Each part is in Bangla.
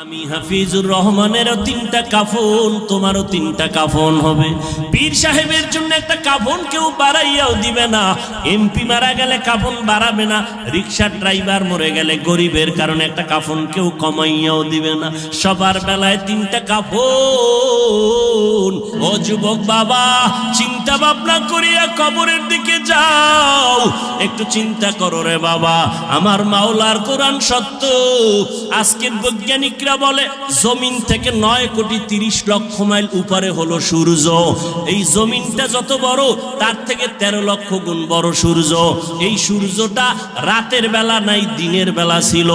আমি হাফিজুর রহমানেরও 3টা কাফন, তোমারও 3টা কাফন হবে। পীর সাহেবের জন্য একটা কাফন কেউ বাড়াইয়াও দিবে না। এমপি মারা গেলে কাফন বাড়াবে না। রিকশার ড্রাইভার মরে গেলে গরিবের কারণে একটা কাফন কেউ কমাইয়াও দিবে না। সবার বেলায় 3টা কাফন। ও যুবক বাবা, চিন্তা ভাবনা করিয়া কবরের দিকে যাও। একটু চিন্তা করো রে বাবা, আমার মাওলার কোরআন সত্য। আজকের বৈজ্ঞানিকরা বলে জমিন থেকে 9,30,00,000 মাইল উপরে হলো সূর্য। এই জমিনটা যত বড় তার থেকে 13 লক্ষ গুণ বড় সূর্য। এই সূর্যটা রাতের বেলা নাই, দিনের বেলা ছিল।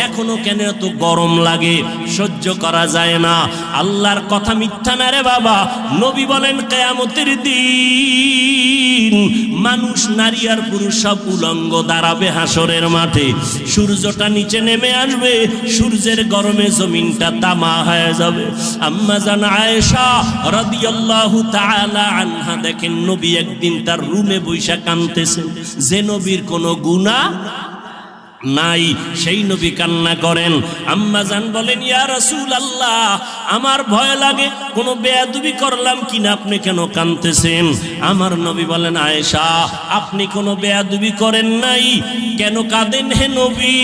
এখনো কেন এত গরম লাগে, সহ্য করা যায় না। আল্লাহর কথা মিথ্যা না রে বাবা। নবী বলেন কিয়ামতের দিন মানুষ, নারী আর পুরুষ সব উলঙ্গ দাঁড়াবে হাসরের মাঠে। সূর্যটা নিচে নেমে আসবে, সূর্যের গরমে জমিনটা তামা হয়ে যাবে। আম্মা জান আয়েশা রাদিয়াল্লাহু তাআলা আনহা দেখেন নবী একদিন তার রুমে বৈশা কাঁদতেছেন। যে নবীর কোনো গুনাহ নাই সেই নবী কান্না করেন। আম্মা জান বলেন, ইয়া রাসূলুল্লাহ, আমার ভয় লাগে কোনো বেয়াদবি করলাম কিনা, আপনি কেন কাঁদতেছেন? আমার নবী বলেন, আয়েশা, আপনি কোনো বেয়াদবি করেন নাই, কেন কাঁদেন হে নবী?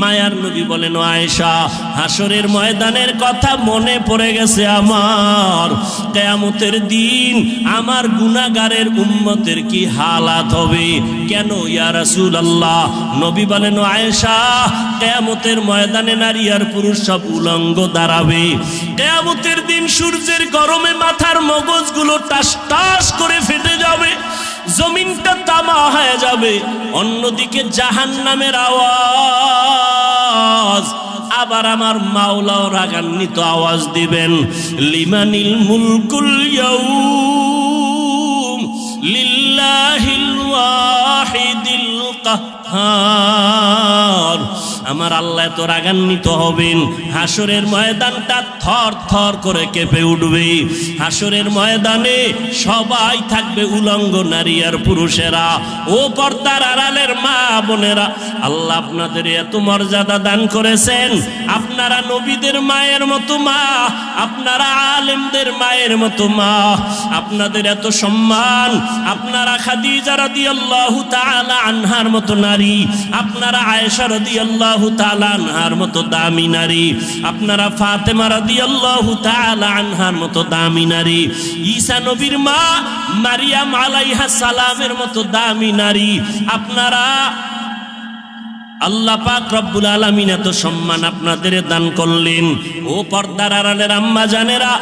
মায়ার নবী বলেন, আয়েশা, হাসরের ময়দানের কথা মনে পড়ে গেছে আমার। কিয়ামতের দিন আমার গুনাহগারের উম্মতের কি হালাত হবে। কেন ইয়া রাসূলুল্লাহ? নবী বলেন, আয়েশা, কিয়ামতের ময়দানে নারী আর পুরুষ সব উলঙ্গ দাঁড়াবে। কিয়ামতের দিন সূর্যের গরমে মাথার মগজগুলো টাস টাস করে ফেটে যাবে, জমিনটা তামা হয়ে যাবে। অন্যদিকে জাহান্নামের আওয়াজ। আবার আমার মাওলাও রাগান্বিত আওয়াজ দিবেন, লিমানিল মুলকুল ইয়াউম লিল্লাহিল ওয়াহিদিল কাহ্হার। আমার আল্লাহ তো রাগান্বিত হবেন। হাসরের ময়দানটা থর থর করে কেঁপে উঠবে। হাসরের ময়দানে সবাই থাকবে উলঙ্গ, নারী আর পুরুষেরা। ও পর্দার আড়ালের মা বোনেরা, আল্লাহ আপনাদের এত মর্যাদা দান করেছেন। আপনারা নবীদের মায়ের মতো মা, আপনারা আলেমদের মায়ের মতো মা, আপনাদের এত সম্মান। আপনারা খাদিজা রাদিয়াল্লাহু তাআলা আনহার মতো নারী, আপনারা আয়েশা রাদিয়াল্লাহু তাআলা আনহার মতো দামি নারী, আপনারা ফাতেমা রাদিয়াল্লাহু তাআলা আনহার মতো দামি নারী, ঈসা নবীর মা মারিয়াম আলাইহা সালামের মতো দামি নারী। আপনারা আল্লাহ পাক রব্বুল আলামিন এত সম্মান আপনাদের দান করলেন। ও পর্দার আড়ালের আম্মা জানেরা,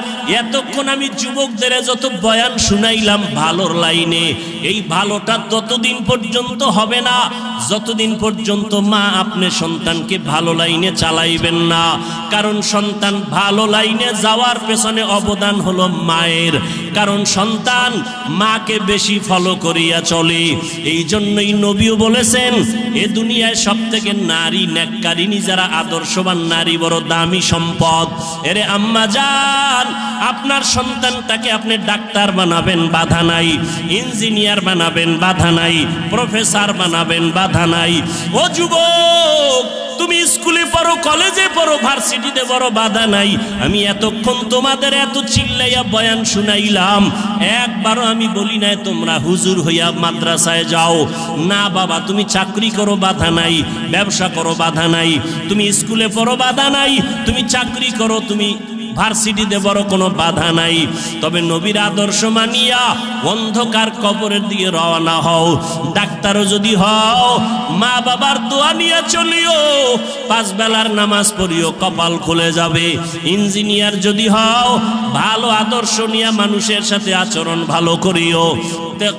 এতক্ষণ আমি যুবকদের যত বয়ান শুনাইলাম ভালোর লাইনে, এই ভালোটা ততদিন পর্যন্ত হবে না যতদিন পর্যন্ত মা আপনি সন্তানকে ভালো লাইনে চালাইবেন না। কারণ সন্তান ভালো লাইনে যাওয়ার পেছনে অবদান হলো মায়ের। কারণ সন্তান মাকে বেশি ফলো করিয়া চলে। এই জন্যই নবীও বলেছেন, এ দুনিয়ায় সব থেকে নারী নেককারিনী যারা আদর্শবান নারী বড় দামি সম্পদ। এরে আম্মা জান, আপনার সন্তানটাকে আপনি ডাক্তার বানাবেন, বাধা নাই। ইঞ্জিনিয়ার বানাবেন, বাধা নাই। প্রফেসর বানাবেন, বাধা নাই। ও যুবক, তুমি স্কুলে পড়ো, কলেজে পড়ো, ভার্সিটিতে পড়ো, বাধা নাই। আমি এতক্ষণ তোমাদের এত চিল্লাইয়া বয়ান শুনাইলাম, একবারও আমি বলি নাই তোমরা হুজুর হইয়া মাদ্রাসায় যাও। না বাবা, তুমি চাকরি করো, বাধা নাই। ব্যবসা করো, বাধা নাই। তুমি স্কুলে পড়ো, বাধা নাই। তুমি চাকরি করো, তুমি ভার্সিটিতে বড়, কোনো বাধা নাই। তবে নবীর আদর্শ মানিয়া অন্ধকার কবরের দিকে রওনা হও। ডাক্তারও যদি হও, মা বাবার দোয়া নিয়ে চলিও, 5 বেলার নামাজ পড়িও, কপাল খুলে যাবে। ইঞ্জিনিয়ার যদি হও, ভালো আদর্শ নিয়ে মানুষের সাথে আচরণ ভালো করিও,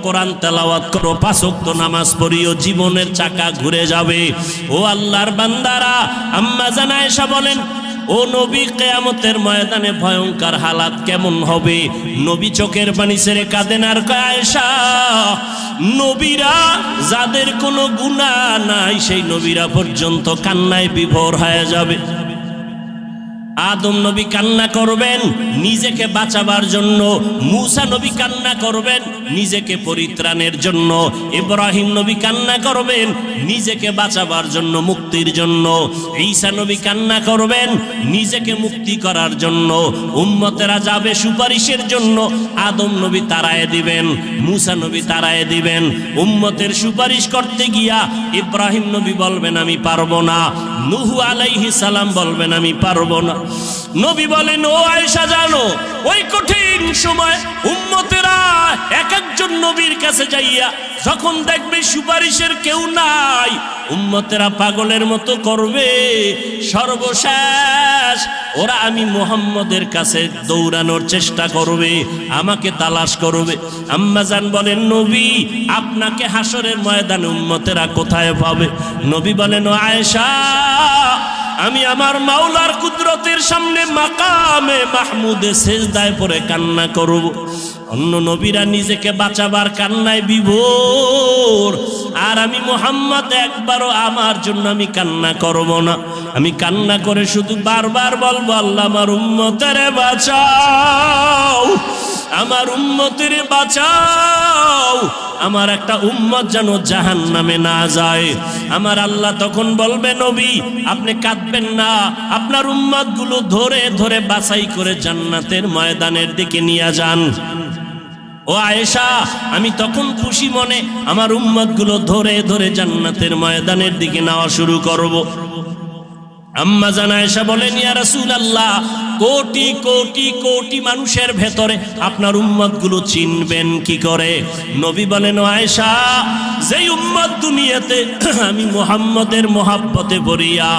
কোরআন তেলাওয়াত করো, 5 ওয়াক্ত নামাজ পড়িও, জীবনের চাকা ঘুরে যাবে। ও আল্লাহর বান্দারা, আম্মা জান আয়েশা বলেন, ও নবী, কিয়ামতের ময়দানে ভয়ঙ্কর হালাত কেমন হবে? নবী চোখের পানি ছেড়ে কাঁদেন আর কয়, আয়েশা, নবীরা যাদের কোনো গুনাহ নাই সেই নবীরা পর্যন্ত কান্নায় বিভোর হয়ে যাবে। আদম নবী কান্না করবেন নিজেকে বাঁচাবার জন্য, মূসা নবী কান্না করবেন নিজেকে পরিত্রাণের জন্য, ইব্রাহিম নবী কান্না করবেন নিজেকে বাঁচাবার জন্য, মুক্তির জন্য, ঈসা নবী কান্না করবেন নিজেকে মুক্তি করার জন্য, উম্মতেরা যাবে সুপারিশের জন্য, আদম নবী তাড়ায় দিবেন, মুসা নবী তাড়ায় দিবেন। উম্মতের সুপারিশ করতে গিয়া ইব্রাহিম নবী বলবেন আমি পারবো না, নূহ আলাইহিস সালাম বলবেন আমি পারবো না। নবী বলেন ও আয়েশা জানো ওই কঠিন সময় উম্মতেরা এক একজন নবীর কাছে যাইয়া যখন দেখবে সুপারিশের কেউ নাই, উম্মতেরা পাগলের মতো করবে, সর্বশেষ ওরা আমি মুহাম্মদের কাছে দৌড়ানোর চেষ্টা করবে, আমাকে তালাশ করবে। আম্মাজান বলেন নবী আপনাকে হাসরের ময়দানে উম্মতেরা কোথায় পাবে? নবী বলেন ও আয়েশা আমি আমার মাওলার কুদরতের সামনে মাকামে মাহমুদে সেজদায় পড়ে কান্না করব। অন্য নবীরা নিজেকে বাঁচাবার কান্নায় বিভোর, আর আমি মুহাম্মদ একবারও আমার জন্য আমি কান্না করব না। আমি কান্না করে শুধু বারবার বলবো আল্লাহ আমার উম্মতেরে বাঁচাও, আমার উম্মতেরে বাঁচাও, আমার একটা উম্মত যেন জাহান্নামে না যায়। আমার আল্লাহ তখন বলবে নবী আপনি কাঁদবেন না, আপনার উম্মত গুলো ধরে ধরে বাছাই করে জান্নাতের ময়দানের দিকে নিয়ে যান। ও আয়েশা আমি তখন খুশি মনে আমার উম্মত গুলো ধরে ধরে জান্নাতের ময়দানের দিকে নেওয়া শুরু করব। আম্মা জান আয়েশা বলেন ইয়া রাসূলুল্লাহ কোটি কোটি কোটি মানুষের ভেতরে আপনার উম্মত গুলো চিনবেন কি করে? নবী বলেন ও আয়েশা যেই উম্মত দুনিয়াতে আমি মুহাম্মদের মহব্বতে ভরিয়া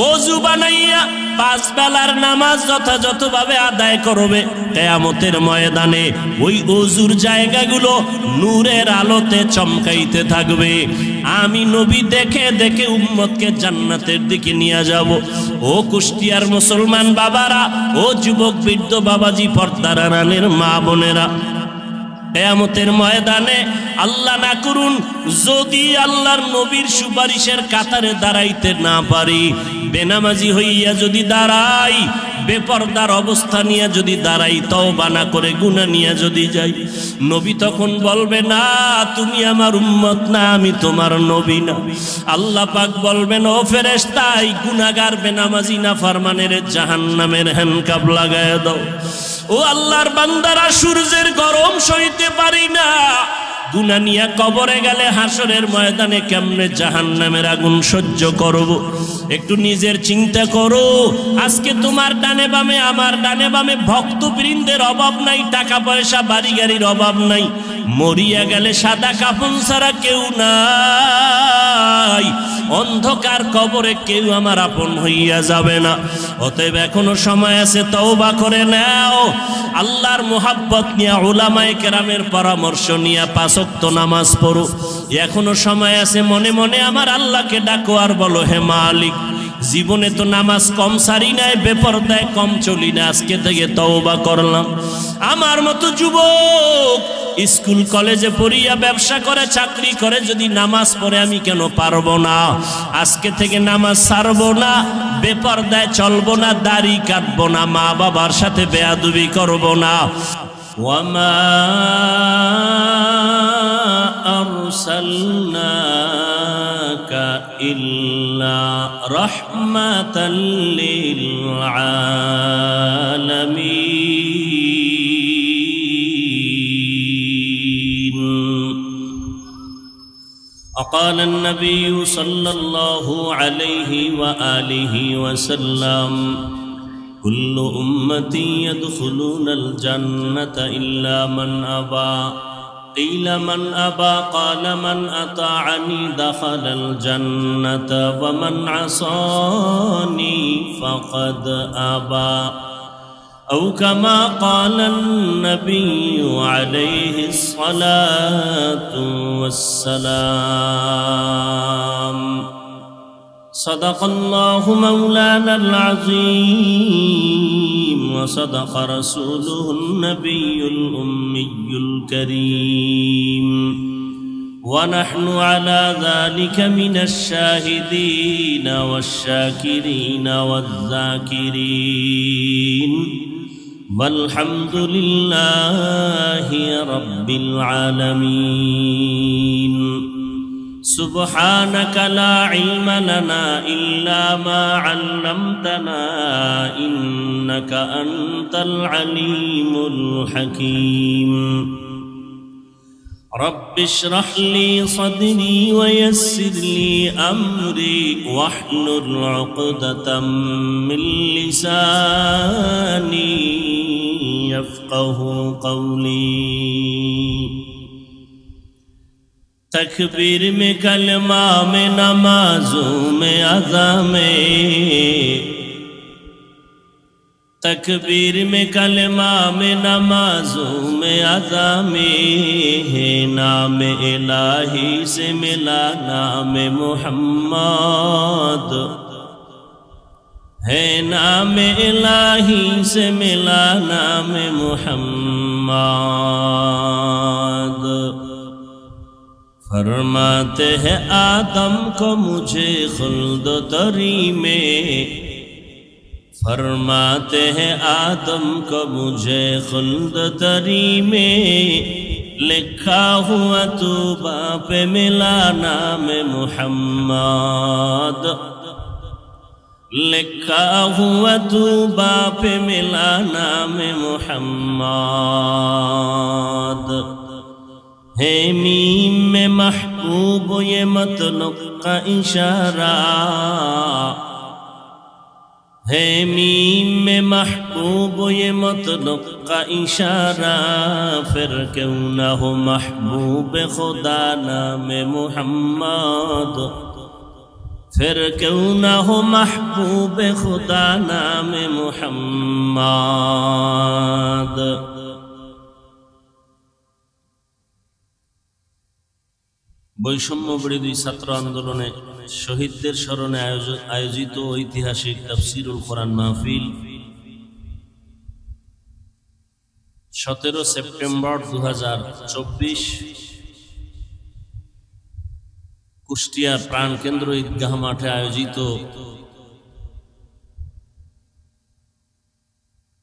ওযু বানাইয়া 5 বেলার নামাজ যথাযথভাবে আদায় করবে, কিয়ামতের ময়দানে ওই ওযুর জায়গাগুলো নূরের আলোতে চমকাইতে থাকবে। আমি নবী দেখে দেখে উম্মতকে জান্নাতের দিকে নিয়ে যাব। ও কুষ্টিয়ার মুসলমান বাবারা, ও যুবক বৃদ্ধ বাবাজি, পর্দার আড়ালের মা বোনেরা, কিয়ামতের ময়দানে আল্লাহ না করুন যদি আল্লাহর নবীর সুপারিশের কাতারে দাঁড়াইতে না পারি, বেনামাজি হইয়া যদি দাঁড়াই, বেপরদার অবস্থা নিয়ে যদি দাঁড়াই, তওবা না করে গুনাহ নিয়ে যদি যাই, নবী তখন বলবে না তুমি আমার উম্মত না, আমি তোমার নবী না। আল্লাহ পাক বলবেন ও ফেরেশতা এই গুনাহগার বেনামাজি নাফরমানের জাহান্নামের হ্যান্ডকাপ লাগায় দাও। ও আল্লাহর বান্দারা সূর্যের গরম সইতে পারি না, গুনাহ নিয়ে কবরে গেলে হাসরের ময়দানে কেমনে জাহান্নামের আগুন সহ্য করব? একটু নিজের চিন্তা করো। আজকে তোমার ডানে বামে আমার ডানে বামে ভক্তবৃন্দের অভাব নাই, টাকা পয়সা বাড়ি গাড়ির অভাব নাই, মরিয়া গেলে সাদা কাফন ছাড়া কেউ নাই, অন্ধকার কবরে কেউ আমার আপন হইয়া যাবে না। অতএব এখনো সময় আছে, তওবা করে নাও, আল্লাহর মোহাব্বত নিয়ে উলামায়ে কেরামের পরামর্শ নিয়ে 5 ওয়াক্ত নামাজ পড়ো। এখনো সময় আছে, মনে মনে আমার আল্লাহকে ডাকো আর বলো হে মালিক জীবনে তো নামাজ কম সারি নাই, বেপরদায় কম চলি না, আজকে থেকে তওবা করলাম। আমার মতো যুবক স্কুল কলেজে পড়িয়া ব্যবসা করে চাকরি করে যদি নামাজ পড়ে আমি কেন পারবো না? আজকে থেকে নামাজ ছাড়বো না, বেপরদায় চলবো না, দাড়ি কাটবো না, মা বাবার সাথে বেয়াদবি করবো না। ওয়ামা আরসালনাকা ইল্লা রাহমাতাল লিল আলামিন। وقال النبي صلى الله عليه وآله وسلم كل أمتي يدخلون الجنة إلا من أبى قيل من أبى قال من أطاعني دخل الجنة ومن عصاني فقد أبى أو كما قال النبي عليه الصلاة والسلام صدق الله مولانا العظيم وصدق رسوله النبي الأمي الكريم ونحن على ذلك من الشاهدين والشاكرين والذاكرين والحمد لله رب العالمين سبحانك لا علم لنا إلا ما علمتنا إنك أنت العليم الحكيم رب اشرح لي صدري ويسر لي أمري واحلل عقدة من لساني يفقه قولي تکبیر میں کلمہ میں نمازوں میں اذا میں تکبیر میں کلمہ میں نمازوں میں اذا میں ہے نام الہی سے ملا نام محمد ہے نام الہی سے ملا نام محمد فرماتے ہیں آدم کو مجھے خلد و تری میں فرماتے ہیں آدم کو مجھے خلد و تری میں لکھا ہوا توبہ پہ ملا نام محمد لکھا ہوا توبہ پہ ملا نام محمد ہے میم میں محبوب یہ مطلق کا اشارہ ہے میم میں محبوب یہ مطلق کا اشارہ پھر کیوں نہ ہو محبوب خدا نام محمد پھر کیوں نہ ہو محبوب خدا نام محمد বৈষম্য বিরোধী ছাত্র আন্দোলনে শহীদদের স্মরণে আয়োজিত ঐতিহাসিক তাফসীরুল কোরআন মাহফিল 17 সেপ্টেম্বর 2024 কুষ্টিয়া প্রাণকেন্দ্র ঈদগাহ মাঠে আয়োজিত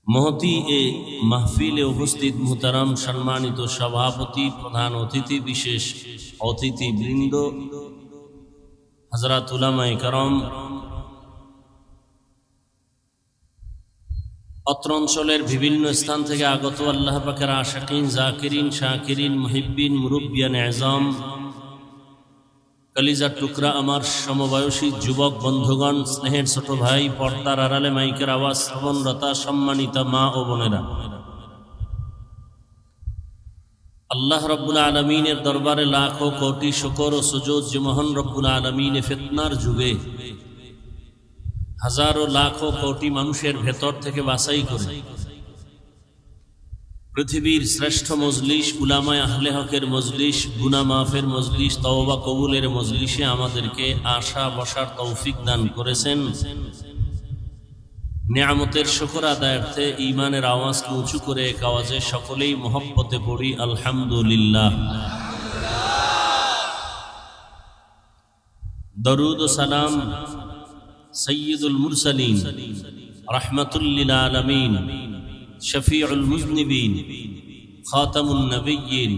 মহতি এ মাহফিলে উপস্থিত মুহতারাম সম্মানিত সভাপতি প্রধান অতিথি বিশেষ অতিথিবৃন্দ হযরত উলামায়ে কেরাম অত্র অঞ্চলের বিভিন্ন স্থান থেকে আগত আল্লাহ পাকের আশিকিন জাকিরিন শাকিরিন মুহিব্বিন মুরব্বিয়ান আযম কলিজার টুকরা আমার সমবয়সী যুবক বন্ধুগণ স্নেহের ছোট ভাই পর্দার আড়ালে মাইকের আওয়াজ শ্রবণরতা সম্মানিত মা ও বোনেরা আল্লাহ রব্বুল আলামিনের দরবারে লাখো কোটি শুকর ও সুজুদ যে মহান রব্বুল আলামিনে ফিতনার যুগে হাজারো লাখো কোটি মানুষের ভেতর থেকে বাছাই করে পৃথিবীর শ্রেষ্ঠ মজলিস উলামায়ে আহলে হকের মজলিস গুনাহ মাফের মজলিস তওবা কবুলের মজলিসে আমাদেরকে আসা বসার তৌফিক দান করেছেন নিয়ামতের শুকর আদায়ার্থে ঈমানের আওয়াজকে উঁচু করে এক আওয়াজে সকলেই মহব্বতে পড়ি আলহামদুলিল্লাহ দরুদ ও সালাম সাইয়্যিদুল মুরসালিন রাহমাতুল লিল আলামিন শফিউল মুযনিবিন খাতামুন নবিয়্যিন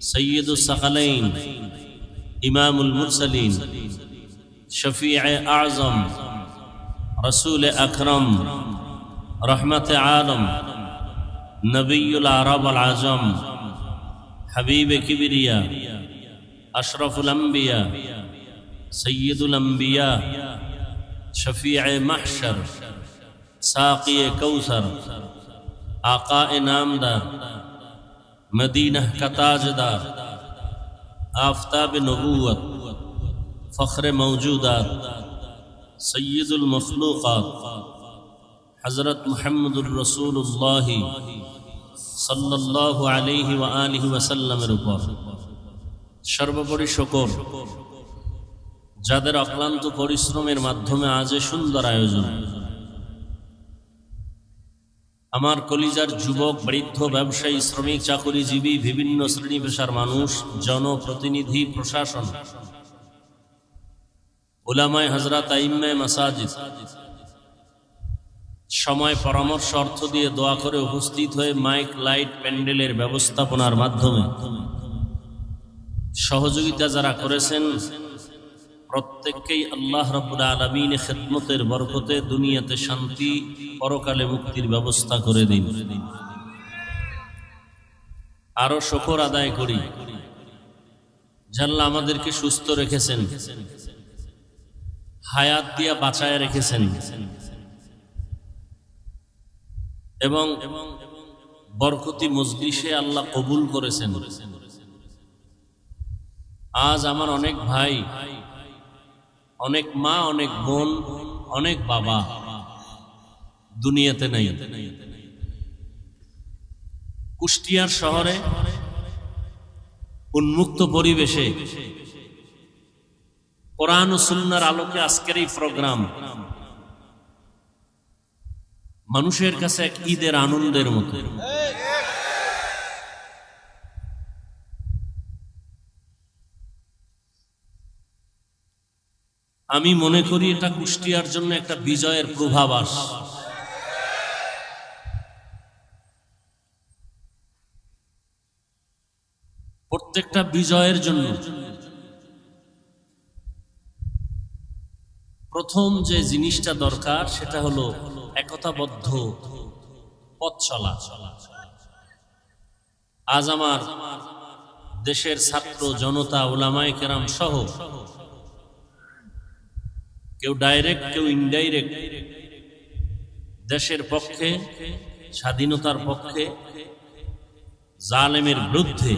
সাইয়্যিদুস সাকালাইন ইমামুল মুরসালিন শফিয়ে আযম রসুল আকরম রহমত আলম নবীউল আরব আল আজম হাবিব কিবরিয়া আশরাফুল আম্বিয়া সৈয়দুল আম্বিয়া শফিয়ে মাহশর সাকি কৌসর आका नामदार मदीना का ताजदार आफताब नबूवत फ़ख्र मौजूदात सय्यदुल मखलूक़ात हज़रत मुहम्मदुर रसूलुल्लाह सल्लल्लाहु अलैहि व आलिहि वसल्लमेर উপর সর্বোপরি শুকর যাদের অক্লান্ত পরিশ্রমের মাধ্যমে আজ সুন্দর আয়োজন আমার কলিজার যুবক বৃদ্ধ ব্যবসায়ী শ্রমিক চাকরিজীবী বিভিন্ন শ্রেণী পেশার মানুষ জনপ্রতিনিধি প্রশাসন উলামায়ে হযরত আইম্মায়ে মাসাজিদ সময় পরামর্শ অর্থ দিয়ে দোয়া করে উপস্থিত হয়ে মাইক লাইট প্যান্ডেলের ব্যবস্থাপনার মাধ্যমে সহযোগিতা যারা করেছেন প্রত্যেককেই আল্লাহ রাব্বুল আলামিনের খিদমতের বরকতে দুনিয়াতে শান্তি, পরকালে মুক্তির ব্যবস্থা করে দিন। আরো শুকর আদায় করি যে আল্লাহ আমাদেরকে সুস্থ রেখেছেন, হায়াত দিয়া বাঁচায় রেখেছেন এবং বরকতি মজলিসে আল্লাহ কবুল করেছেন। আজ আমার অনেক ভাই, অনেক মা, অনেক বোন, অনেক বাবা দুনিয়াতে নাই। কুষ্টিয়ার শহরে উন্মুক্ত পরিবেশে কোরআন ও সুন্নাহর আলোকে আজকের এই প্রোগ্রাম মানুষের কাছে এক ঈদের আনন্দের মতো। আমি মনে করি এটা কুষ্টিয়ার জন্য একটা বিজয়ের পূর্বাভাস। প্রত্যেকটা বিজয়ের জন্য প্রথম যে জিনিসটা দরকার সেটা হলো একতাবদ্ধ পথ চলা। আজ আমার দেশের ছাত্র জনতা, উলামায়ে কেরাম সহ কেউ ডাইরেক্ট কেউ ইনডাইরেক্ট দেশের পক্ষে, স্বাধীনতার পক্ষে, জালেমের বিরুদ্ধে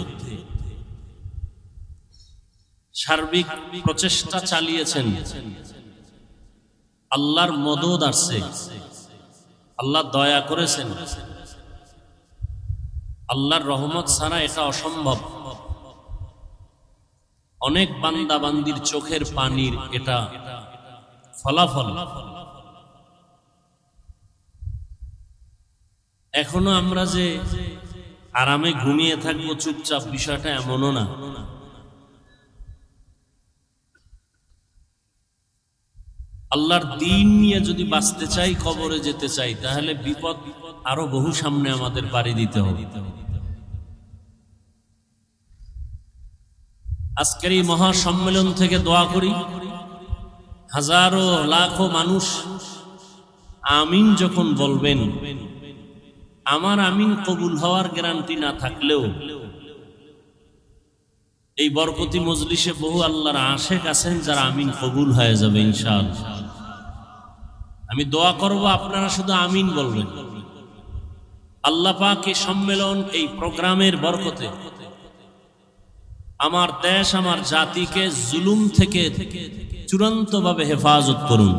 সার্বিক প্রচেষ্টা চালিয়েছেন। আল্লাহর মদদ আসছে, আল্লাহ দয়া করেছেন, আল্লাহর রহমত ছাড়া এটা অসম্ভব। অনেক বান্দা বান্দির চোখের পানির এটা ফলাফল। এখনো আমরা যে আরামে ঘুমিয়ে থাকবো চুপচাপ, বিষয়টা এমনও না। আল্লাহর দ্বীন নিয়ে যদি বাঁচতে চাই, কবরে যেতে চাই, তাহলে বিপদ আরো বহু সামনে আমাদের পাড়ি দিতে হবে। আজকের এই মহাসম্মেলন থেকে দোয়া করি হাজারো লাখো মানুষ আমিন যখন বলবেন, আমার আমিন কবুল হওয়ার গ্যারান্টি না থাকলেও এই বরকতি মজলিসে বহু আল্লাহর আশেক আছেন যারা আমিন কবুল হয়ে যাবে ইনশাআল্লাহ। আমি দোয়া করব, আপনারা শুধু আমিন বলবেন। আল্লাহ পাক এই সম্মেলন, এই প্রোগ্রামের বরকতে আমার দেশ, আমার জাতিকে জুলুম থেকে চূড়ান্তভাবে হেফাজত করুন।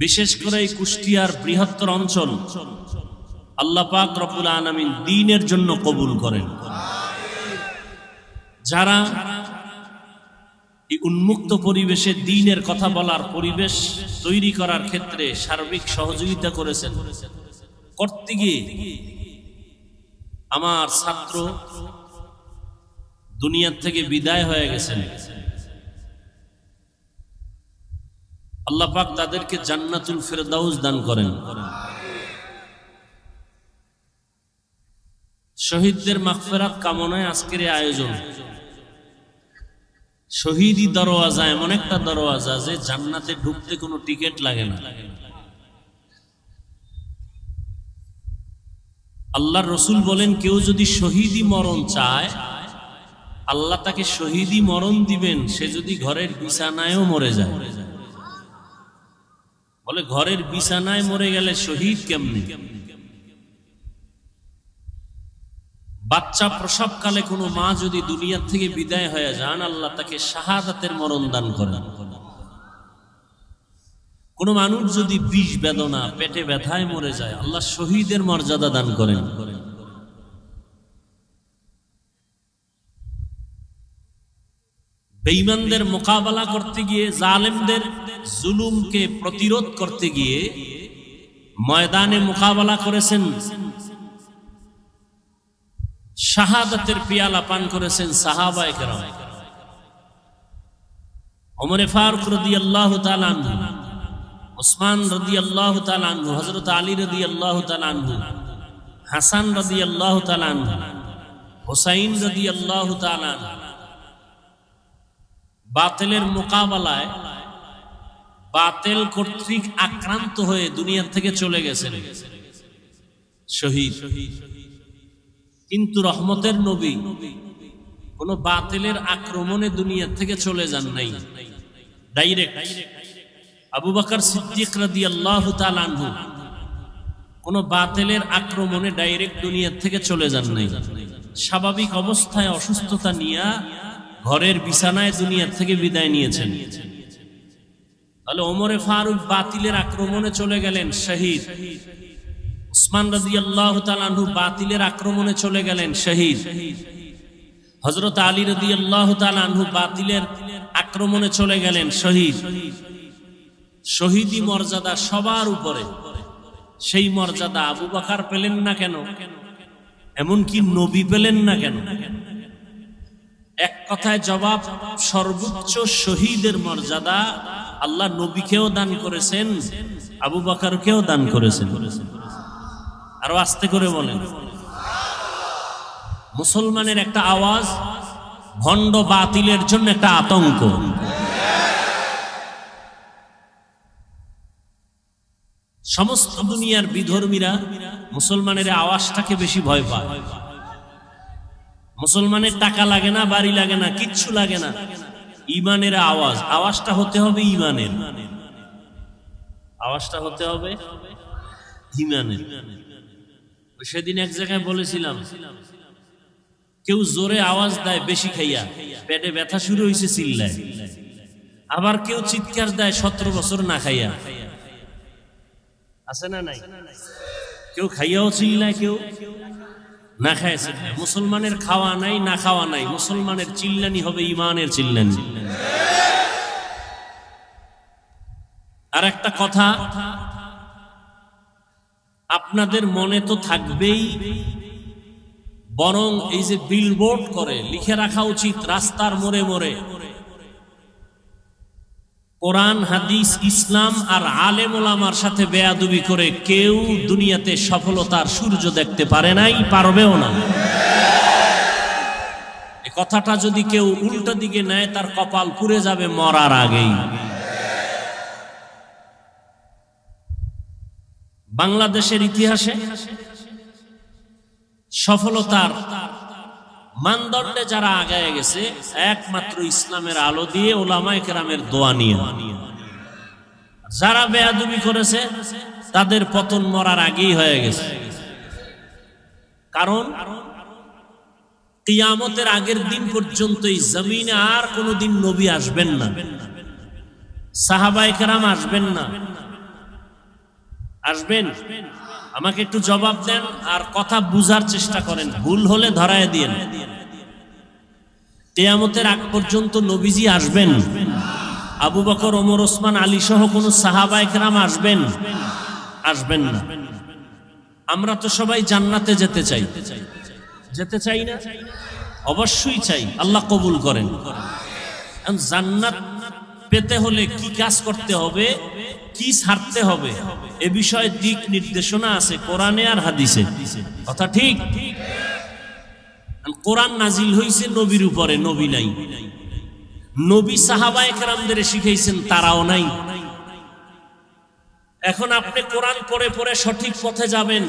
বিশেষ করে এই কুষ্টিয়ার বৃহত্তর অঞ্চল আল্লাহ পাক রব্বুল আলামিন দ্বীনের জন্য কবুল করেন। যারা এই উন্মুক্ত পরিবেশে দ্বীনের কথা বলার পরিবেশ তৈরি করার ক্ষেত্রে সার্বিক সহযোগিতা করেছেন, করতে গিয়ে আমার ছাত্র দুনিয়ার থেকে বিদায় হয়ে গেছেন। আল্লাহ পাক তাদেরকে জান্নাতুল ফেরদাউস দান করেন। শহীদদের মাগফিরাত কামনায় আজকের এই আয়োজন। শহীদি দরওয়াজা এমন একটা দরওয়াজা যে জান্নাতে ঢুকতে কোনো টিকিট লাগে না। আল্লাহর রাসূল বলেন, কেউ যদি শহীদি মরণ চায় আল্লাহ তাকে শহীদি মরণ দিবেন, সে যদি ঘরের বিছানায়ও মরে যায়। বলে ঘরের বিছানায় মরে গেলে শহীদ কেমনে? বাচ্চা প্রসবকালে কোনো মা যদি দুনিয়া থেকে বিদায় হয়ে যান, আল্লাহ তাকে শাহাদাতের মরণ দান করেন। কোন মানুষ যদি বিষ বেদনা, পেটে ব্যথায় মরে যায়, আল্লাহ শহীদের মর্যাদা দান করেন। বেঈমানদের মোকাবেলা করতে গিয়ে, জালেমদের জুলুমকে প্রতিরোধ করতে গিয়ে ময়দানে মোকাবেলা করেছেন, শাহাদাতের পিয়ালা পান করেছেন সাহাবায়ে কেরাম। ওমর ফারুক রাদিয়াল্লাহু তাআলা আনহু, উসমান রাদিয়াল্লাহু তাআলা আনহু, হযরত আলী রাদিয়াল্লাহু তাআলা আনহু, হাসান রাদিয়াল্লাহু তাআলা আনহু, হুসাইন রাদিয়াল্লাহু তাআলা আনহু বাতিলের মোকাবেলায় বাতিল কর্তৃক আক্রান্ত হয়ে দুনিয়া থেকে চলে গেছেন শহীদ। কিন্তু রহমতের নবী কোন বাতিলের আক্রমণে দুনিয়া থেকে চলে যান নাই, ডাইরেক্ট। আবু বকর সিদ্দিক রাদিয়াল্লাহু তাআলা আনহু কোন বাতিলের আক্রমণে ডাইরেক্ট দুনিয়া থেকে চলে যান নাই। স্বাভাবিক অবস্থায় অসুস্থতা নিয়ে ঘরের বিছানায় দুনিয়া থেকে বিদায় নিয়েছেন। তাহলে ওমরে ফারুক বাতিলের আক্রমণে চলে গেলেন শহীদ, উসমান রাদিয়াল্লাহু তাআলা আনহু বাতিলের আক্রমণে চলে গেলেন শহীদ, হযরত আলী রাদিয়াল্লাহু তাআলা আনহু বাতিলের আক্রমণে চলে গেলেন শহীদ। শহীদি মর্যাদা সবার উপরে, সেই মর্যাদা আবু বকর পেলেন না কেন? এমনকি নবী পেলেন না কেন? এক কথায় জবাব, সর্বোচ্চ শহীদের মর্যাদা আল্লাহ নবীকেও দান করেছেন, আবু বকরকেও দান করেছেন। আরো আস্তে করে বলেন। মুসলমানের একটা আওয়াজ ভণ্ড বাতিলের জন্য একটা আতঙ্ক। সমস্ত দুনিয়ার বিধর্মীরা মুসলমানের আওয়াজটাকে বেশি ভয় পায়। মুসলমানের টাকা লাগে না, বাড়ি লাগে না, কিচ্ছু লাগে না, ইমানের আওয়াজ। আওয়াজটা হতে হবে ইমানের, আওয়াজটা হতে হবে ইমানের। সেদিন এক জায়গায় বলেছিলাম, কেউ জোরে আওয়াজ দেয় বেশি খাইয়া, পেটে ব্যথা শুরু হয়েছে চিল্লায়। আবার কেউ চিৎকার দেয় 17 বছর না খাইয়া। আছে না নাই? কেউ খাইয়াও চিল্লায়, কেউ না খায়। মুসলমানের খাওয়া নাই, না খাওয়া নাই, মুসলমানের চিল্লানি হবে ইমানের চিল্লানি। আর একটা কথা আপনাদের মনে তো থাকবেই, বরং এই যে বিলবোর্ড করে লিখে রাখা উচিত রাস্তার মোড়ে মোড়ে, কোরআন হাদিস ইসলাম আর আলেম ওলামার সাথে বেয়াদবি করে কেউ দুনিয়াতে সফলতার সূর্য দেখতে পারে নাই, পারবেও না। এই কথাটা যদি কেউ উল্টো দিকে নেয় তার কপাল পুড়ে যাবে মরার আগেই। বাংলাদেশের ইতিহাসে সফলতার মানদণ্ডে যারা আগায় গেছে একমাত্র ইসলামের আলো দিয়ে, ওলামায়ে কেরামের দোয়া নিয়ে। যারা বেয়াদবি করেছে তাদের পতন মরার আগেই হয়ে গেছে। কারণ কিয়ামতের আগের দিন পর্যন্ত এই জমিনে আর কোনোদিন নবী আসবেন না, সাহাবায়ে কেরাম আসবেন না। আসবেন? আমাকে একটু জবাব দেন আর কথা বুঝার চেষ্টা করেন, ভুল হলে ধরায় দিয়েন। কিয়ামতের আগ পর্যন্ত নবীজি আসবেন? আবু বকর, ওমর, ওসমান, আলী সহ কোন সাহাবায়ে কেরাম আসবেন? আসবেন না। আমরা তো সবাই জান্নাতে যেতে চাই, যেতে চাই না? অবশ্যই চাই, আল্লাহ কবুল করেন। জান্নাত পেতে হলে কি কাজ করতে হবে, কি ছাড়তে হবে, এ বিষয়ে দিক নির্দেশনা আছে কোরআনে আর হাদিসে। কথা ঠিক? কোরআন নাজিল হইছে নবীর উপরে, নবী নাই। নবী সাহাবায়ে কেরামদের শিখাইছেন, তারাও নাই। এখন আপনি কোরআন পড়ে পড়ে সঠিক পথে যাবেন,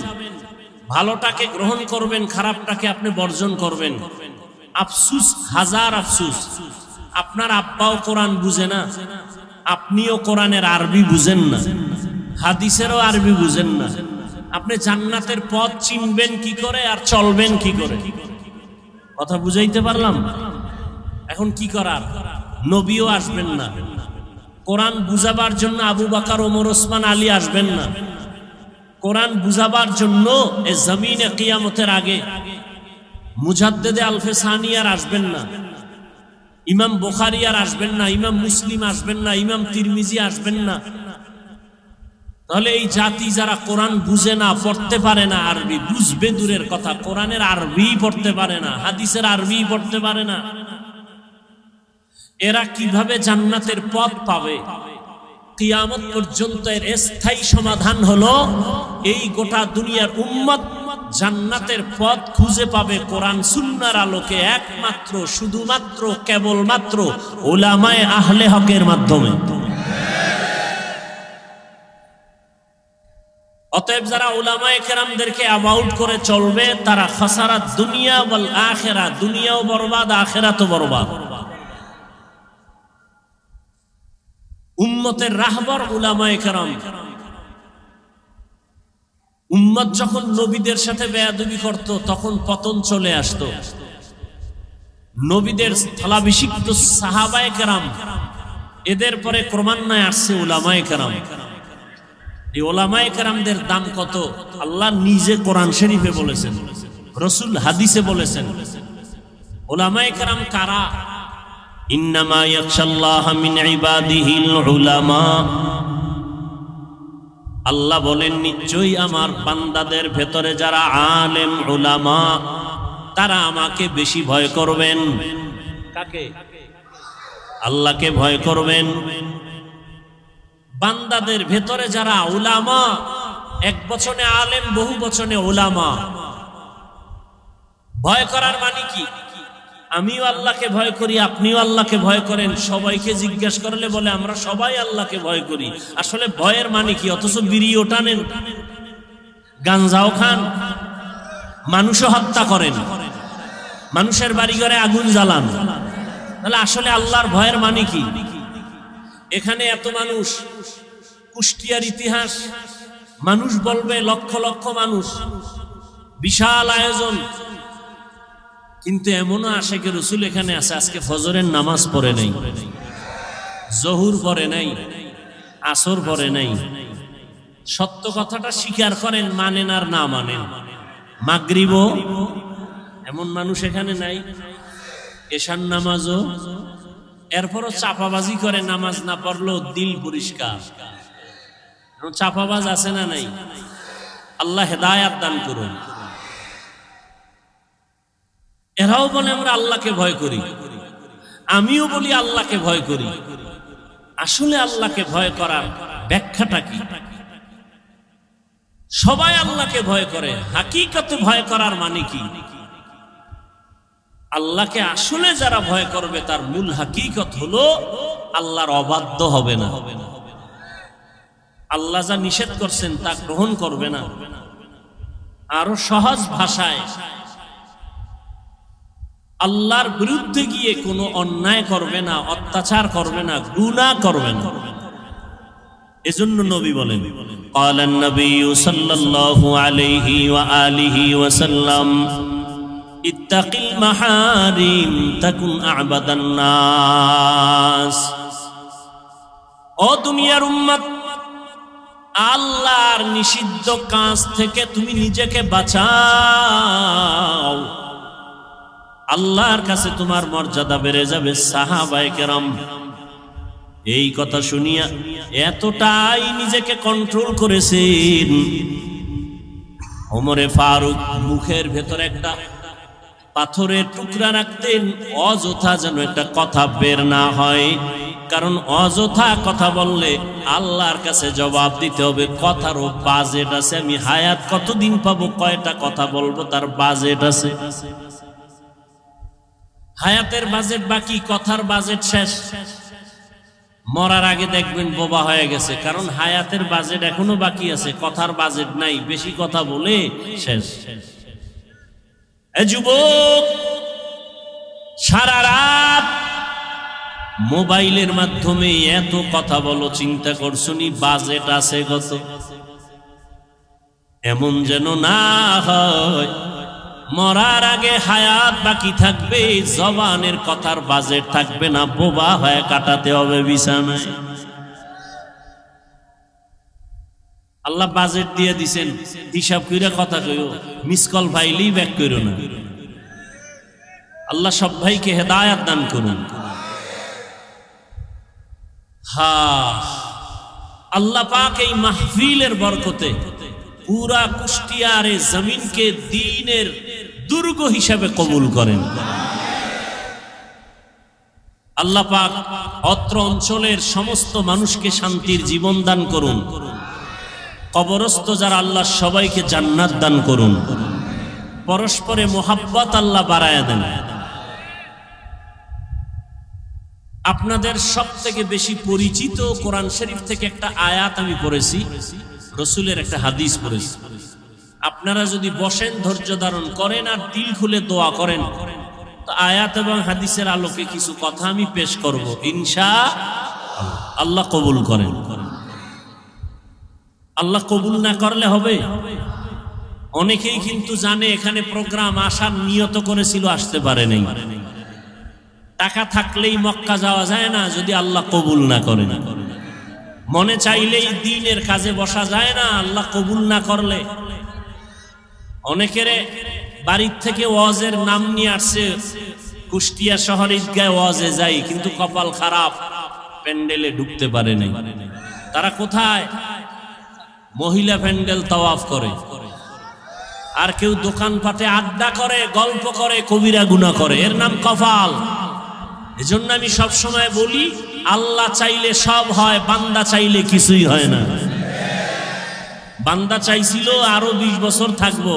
ভালোটাকে গ্রহণ করবেন, খারাপটাকে আপনি বর্জন করবেন। আফসুস, হাজার আফসুস, আপনার আব্বাও কোরআন বুঝে না, আপনিও কোরআনের আরবি বুঝেন না, হাদিসেরও আরবি বুঝেন না। আপনি জান্নাতের পথ চিনবেন কি করে আর চলবেন কি করে? কথা বুঝাইতে পারলাম? এখন কি করার? নবীও আসবেন না। কোরআন বুঝাবার জন্য আবু বকর, ওমর, ওসমান, আলী আসবেন না। কোরআন বুঝাবার জন্য এই জমিনে কিয়ামতের আগে মুজাদ্দেদে আলফে সানি আর আসবেন না, ইমাম বুখারী আর আসবেন না, ইমাম মুসলিম আসবেন না, ইমাম তিরমিজি আসবেন না। তাহলে এই জাতি যারা কোরআন বুঝে না, পড়তে পারে না, আরবি বুঝবে দূরের কথা, কোরআনের আরবি পড়তে পারে না, হাদিসের আরবি পড়তে পারে না, এরা কিভাবে জান্নাতের পথ পাবে? কিয়ামত পর্যন্ত এর স্থায়ী সমাধান হলো এই গোটা দুনিয়ার উম্মত জান্নাতের পথ খুঁজে পাবে কোরআন সুন্নাহর আলোকে, একমাত্র শুধুমাত্র কেবলমাত্র উলামায়ে আহলে হকের মাধ্যমে। অতএব যারা উলামায়ে কেরামদেরকে অ্যাবাউট করে চলবে তারা খাসারাত দুনিয়া ওয়াল আখিরা, দুনিয়াও বরবাদ আখিরাতও বরবাদ। উম্মতের রাহবর উলামায়ে কেরাম। উম্মত যখন নবীদের সাথে বেয়াদবি করত তখন পতন চলে আসতো। নবীদের স্থলাভিষিক্ত সাহাবায়ে কেরাম, এদের পরে ক্রমান্বয়ে আসছে উলামায়ে কেরাম। এই উলামায়ে কেরামদের দাম কত? আল্লাহ নিজে কোরআন শরীফে বলেছেন, রাসূল হাদিসে বলেছেন। উলামায়ে কেরাম কারা? ইন্নামা ইয়াখশাল্লাহা মিন ইবাদিহিল উলামা। আল্লাহ বলেন নিশ্চয়ই আমার বান্দাদের ভেতরে যারা আলেম উলামা তারা আমাকে বেশি ভয় করবেন। কাকে? আল্লাহকে ভয় করবেন। বান্দাদের ভেতরে যারা উলামা, এক বচনে আলেম, বহু বচনে উলামা। ভয় করার মানে কি? আমিও আল্লাহকে ভয় করি, আপনিও আল্লাহকে ভয় করেন। সবাইকে জিজ্ঞেস করলে বলে আমরা সবাই আল্লাহকে ভয় করি। আসলে ভয়ের মানে কি? অথচ বিড়িও টানেন, গাঞ্জাও খান, মানুষও হত্যা করেন, মানুষের বাড়ি ঘরে আগুন জ্বালান। তাহলে আসলে আল্লাহর ভয়ের মানে কি? এখানে এত মানুষ, কুষ্টিয়ার ইতিহাস, মানুষ বলবে লক্ষ লক্ষ মানুষ, বিশাল আয়োজন, কিন্তু এমনও আশেকে রসুল এখানে আছে আজকে ফজরের নামাজ পড়ে নাই, জহুর পড়ে নাই, আসর পড়ে নাই। সত্য কথাটা স্বীকার করেন, মানেন আর না মানেন। মাগরিবও এমন মানুষ এখানে নাই, এশার নামাজও। এরপরও চাপাবাজি করে, নামাজ না পড়লেও দিল পরিষ্কার। চাপাবাজ আছে না নাই? আল্লাহ হেদায়াত দান করুন। এরাও বলে আমরা আল্লাহকে ভয় করি, আমিও বলি আল্লাহকে ভয় করি। আসলে আল্লাহকে ভয় করার ব্যাখ্যাটা কি? সবাই আল্লাহকে ভয় করে, হাকিকতে ভয় করার মানে কি? আল্লাহকে আসলে যারা ভয় করবে তার মূল হাকিকত হলো আল্লাহর অবাধ্য হবে না, আল্লাহ যা নিষেধ করছেন তা গ্রহণ করবে না। আরো সহজ ভাষায় আল্লাহর বিরুদ্ধে গিয়ে কোনো অন্যায় করবে না, অত্যাচার করবে না, গুনাহ করবে না। এজন্য নবী বলেন, ক্বালান নবী সাল্লাল্লাহু আলাইহি ওয়া আলিহি ওয়া সাল্লাম, ইত্তাকিল মাহারিম তাকুন আ'বাদান নাস। ও দুনিয়ার উম্মত, আল্লাহর নিষিদ্ধ কাজ থেকে তুমি নিজেকে বাঁচাও, আল্লাহর কাছে তোমার মর্যাদা বেড়ে যাবে। সাহাবায়ে কেরাম এই কথা শুনিয়া এতটাই নিজেকে কন্ট্রোল করেছেন, ওমরে ফারুক মুখের ভেতরে একটা পাথরের টুকরা রাখতেন, অযথা যেন একটা কথা বের না হয়। কারণ অযথা কথা বললে আল্লাহর কাছে জবাব দিতে হবে। কথারও বাজেট আছে, আমি হায়াত কতদিন পাবো, কয়টা কথা বলবো তার বাজেট আছে। হায়াতের বাজেট বাকি, কথার বাজেট শেষ। মরার আগে দেখবেন বোবা হয়ে গেছে, কারণ হায়াতের বাজেট এখনো বাকি আছে, কথার বাজেট নাই, বেশি কথা বলে শেষ। এ যুবক, সারা রাত মোবাইলের মাধ্যমে এত কথা বলো, চিন্তা করছনি বাজেট আছে কত? এমন যেন না হয় মরার আগে হায়াত বাকি থাকবে, জবানের কথার বাজেট থাকবে না, বোবা হয়ে কাটাতে হবে বিছানায়। আল্লাহ বাজেট দিয়ে দিছেন, হিসাব কইরা কথা কইও, মিস কল ফাইলেই ব্যাক কইরো না। আল্লাহ সব ভাইকে হেদায়াত দান করুন। আল্লাহ পাক এই মাহফিলের বরকতে পুরা কুষ্টিয়ার জমিনকে দ্বীনের দুর্গ হিসাবে কবুল করেন। আল্লাহ পাক অত্র অঞ্চলের সমস্ত মানুষকে শান্তির জীবন দান করুন। কবরস্থ যারা আল্লাহ সবাইকে জান্নাত দান করুন। পরস্পরে মোহাব্বত আল্লাহ বাড়ায়া দেন। আপনাদের সব থেকে বেশি পরিচিত কোরআন শরীফ থেকে একটা আয়াত আমি পড়েছি, রসুলের একটা হাদিস পড়েছি। আপনারা যদি বসেন, ধৈর্য ধারণ করেন আর দিল খুলে দোয়া করেন, তো আয়াত এবং হাদিসের আলোকে কিছু কথা আমি পেশ করব, ইনশাআল্লাহ। আল্লাহ কবুল করেন। আল্লাহ কবুল না করলে হবে? অনেকেই কিন্তু জানে এখানে প্রোগ্রাম আসার নিয়ত করেছিল, আসতে পারে নাই। টাকা থাকলেই মক্কা যাওয়া যায় না যদি আল্লাহ কবুল না করেন। মনে চাইলেই দ্বীনের কাজে বসা যায় না আল্লাহ কবুল না করলে। অনেকের বাড়ির থেকে ওয়াজের নাম নিয়ে আসছে, কুষ্টিয়া শহর ঈদগায় ওয়াজে যাই, কিন্তু কপাল খারাপ, প্যান্ডেলে ঢুকতে পারে নাই। তারা কোথায়? মহিলা প্যান্ডেল তাওয়াফ করে, আর কেউ দোকানপাটে আড্ডা করে, গল্প করে, কবিরা গুনাহ করে, এর নাম কপাল। এজন্য আমি সব সময় বলি, আল্লাহ চাইলে সব হয়, বান্দা চাইলে কিছুই হয় না। বান্দা চাইছিল আরো 20 বছর থাকবো,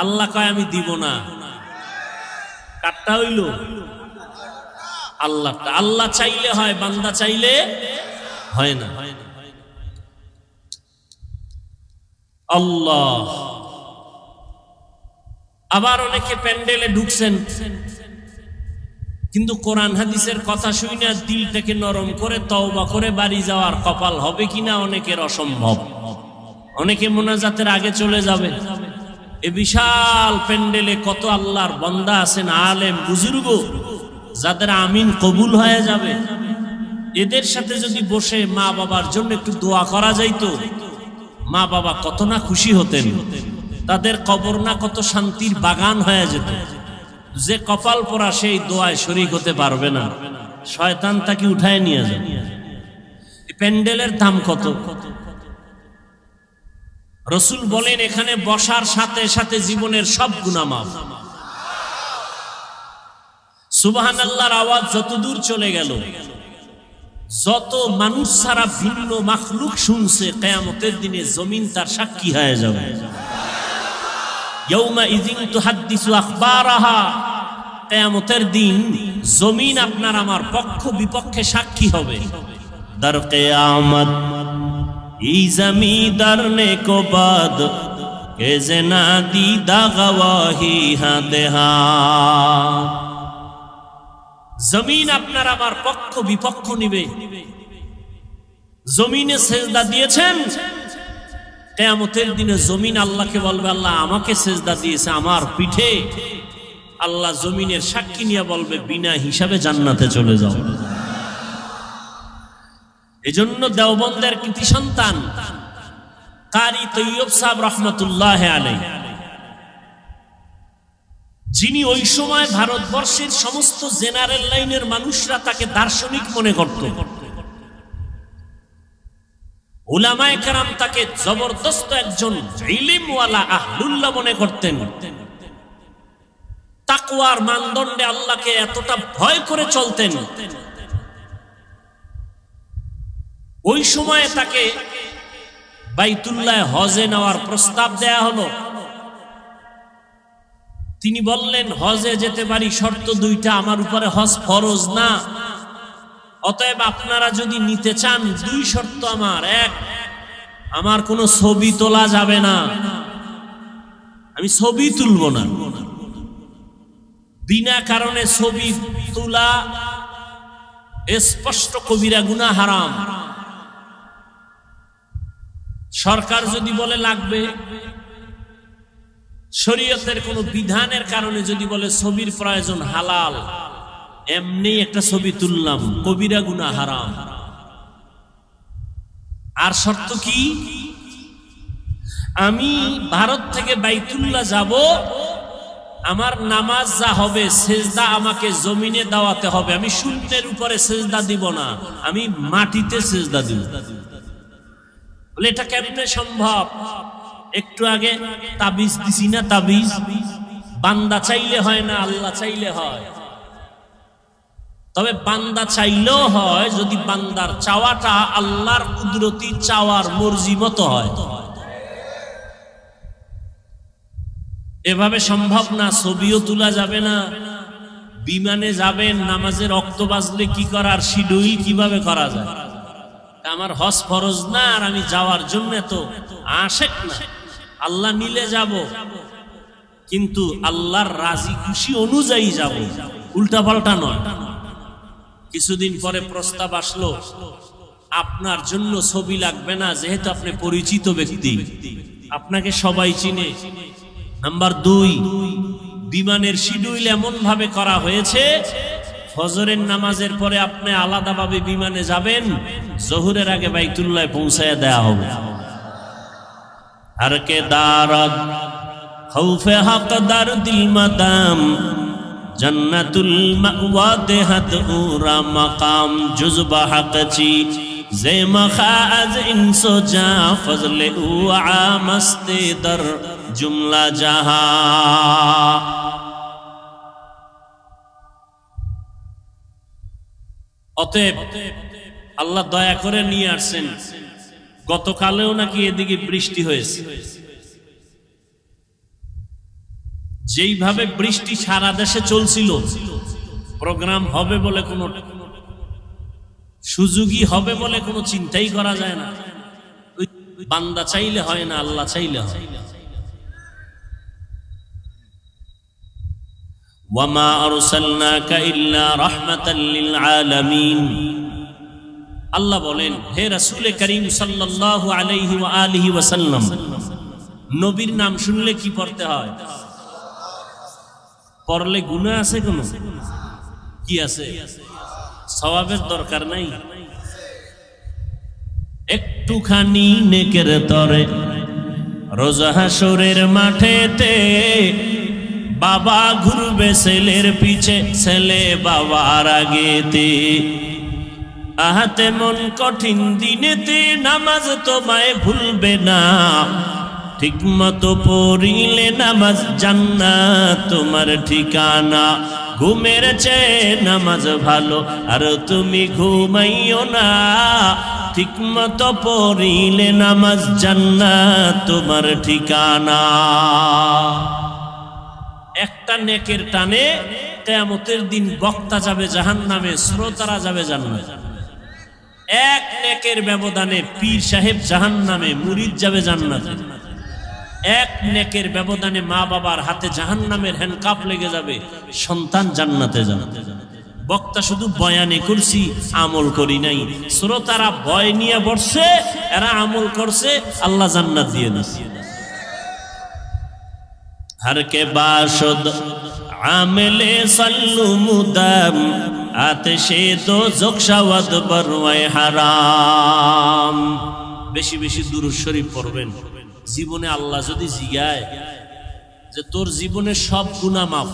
আল্লাহ কয় আমি দিব না। কাটটা হইল আল্লাহ। আল্লাহ চাইলে হয়, বান্দা চাইলে হয় না। আল্লাহ। আবার অনেকে প্যান্ডেলে ঢুকছেন, কিন্তু কোরআন হাদিসের কথা শুনে দিলটাকে নরম করে তওবা করে বাড়ি যাওয়ার কপাল হবে কিনা অনেকের অসম্ভব। অনেকে মোনাজাতের আগে চলে যাবে। এ বিশাল প্যান্ডেলে কত আল্লাহর বান্দা আছেন, আলেম বুজুর্গ, যাদের আমিন কবুল হয়ে যাবে। এদের সাথে যদি বসে মা বাবার জন্য একটু দোয়া করা যাইতো, মা বাবা কত না খুশি হতেন। তাদের কবর না কত শান্তির বাগান হয়ে যেত। যে কপাল পোড়া সেই দোয়ায় শরীক হতে পারবে না, শয়তান তাকে উঠায় নিয়ে যাবে। প্যান্ডেলের দাম কত? রসুল বলেন এখানে বসার সাথে সাথে জীবনের সব গুনাহ মাফ। সুবহানাল্লাহর আওয়াজ যত দূর চলে গেল, যত মানুষ ছাড়া ভিন্ন মাখলুক শুনছে, কিয়ামতের দিনে জমিন তার সাক্ষী হয়ে যাবে। ইয়াউমা ইযিন তুহাদ্দিসু আখবারাহা, কিয়ামতের দিন জমিন আপনার আমার পক্ষ বিপক্ষে সাক্ষী হবে। দার কিয়ামত ই জমিদার নে কো বাদ কে জেনা দিদা গওয়াহি হাদেহা। জমিন আপনার আমার পক্ষ বিপক্ষ নিবে। জমিনে সেজদা দিয়েছেন, কিয়ামতের দিনে জমিন আল্লাহকে বলবে আল্লাহ আমাকে সেজদা দিয়েছে আমার পিঠে। আল্লাহ জমিনের সাক্ষী নিয়ে বলবে বিনা হিসাবে জান্নাতে চলে যাও। এজন্য দেওবন্দের কৃতি সন্তান কারি তৈয়ব সাহেব রহমতুল্লাহ আলাইহি, যিনি ওই সময় ভারতবর্ষের সমস্ত জেনারেল লাইনের মানুষরা তাকে দার্শনিক মনে করত। উলামায়ে কেরাম তাকে জবরদস্ত একজন ইলমওয়ালা আহলুল্লাহ মনে করতেন। তাকওয়ার মানদণ্ডে আল্লাহকে এতটা ভয় করে চলতেন। ওই সময়ে তাকে বাইতুল্লাহ হজে নেওয়ার প্রস্তাব দেয়া হলো। তিনি বললেন হজে যেতে পারি, শর্ত দুইটা, আমার উপরে হজ ফরজ না, অতএব আপনারা যদি নিতে চান দুই শর্ত আমার। এক, আমার কোনো ছবি তোলা যাবে না, আমি ছবি তুলব না। বিনা কারণে ছবি তোলা স্পষ্ট কবিরা গুনাহ, হারাম। সরকার যদি বলে লাগবে, শরীয়তের কোন বিধানের কারণে যদি বলে ছবির প্রয়োজন, হালাল, এমনি একটা ছবি তুললাম, কবিরা গুনাহ, হারাম। আর শর্ত কি? আমি ভারত থেকে বাইতুল্লাহ যাব, আমার নামাজ যা হবে সেজদা আমাকে জমিনে দাওয়াতে হবে। আমি শূন্যের উপরে সেজদা দিব না, আমি মাটিতে সেজদা দিব। বলে এটা কেমনে সম্ভব? একটু আগে তাবিজ দিছি না, তাবিজ বান্দা চাইলে হয় না, আল্লাহ চাইলে হয়। তবে বান্দা চাইলেও হয় যদি বান্দার চাওয়াটা আল্লাহর কুদরতি চাওয়ার মর্জি মতো হয়। এভাবে সম্ভব না, ছবিও তোলা যাবে না। বিমানে যাবেন, নামাজের রক্ত বাজলে কি করার শিডিউল কিভাবে করা যায়? আমার হজ ফরজ না, আর আমি যাওয়ার জন্য তো আশেক না, আল্লাহ নিলে যাব, কিন্তু আল্লাহর রাজি খুশি অনুযায়ী যাব, উল্টা পাল্টা নয়। কিছুদিন পরে প্রস্তাব আসলো, আপনার জন্য ছবি লাগবে না, যেহেতু আপনি পরিচিত ব্যক্তি, আপনাকে সবাই চিনে। নাম্বার 2, বিমানের শিডিউল এমন ভাবে করা হয়েছে, ফজরের নামাজের পরে আপনি আলাদাভাবে বিমানে যাবেন, জোহরের আগে বাইতুল্লাহ পৌঁছায় দেয়া হবে। আর কে দারদ খৌফে হক দার দিল মাদাম জন্নাতুল মাওয়া দেহাত উরা মাকাম জুজবা হকচি জে মখাজ ইনসো জা ফজলে উ আমস্তে দর জুমলা জাহা। অতএব আল্লাহ দয়া করে নিয়ে আসছেন। গতকালেও নাকি এদিকে বৃষ্টি হয়েছে, যেইভাবে বৃষ্টি সারা দেশে চলছিল, প্রোগ্রাম হবে বলে কোনো সুযোগই হবে বলে কোনো চিন্তাই করা যায় না। বান্দা চাইলে হয় না, আল্লাহ চাইলে হয়। ওয়ামা আরসালনাকা ইল্লা রাহমাতাল লিল আলামিন। আল্লাহ বলেন, হে রাসূল করিম সাল্লাল্লাহু আলাইহি ওয়া আলিহি ওয়াসাল্লাম, নবীর নাম শুনলে কি পড়তে হয়? পড়লে গুনাহ আছে? কোন কি আছে? সওয়াবের দরকার নাই, একটুখানি নেকের তরে রোজ হাসরের মাঠেতে বাবা ঘুরবে ছেলের পিছে, ছেলে বাবার আগেতে। আহাতে মন কঠিন দিনেতে নামাজ তোমায় ভুলবে না, ঠিক মতো পড়িলে নামাজ জান্নাত তোমার ঠিকানা। ঘুমের চেয়ে নামাজ ভালো, আর তুমি ঘুমাইও না, ঠিক মতো পড়িলে নামাজ জান্নাত তোমার ঠিকানা। একটা নেকের টানে কিয়ামতের দিন বক্তা যাবে জাহান্নামে, শ্রোতারা যাবে জান্নাতে। এক নেকের ব্যবধানে পীর সাহেব জাহান্নামে, মুরিদ যাবে জান্নাতে। এক নেকের ব্যবধানে মা বাবার হাতে জাহান্নামের হ্যান্ডকাপ লেগে যাবে, সন্তান জান্নাতে যাবে। বক্তা শুধু বয়ানে করছি, আমল করি নাই। শ্রোতারা ভয় নিয়ে বসছে, এরা আমল করছে, আল্লাহ জান্নাত দিয়ে দিচ্ছে। हर के बाशुद आमिले सल्लु मुदाम आतिशे दो ज़ुख़शवद बरवाए हराम। বেশি বেশি দুরূদ শরীফ পড়বেন। জীবনে আল্লাহ যদি জিগায় যে তোর জীবনে সব গুনাহ মাফ,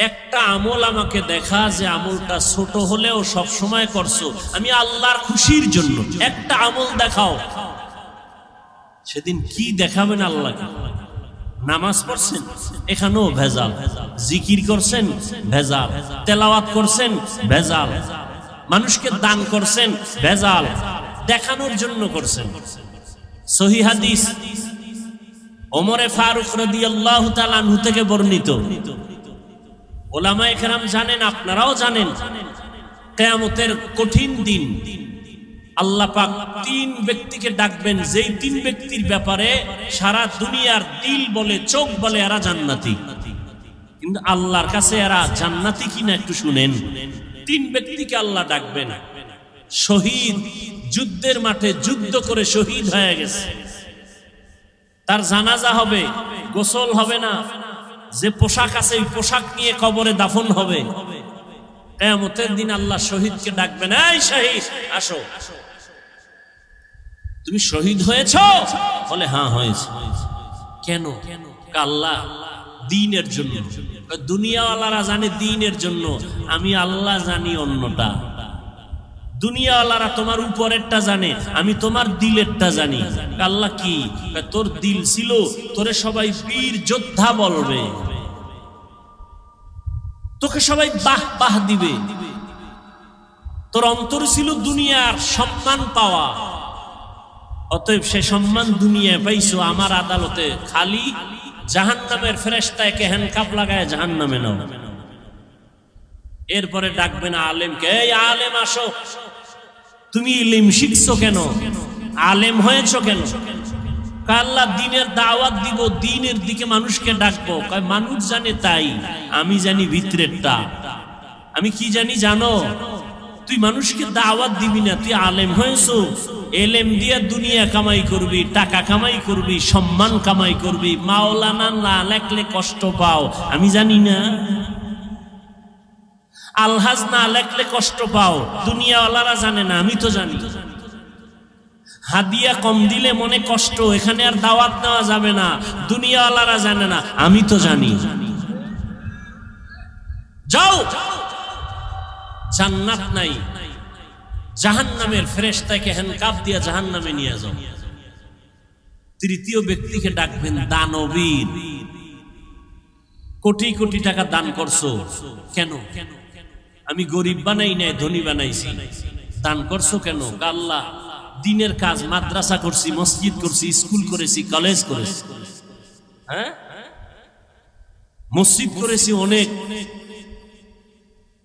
একটা আমল আমাকে দেখা যে আমলটা ছোট হলেও সব সময় করছো, আমি আল্লাহর খুশির জন্য একটা আমল দেখাও, সেদিন কি দেখাবেন আল্লাহকে? নামাজ পড়ছেন, এখানেও ভেজাল। জিকির করছেন, ভেজাল। তেলাওয়াত করছেন, ভেজাল। মানুষকে দান করছেন, ভেজাল। দেখানোর জন্য করছেন। সহিহ হাদিস ওমরে ফারুক রাদিয়াল্লাহু তাআলা আনহু থেকে বর্ণিত, উলামায়ে কেরাম জানেন, আপনারাও জানেন, কিয়ামতের কঠিন দিন আল্লাহ পাক 3 ব্যক্তিকে ডাকবেন, যেই 3 ব্যক্তির ব্যাপারে সারা দুনিয়ার দিল বলে, চোখ বলে এরা জান্নাতি, কিন্তু আল্লাহর কাছে এরা জান্নাতি কিনা একটু শুনেন। 3 ব্যক্তিকে আল্লাহ ডাকবেন। শহীদ, যুদ্ধের মাঠে যুদ্ধ করে শহীদ হয়ে গেছে, তার জানাজা হবে, গোসল হবে না, যে পোশাক আছে ওই পোশাক নিয়ে কবরে দাফন হবে। কিয়ামতের দিন আল্লাহ শহীদকে ডাকবেন, এই শহীদ আসো, তুমি শহীদ হয়েছো? বলে হ্যাঁ হয়েছে। কেন? আল্লাহ দ্বীনের জন্য। দুনিয়াওয়ালারা জানে দ্বীনের জন্য, আমি আল্লাহ জানি অন্যটা। দুনিয়াওয়ালারা তোমার উপরেরটা জানে, আমি তোমার দিলেরটা জানি। আল্লাহ কি? তোর দিল ছিল, তোরে সবাই বীর যোদ্ধা বলবে, তোকে সবাই বাহ বাহ দিবে, তোর অন্তর ছিল দুনিয়ার সম্মান পাওয়া, অতএব সে সম্মান দুনিয়ায় পাইছো, আমার আদালতে খালি জাহান্নামের ফেরেশতাকে হ্যান্ডকাপ লাগায় জাহান্নামে নাও। এরপরে ডাকবেন আলেমকে, এই আলেম আসো, তুমি ইলম শিখছো কেন, আলেম হয়েছো কেন? আল্লাহ দিনের দাওয়াত দিব, দিনের দিকে মানুষকে ডাকবো। কয় মানুষ জানে তাই, আমি জানি ভিতরেরটা। আমি কি জানি জানো? তুই মানুষকে দাওয়াত দিবি না, তুই আলেম হয়েছো, এলেম দিয়ে দুনিয়া কামাই করবি, টাকা কামাই করবি, সম্মান কামাই করবি। মাওলানা না লেখলে কষ্ট পাও, আমি জানি না। আলহাজ না লেখলে কষ্ট পাও, দুনিয়াওয়ালারা জানে না, আমি তো জানি। হাদিয়া কম দিলে মনে কষ্ট, এখানে আর দাওয়াত দেওয়া যাবে না, দুনিয়াওয়ালারা জানে না, আমি তো জানি। যাও, জান্নাত নাই, জাহান্নামের ফেরেশতাকে হ্যান্ডকাপ দিয়া জাহান্নামে নিয়ে যাও। তৃতীয় ব্যক্তিকে ডাকবেন দানবীর। কোটি কোটি টাকা দান করছো কেন? আমি গরিব বানাই নাই, ধনী বানাইছি। দান করছো কেন? আল্লাহ দিনের কাজ, মাদ্রাসা করছি, মসজিদ করছি, স্কুল করেছি, কলেজ করেছি, হ্যাঁ মসজিদ করেছি অনেক।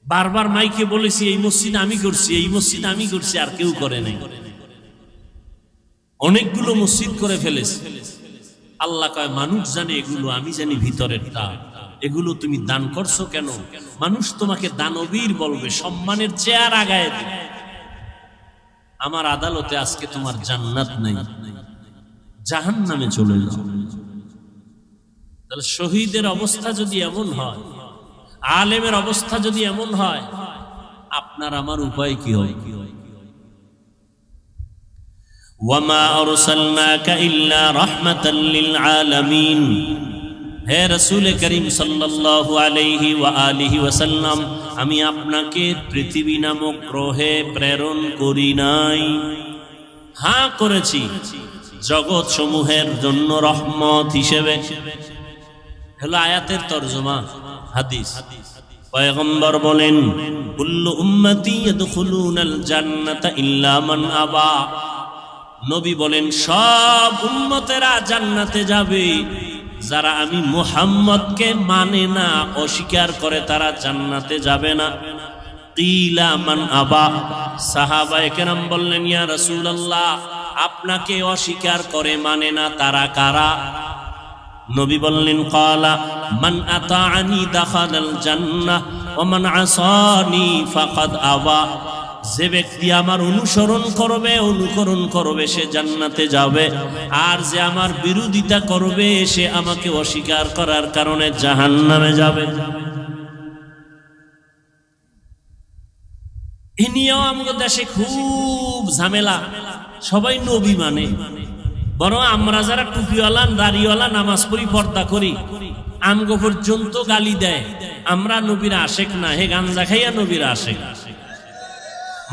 বারবার মাইকে বলেছি এই মসজিদ আমি করছি, এই মসজিদ আমি করছি, আর কেউ করে নাই। অনেকগুলো মসজিদ করে ফেলেছি। আল্লাহ কয় মানুষ জানে এগুলো, আমি জানি ভিতরেরটা। এগুলো তুমি দান করছো কেন? মানুষ তোমাকে দানবীর বলবে, সম্মানের চেয়ার আগায় দিবে। আমার আদালতে আজকে তোমার জান্নাত নাই, জাহান্নামে চলে যাও। তাহলে শহীদের অবস্থা যদি এমন হয়, আলেমের অবস্থা যদি এমন হয়, আপনার আমার উপায় কি হয়? ওয়ামা আরসালনাকা ইল্লা রাহমাতাল লিল আলামিন। হে রাসূল করিম সাল্লাল্লাহু আলাইহি ওয়া আলিহি ওয়াসাল্লাম, আমি আপনাকে পৃথিবী নামক গ্রহে প্রেরণ করি নাই, হ্যাঁ করেছি জগৎ সমূহের জন্য রহমত হিসেবে। হলো আয়াতের তরজমা, হাদিস। পয়গম্বর বলেন, কুল্লু উম্মতি ইয়াদখুলুনাল জান্নাতা ইল্লা মান আবা। নবী বলেন, সব উম্মতেরা জান্নাতে যাবে, যারা আমি মুহাম্মদকে মানে না, অস্বীকার করে, তারা জান্নাতে যাবে না। কিলা মান আবা। সাহাবায়ে কেরাম বললেন, ইয়া রাসূলুল্লাহ, আপনাকে অস্বীকার করে, মানে না, তারা কারা? নবী বললেন, ক্বালা মান আতাআনি দাখালাল জান্নাহ ওয়া মান আসানি ফাকাদ আবা। যে ব্যক্তি আমার অনুসরণ করবে, অনুকরণ করবে, সে জান্নাতে যাবে, আর যে আমার বিরোধিতা করবে, সে আমাকে অস্বীকার করার কারণে জাহান্নামে যাবে। এ নিয়েও আমাদের দেশে খুব ঝামেলা। সবাই নবী মানে, বরং আমরা যারা টুপিওয়ালা, দাড়িওয়ালা, নামাজ পড়ি, পর্দা করি, আমগো পর্যন্ত গালি দেয়, আমরা নবীর আশেক না। হে গাঞ্জা খাইয়া নবীর আশেক,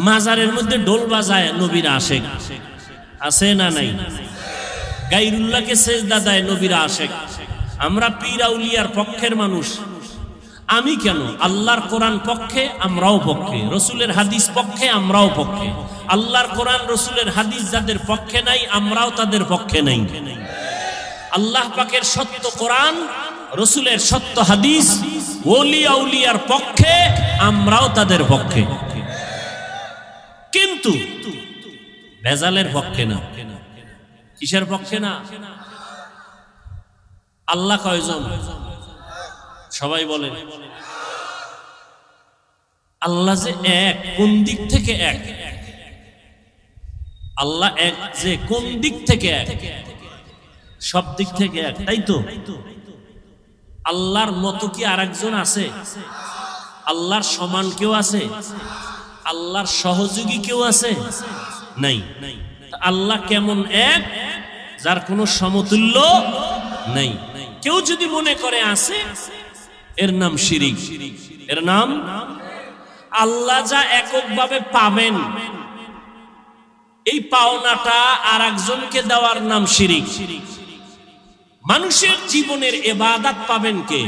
মাজারের মধ্যে ঢোল বাজায় নবীর আশেক, আছে না নাই? গায়রুল্লাহকে সেজদা দেয় নবীর আশেক। আমরা পীর আউলিয়ার পক্ষের মানুষ। আমি কেন? আল্লাহর কোরআন পক্ষে, আমরাও পক্ষে। রসুলের হাদিস পক্ষে, আমরাও পক্ষে। আল্লাহর কোরআন রসুলের হাদিস যাদের পক্ষে নাই, আমরাও তাদের পক্ষে নাই। আল্লাহ পাকের সত্য কোরআন, রসুলের সত্য হাদিস, ওলি আউলিয়ার পক্ষে, আমরাও তাদের পক্ষে, কিন্তু ভেজালের পক্ষে না। কিসের পক্ষে না? আল্লাহ কয়জন? সবাই বলে আল্লাহ যে এক, কোন দিক থেকে এক? আল্লাহ এক যে কোন দিক থেকে এক? সব দিক থেকে এক, তাই তো? আল্লাহর মতো কি আরেকজন আছে? আল্লাহর সমান কেউ আছে? আল্লাহর সহযোগী কেউ আছে? নাই। আল্লাহ কেমন এক, যার কোনো সমতুল্য নাই। কেউ যদি মনে করে আছে, এর নাম শিরিক, এর নাম। আল্লাহ যা এককভাবে পাবেন, এই পাওনাটা আর একজনকে দেওয়ার নাম শিরিক। মানুষের জীবনের ইবাদত পাবেন কে?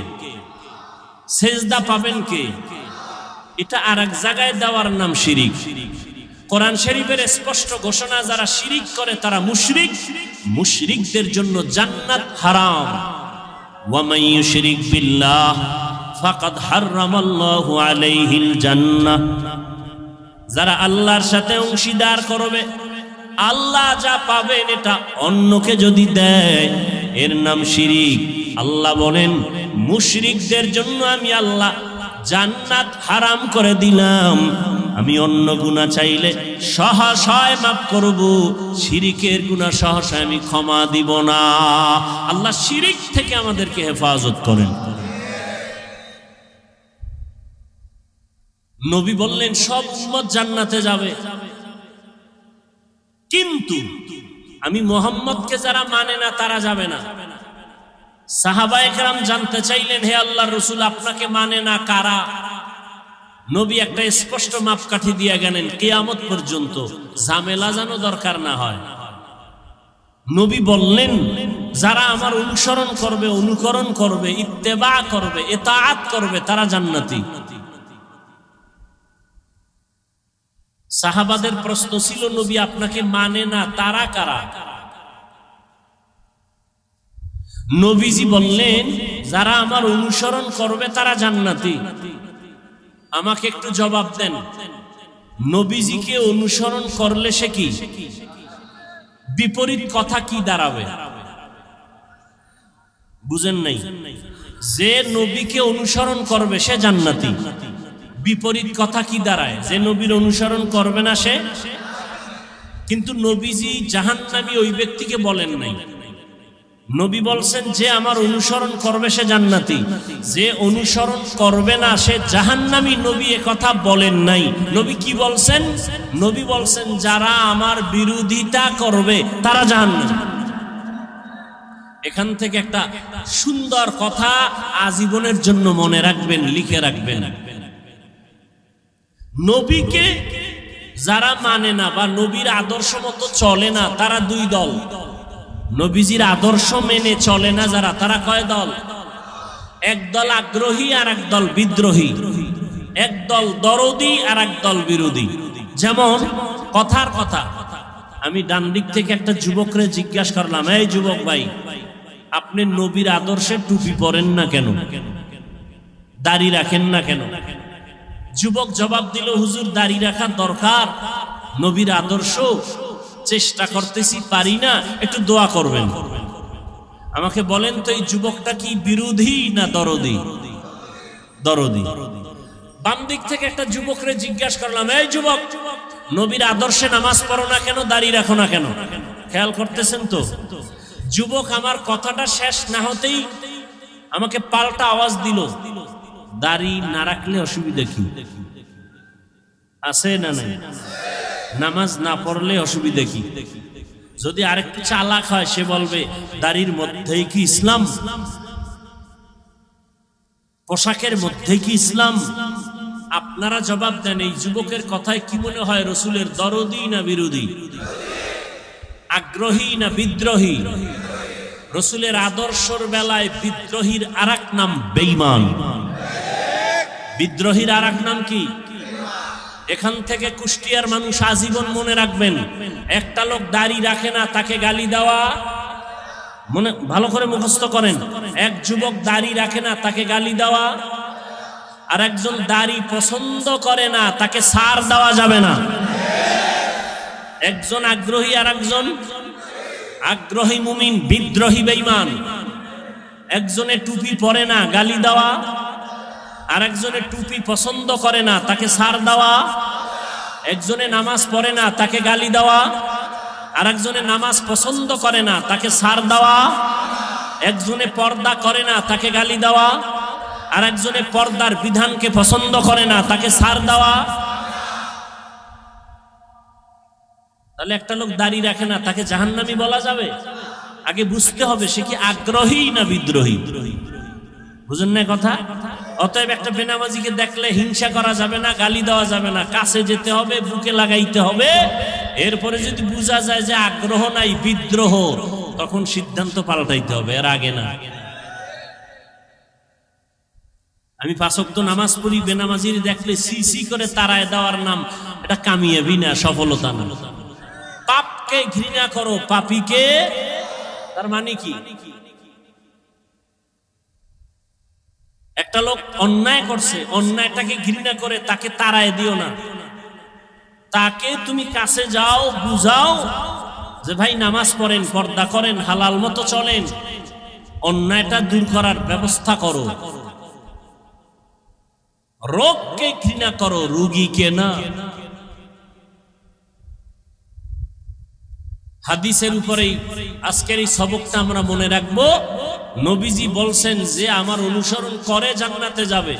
সেজদা পাবেন কে? এটা আরেক জায়গায় দেওয়ার নাম শিরিক। কোরআন শরীফের স্পষ্ট ঘোষণা, যারা শিরিক করে তারা মুশরিক, মুশরিকদের জন্য জান্নাত হারাম। ওয়া মান ইউশরিক বিল্লাহ ফাকাদ হারামাল্লাহু আলাইহিল জান্নাহ। যারা আল্লাহর সাথে অংশীদার করবে, আল্লাহ যা পাবেন এটা অন্যকে যদি দেয়, এর নাম শিরিক। আল্লাহ বলেন মুশরিকদের জন্য আমি আল্লাহ জান্নাত হারাম করে দিলাম। আমি অন্য গুনাহ চাইলে সহসায় মাফ করব, শিরিকের গুনাহ সহসায় আমি ক্ষমা দিব না। আল্লাহ শিরিক থেকে আমাদেরকে হেফাজত করেন। নবী বললেন সব উম্মত জান্নাতে যাবে, কিন্তু আমি মুহাম্মদকে যারা মানে না তারা যাবে না। সাহাবায়ে কেরাম জানতে চাইলেন, হে আল্লাহর রাসূল, আপনাকে মানে না কারা? নবী একটা স্পষ্ট মাপকাঠি দিয়ে গেলেন, কিয়ামত পর্যন্ত ঝামেলা যেন দরকার না হয়। নবী বললেন যারা আমার অনুসরণ করবে, অনুকরণ করবে, ইত্তেবা করবে, ইতাআত করবে, তারা জান্নাতি। সাহাবাদের প্রশ্ন ছিল, নবী আপনাকে মানে না তারা কারা? নবীজি বললেন যারা আমার অনুসরণ করবে তারা জান্নাতি। আমাকে একটু জবাব দেন, নবীজিকে অনুসরণ করলে সে কি? বিপরীত কথা কি দাঁড়াবে? বুঝেন নাই? যে নবীকে অনুসরণ করবে সে জান্নাতি। বিপরীত কথা কি দাঁড়ায়? যে নবীর অনুসরণ করবে না সে। কিন্তু নবীজি জাহান্নামী ওই ব্যক্তিকে বলেন নাই। নবী বলছেন যে আমার অনুসরণ করবে সে জান্নাতি, যে অনুসরণ করবে না সে জাহান্নামী। নবী এ কথা বলেন নাই। নবী কি বলছেন? নবী বলছেন যারা আমার বিরোধিতা করবে তারা জাহান্নামী। এখান থেকে একটা সুন্দর কথা আজীবনের জন্য মনে রাখবেন, লিখে রাখবেন। নবীকে যারা মানে না বা নবীর আদর্শ মতো চলে না তারা দুই দল। নবীজির আদর্শ মেনে চলে না যারা, তারা কয় দল? এক দল আগ্রহী আর এক দল বিদ্রোহী, এক দল দরদি আর এক দল বিরোধী। যেমন কথার কথা, আমি ডান দিক থেকে একটা যুবকরে জিজ্ঞাসা করলাম, এই যুবক ভাই, আপনি নবীর আদর্শে টুপি পরেন না কেন, দাড়ি রাখেন না কেন? যুবক জবাব দিল, হুজুর দাড়ি রাখা দরকার, নবীর আদর্শ চেষ্টা করতেছি, পারি না, একটু দোয়া করবেন। আমাকে বলেন তো এই যুবকটা কি বিরোধী না দরদি? দরদি। বাম দিক থেকে একটা যুবকরে জিজ্ঞাসা করলাম, এই যুবক, নবীর আদর্শে নামাজ পড়ো না কেন, দাড়ি রাখো না কেন? খেয়াল করতেছেন তো? যুবক আমার কথাটা শেষ না হতেই আমাকে পাল্টা আওয়াজ দিল, দাড়ি না রাখলে অসুবিধা কি আছে? না নাই? নামাজ না পড়লে অসুবিধা কি? যদি আরেকটু চালাক হয় সে বলবে দাড়ির মধ্যেই কি ইসলাম, পোশাকের মধ্যেই কি ইসলাম? আপনারা জবাব দেন, এই যুবকের কথায় কি মনে হয়, রসুলের দরদি না বিরোধী, আগ্রহী না বিদ্রোহী? রসুলের আদর্শর বেলায় বিদ্রোহীর আরেক নাম বেঈমান। বিদ্রোহীর আরেক নাম কি? এখান থেকে কুষ্টিয়ার মানুষ আজীবন মনে রাখবেন, একটা লোক দাড়ি রাখে না তাকে গালি দেওয়া, মনে ভালো করে মুখস্থ করেন। এক যুবক দাড়ি রাখে না তাকে গালি দেওয়া, আর একজন দাড়ি পছন্দ করে না তাকে ছাড় দেওয়া যাবে না। একজন আগ্রহী আর একজন আগ্রহী মুমিন, বিদ্রোহী বেঈমান। একজনে টুপি পরে না গালি দেওয়া, আর একজনে টুপি পছন্দ করে না তাকে ছাড় দেওয়া। একজনে নামাজ পড়ে না তাকে গালি দেওয়া, আর একজনে নামাজ পছন্দ করে না তাকে ছাড় দেওয়া। একজনে পর্দা করে না তাকে গালি দেওয়া, আর একজনে পর্দার বিধানকে পছন্দ করে না তাকে ছাড় দেওয়া। তাহলে একটা লোক দাড়ি রাখে না তাকে জাহান্নামী বলা যাবে? আগে বুঝতে হবে সে কি আগ্রহী না বিদ্রোহী। বুঝেন না কথা? অতএব একটা বেনামাজিকে দেখলে হিংসা করা যাবে না, গালি দেওয়া যাবে না, কাছে যেতে হবে, বুকে লাগাইতে হবে। এরপরে যদি বোঝা যায় যে আগ্রহ নাই, বিদ্রোহ, তখন সিদ্ধান্ত পাল্টাইতে হবে, এর আগে না। আমি 5 ওয়াক্ত নামাজ পড়ি, বেনামাজির দেখলে সি সি করে তাড়ায় দেওয়ার নাম এটা কামিয়াবি না, সফলতা না। পাপকে ঘৃণা করো, পাপীকে, তার মানে কি? একটা লোক অন্যায় করছে, অন্যায়টাকে ঘৃণা করে তাকে তাড়ায় দিও না, তাকে তুমি কাছে যাও, বুঝাও যে ভাই নামাজ পড়েন, পর্দা করেন, হালাল মতো চলেন, অন্যায়টা দূর করার ব্যবস্থা করো। রোগকে ঘৃণা করো, রোগীকে না। হাদিসের উপরেই আজকের এই সবকটা আমরা মনে রাখবো। নবীজি বলছেন যে আমার অনুসরণ করে জান্নাতে যাবে,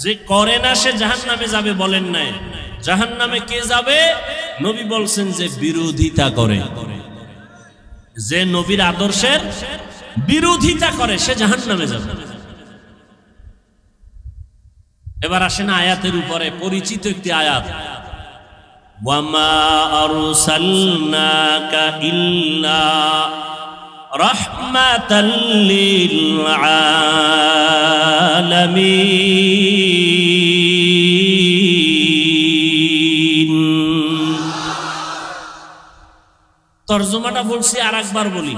যে করে না সে জাহান্নামে যাবে বলেন নাই। জাহান্নামে কে যাবে? নবী বলছেন যে বিরোধিতা করে, যে নবীর আদর্শের বিরোধিতা করে সে জাহান্নামে যাবে। এবার আসেন আয়াতের উপরে, পরিচিত একটি আয়াত, ওয়ামা আরসালনাকা ইল্লা রাহমাতাল লিল আলামিন। তরজমাটা বলছি, আর একবার বলি।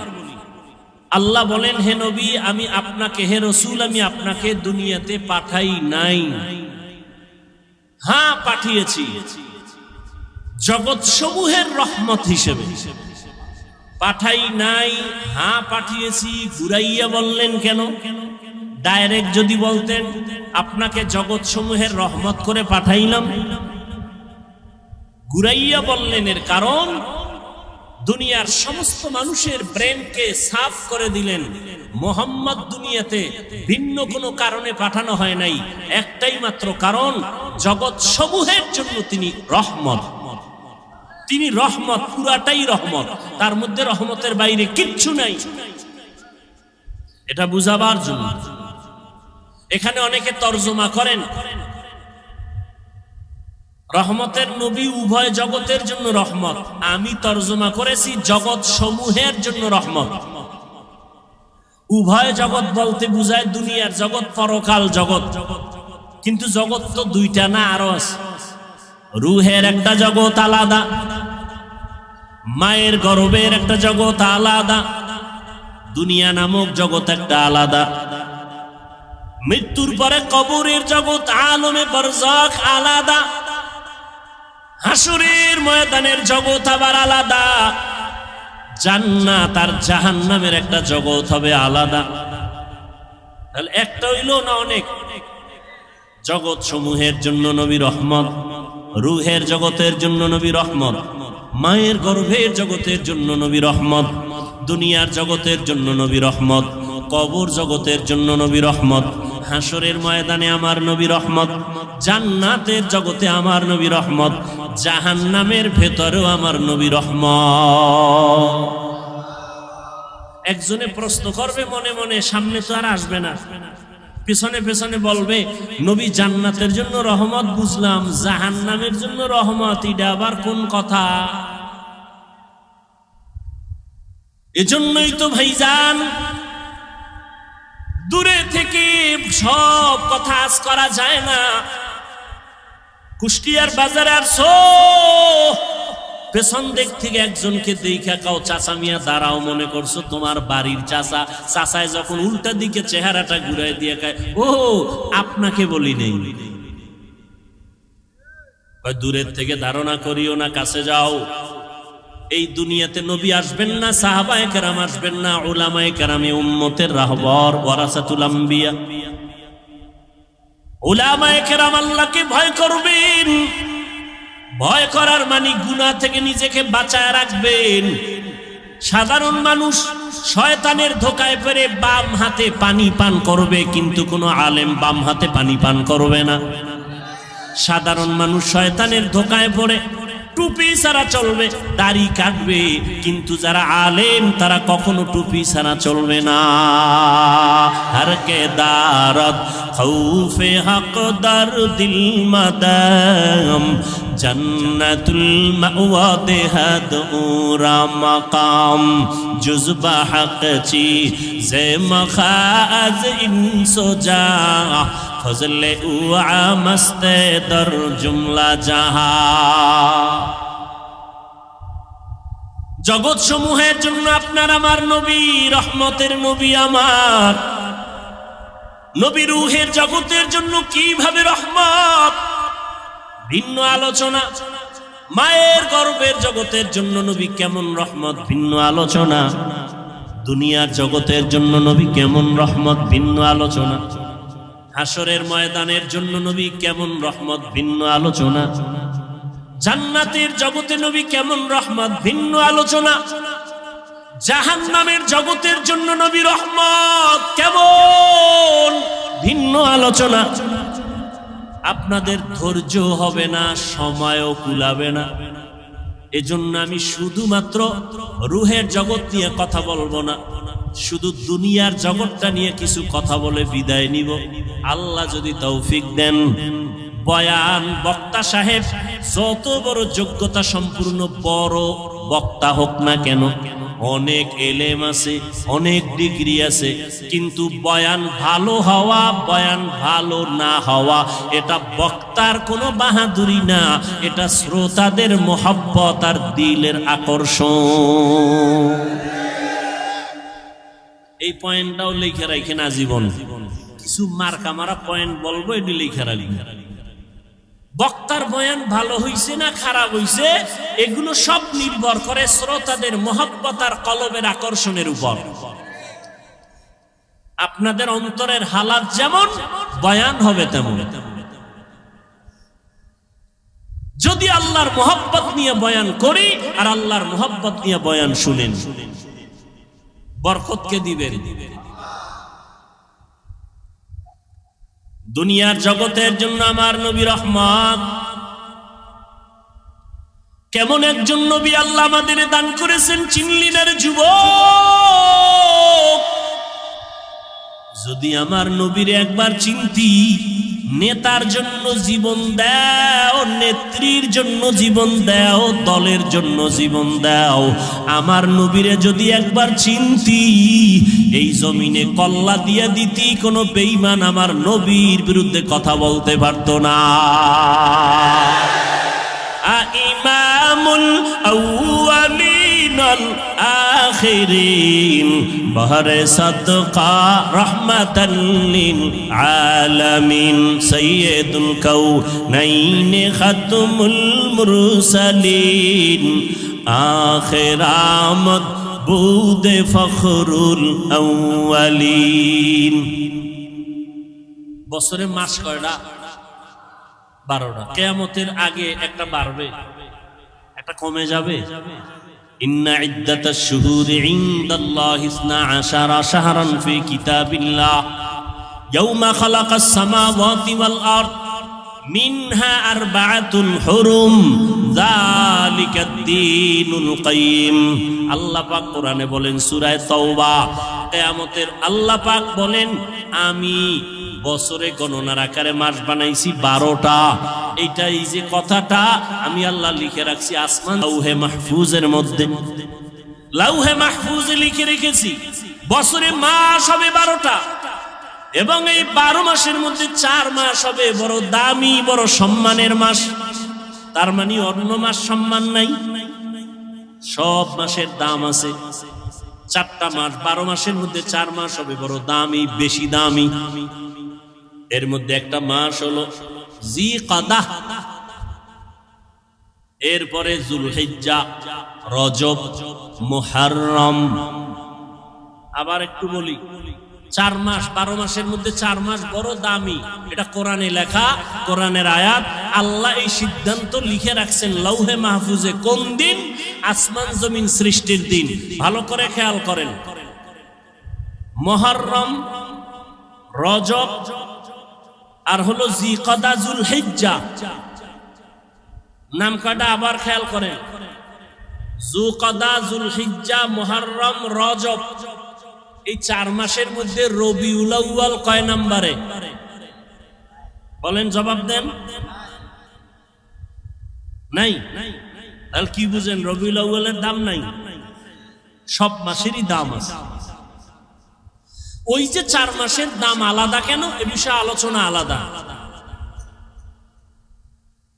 আল্লাহ বলেন, হে নবী আমি আপনাকে, হে রসুল আমি আপনাকে দুনিয়াতে পাঠাই নাই, হ্যাঁ পাঠিয়েছি জগৎ সমূহের রহমত হিসেবে। পাঠাই নাই, হ্যাঁ পাঠিয়েছি। ঘুরাইয়া বললেন কেন? ডাইরেক্ট যদি বলতেন আপনাকে জগৎ সমূহের রহমত করে পাঠাইলাম। ঘুরাইয়া বললেন এর কারণ দুনিয়ার সমস্ত মানুষের ব্রেনকে সাফ করে দিলেন। মোহাম্মদ দুনিয়াতে ভিন্ন কোনো কারণে পাঠানো হয় নাই, একটাই মাত্র কারণ, জগৎ সমূহের জন্য তিনি রহমত। তিনি রহমত, পুরাটাই রহমত, তার মধ্যে রহমতের বাইরে কিচ্ছু নাই। এটা বুঝাবার জন্য এখানে অনেকে তর্জমা করেন রহমতের নবী উভয় জগতের জন্য রহমত। আমি তর্জমা করেছি জগৎ সমূহের জন্য রহমত। উভয় জগৎ বলতে বুঝায় দুনিয়ার জগৎ, পরকাল জগৎ। কিন্তু জগৎ তো দুইটা না, আরো আছে। রুহের একটা জগৎ আলাদা, মায়ের গর্ভের একটা জগৎ আলাদা, দুনিয়া নামক জগৎ একটা আলাদা, মৃত্যুর পরে কবরের জগৎ আলমে বরজাখ আলাদা, হাসরের ময়দানের জগৎ আবার আলাদা, জান্নাত আর জাহান্নামের একটা জগৎ হবে আলাদা। তাহলে একটা হইল না, অনেক। জগৎ সমূহের জন্য নবী রহমত, রুহের জগতের জন্য নবী রহমত, মায়ের গর্ভের জগতের জন্য নবী রহমত, দুনিয়ার জগতের জন্য নবী রহমত, কবর জগতের জন্য নবী রহমত, হাসরের ময়দানে আমার নবী রহমত, জান্নাতের জগতে আমার নবী রহমত, জাহান্নামের ভেতরেও আমার নবী রহমত। একজনে প্রশ্ন করবে মনে মনে, সামনে তো আর আসবে না, পিছনে পেছনে বলবে নবী জান্নাতের জন্য রহমত বুঝলাম, জাহান্নামের জন্য রহমত, এটা আবার কোন কথা? এজন্যই তো ভাইজান দূরে থেকে সব কথা আজ করা যায় না। কুষ্টিয়ার বাজারে আর পেছন দিক থেকে একজনকে দেখা কাও চাচা মিয়া দাঁড়াও, মনে করছো তোমার বাড়ির চাচা। চাচায় যখন উল্টা দিকে চেহারাটা ঘুরাই দিয়ে খায়, ও আপনাকে বলি নেই। দূরের থেকে ধারণা করিও না, কাছে যাও। এই দুনিয়াতে নবী আসবেন না, সাহাবায়ে কেরাম আসবেন না, উলামায়ে কেরামে উম্মতের রাহবার, ওয়ারাসাতুল আম্বিয়া। উলামায়ে কেরাম আল্লাহকে ভয় করবেন, ভয় করার মানে গুনাহ থেকে নিজেকে বাঁচায় রাখবেন। সাধারণ মানুষ শয়তানের ধোকায় পড়ে বাম হাতে পানি পান করবে, কিন্তু কোনো আলেম বাম হাতে পানি পান করবে না। সাধারণ মানুষ শয়তানের ধোকায় পড়ে টুপি ছাড়া চলবে, দাড়ি কাটবে, কিন্তু যারা আলেম তারা কখনো টুপি ছাড়া চলবে না। হর কে দারত খৌফে হক দার দিল মাদাম, জন্নতুল মাওয়া দেহাদ উরা মাকাম, জুজবা হক চি জে মখাজ ইনসো জা, ফজলে উ আমস্তে দর জুমলা জাহা। জগৎ সমূহের জন্য আপনার আমার নবী, রহমতের নবী আমার নবী, রূহের জগতের জন্য কিভাবে রহমত, ভিন্ন আলোচনা। মায়ের গর্ভের জগতের জন্য নবী কেমন রহমত, ভিন্ন আলোচনা। দুনিয়ার জগতের জন্য নবী কেমন রহমত, ভিন্ন আলোচনা। হাসরের ময়দানের জন্য নবী কেমন রহমত, ভিন্ন আলোচনা। জান্নাতের জগতে নবী কেমন রহমত, ভিন্ন আলোচনা। জাহান্নামের জগতের জন্য নবী রহমত কেমন, ভিন্ন আলোচনা। আপনাদের ধৈর্য হবে না, সময়ও কুলাবে না। এজন্য আমি শুধুমাত্র রূহের জগৎ নিয়ে কথা বলবো না, শুধু দুনিয়ার জগৎটা নিয়ে কিছু কথা বলে বিদায় নিব। আল্লাহ যদি তৌফিক দেন, বয়ান বক্তা সাহেব যত বড় যোগ্যতা সম্পূর্ণ বড় বক্তা হোক না কেন, অনেক এলেম আছে, অনেক ডিগ্রি আছে, কিন্তু বয়ান ভালো হওয়া, বয়ান ভালো না হওয়া এটা বক্তার কোনো বাহাদুরি না, এটা শ্রোতাদের মোহাব্বত আর দিলের আকর্ষণ। এই পয়েন্টটাও লিখে রাখেন আজীবন। কিছু মার্কা মারা পয়েন্ট বলবো, এটি লিখে রাখেন। বক্তার বয়ান ভালো হইছে না খারাপ হইছে, এগুলো সব নির্ভর করে শ্রোতাদের মোহাব্বত আর কলবের আকর্ষণের উপর। আপনাদের অন্তরের হালাত যেমন, বয়ান হবে তেমন। যদি আল্লাহর মোহাব্বত নিয়ে বয়ান করি আর আল্লাহর মোহাব্বত নিয়ে বয়ান শুনেন, বরকত কে দিবেন? দুনিয়ার জগতের জন্য আমার নবী রহমত। কেমন একজন নবী আল্লাহ আমাদের দান করেছেন চিনলি না রে যুবক? যদি আমার নবীর একবার চিনতি, নেতার জন্য জীবন দাও, নেত্রীর জন্য জীবন দাও, দলের জন্য জীবন দাও, আমার নবীরে যদি একবার চিনতি, এই জমিনে কল্লা দিয়ে দিতি, কোনো বেঈমান আমার নবীর বিরুদ্ধে কথা বলতে পারতো না। ইমামুল আউয়ালিন আল আখিরিন বহরে সাদকা রাহমাতাল লিল আলামিন সাইয়্যিদুল কাউনাইন খাতমুল মুরসালিন আখির আমদ বুদে ফখরুল আউয়ালিন। বছরে মাস কয়টা? 12টা। কিয়ামতের আগে একটা বাড়বে, একটা কমে যাবে। ইন্না ইদ্দাতাশ শুহুরি ইনদাল্লাহি 12 শাহরান ফি কিতাবিল্লাহ ইয়াওমা খালাকাস সামাওয়াতি ওয়াল আরদ মিনহা আরবাআতুন হুরুম যালিকাদ দীনুল কাইয়্যিম। আল্লাহ পাক কোরআনে বলেন সূরা তাওবা, কিয়ামতের আল্লাহ পাক বলেন আমি বছরে গণনার আকারে মাস বানাইছি 12টা। এইটা এই যে কথাটা আমি আল্লাহ লিখে রাখছি আসমান লাউহে মাহফুজের মধ্যে, লাউহে মাহফুজে লিখে রেখেছি বছরে মাস হবে 12টা, এবং এই 12 মাসের মধ্যে 4 মাস হবে বড় দামি, বড় সম্মানের মাস। তার মানে অন্য মাস সম্মান নাই, সব মাসের দাম আছে। 4টা মাস, 12 মাসের মধ্যে 4 মাস হবে বড় দামি, বেশি দামি। এর মধ্যে একটা মাস হলো জিকাদা, এরপরে যুলহিজ্জা, রজব, মুহররম। আবার একটু বলি, 4 মাস, 12 মাসের মধ্যে 4 মাস বড় দামি। এটা কোরআনে লেখা, কোরআনের আয়াত। আল্লাহ এই সিদ্ধান্ত লিখে রাখছেন লাউহে মাহফুজে। কোন দিন? আসমান জমিন সৃষ্টির দিন। ভালো করে খেয়াল করেন, মুহররম, রজব আর হলো জিকাদা, যুলহিজ্জা। নাম কয়টা আবার খেয়াল করেন, জিকাদা, যুলহিজ্জা, মুহররম, রজব। এই 4 মাসের মধ্যে রবিউল আউয়াল কয় নম্বরে? বলেন, জবাব দেন। নাই? তাহলে কি বুঝেন? রবিউল আউয়ালের দাম নাই, সব মাসেরই দাম আছে। ওই যে 4 মাসের দাম আলাদা কেন, এ বিষয়ে আলোচনা আলাদা।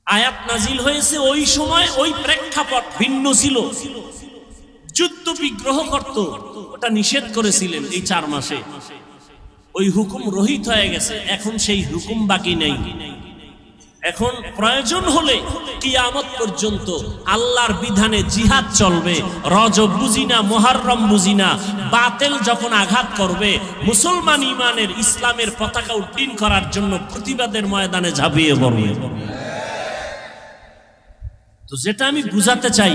আয়াত নাজিল হয়েছে ওই সময়, ওই প্রেক্ষাপট ভিন্ন ছিল। যুদ্ধ বিগ্রহ করত, ওটা নিষেধ করেছিলেন এই 4 মাসে। ওই হুকুম রহিত হয়ে গেছে, এখন সেই হুকুম বাকি নেই। এখন প্রয়োজন হলে কিয়ামত পর্যন্ত আল্লাহর বিধানে জিহাদ চলবে। রজব বুঝি না, মুহররম বুঝি না, বাতিল যখন আঘাত করবে, মুসলমান ইমানের ইসলামের পতাকা উড্ডীন করার জন্য প্রতিবাদের ময়দানে ঝাঁপিয়ে পড়বে। তো যেটা আমি বুঝাতে চাই,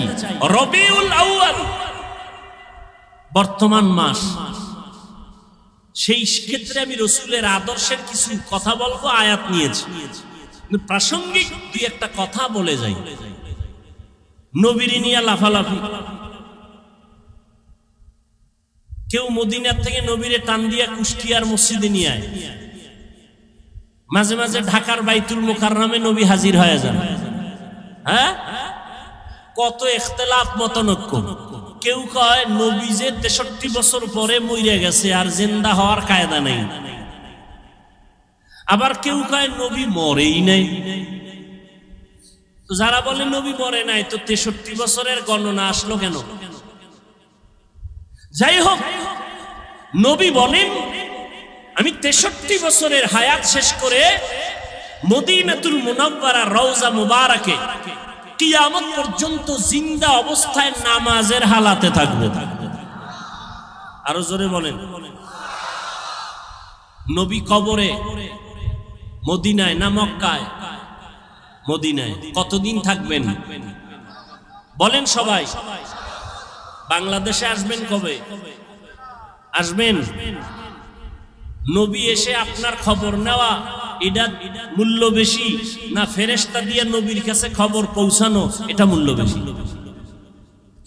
রবিউল আউয়াল বর্তমান মাস, সেই ক্ষেত্রে আমি রাসূলের আদর্শের কিছু কথা বলবো, আয়াত নিয়েছি। প্রাসঙ্গিক দুই একটা কথা বলে যাই। নবীর নিয়ে লাফালাফি, কেউ মদিনার থেকে নবীরে টান দিয়া কুষ্টিয়ার মসজিদে নিয়ে আয়, মাঝে মাঝে ঢাকার বাইতুল মুকাররমে নবী হাজির হয়ে যান। হ্যাঁ, কত ইখতিলাফ মতনৈক্য। কেউ কয় নবী যে 63 বছর পরে মইরা গেছে, আর জিন্দা হওয়ার কায়দা নেই। আবার কেউ কয় নবী মরেই নাই। তো যারা বলে নবী মরে নাই, তো 63 বছরের গণনা আসলো কেন? যাই হোক, নবী বলেন আমি 63 বছরের হায়াত শেষ করে মদিনাতুল মুনাওয়ারা রওজা মুবারাকে কিয়ামত পর্যন্ত জিন্দা অবস্থায় নামাজের হালাতে থাকবো। আরো জোরে বলেন। নবী কবরে মদিনায় না মক্কায়? মদিনায়। কতদিন থাকবেন বলেন সবাই? বাংলাদেশে আসবেন কবে? আসবেন? নবী এসে আপনার খবর নেওয়া, এটা মূল্য বেশি না ফেরেশতা দিয়ে নবীর কাছে খবর পৌঁছানো, এটা মূল্য বেশি?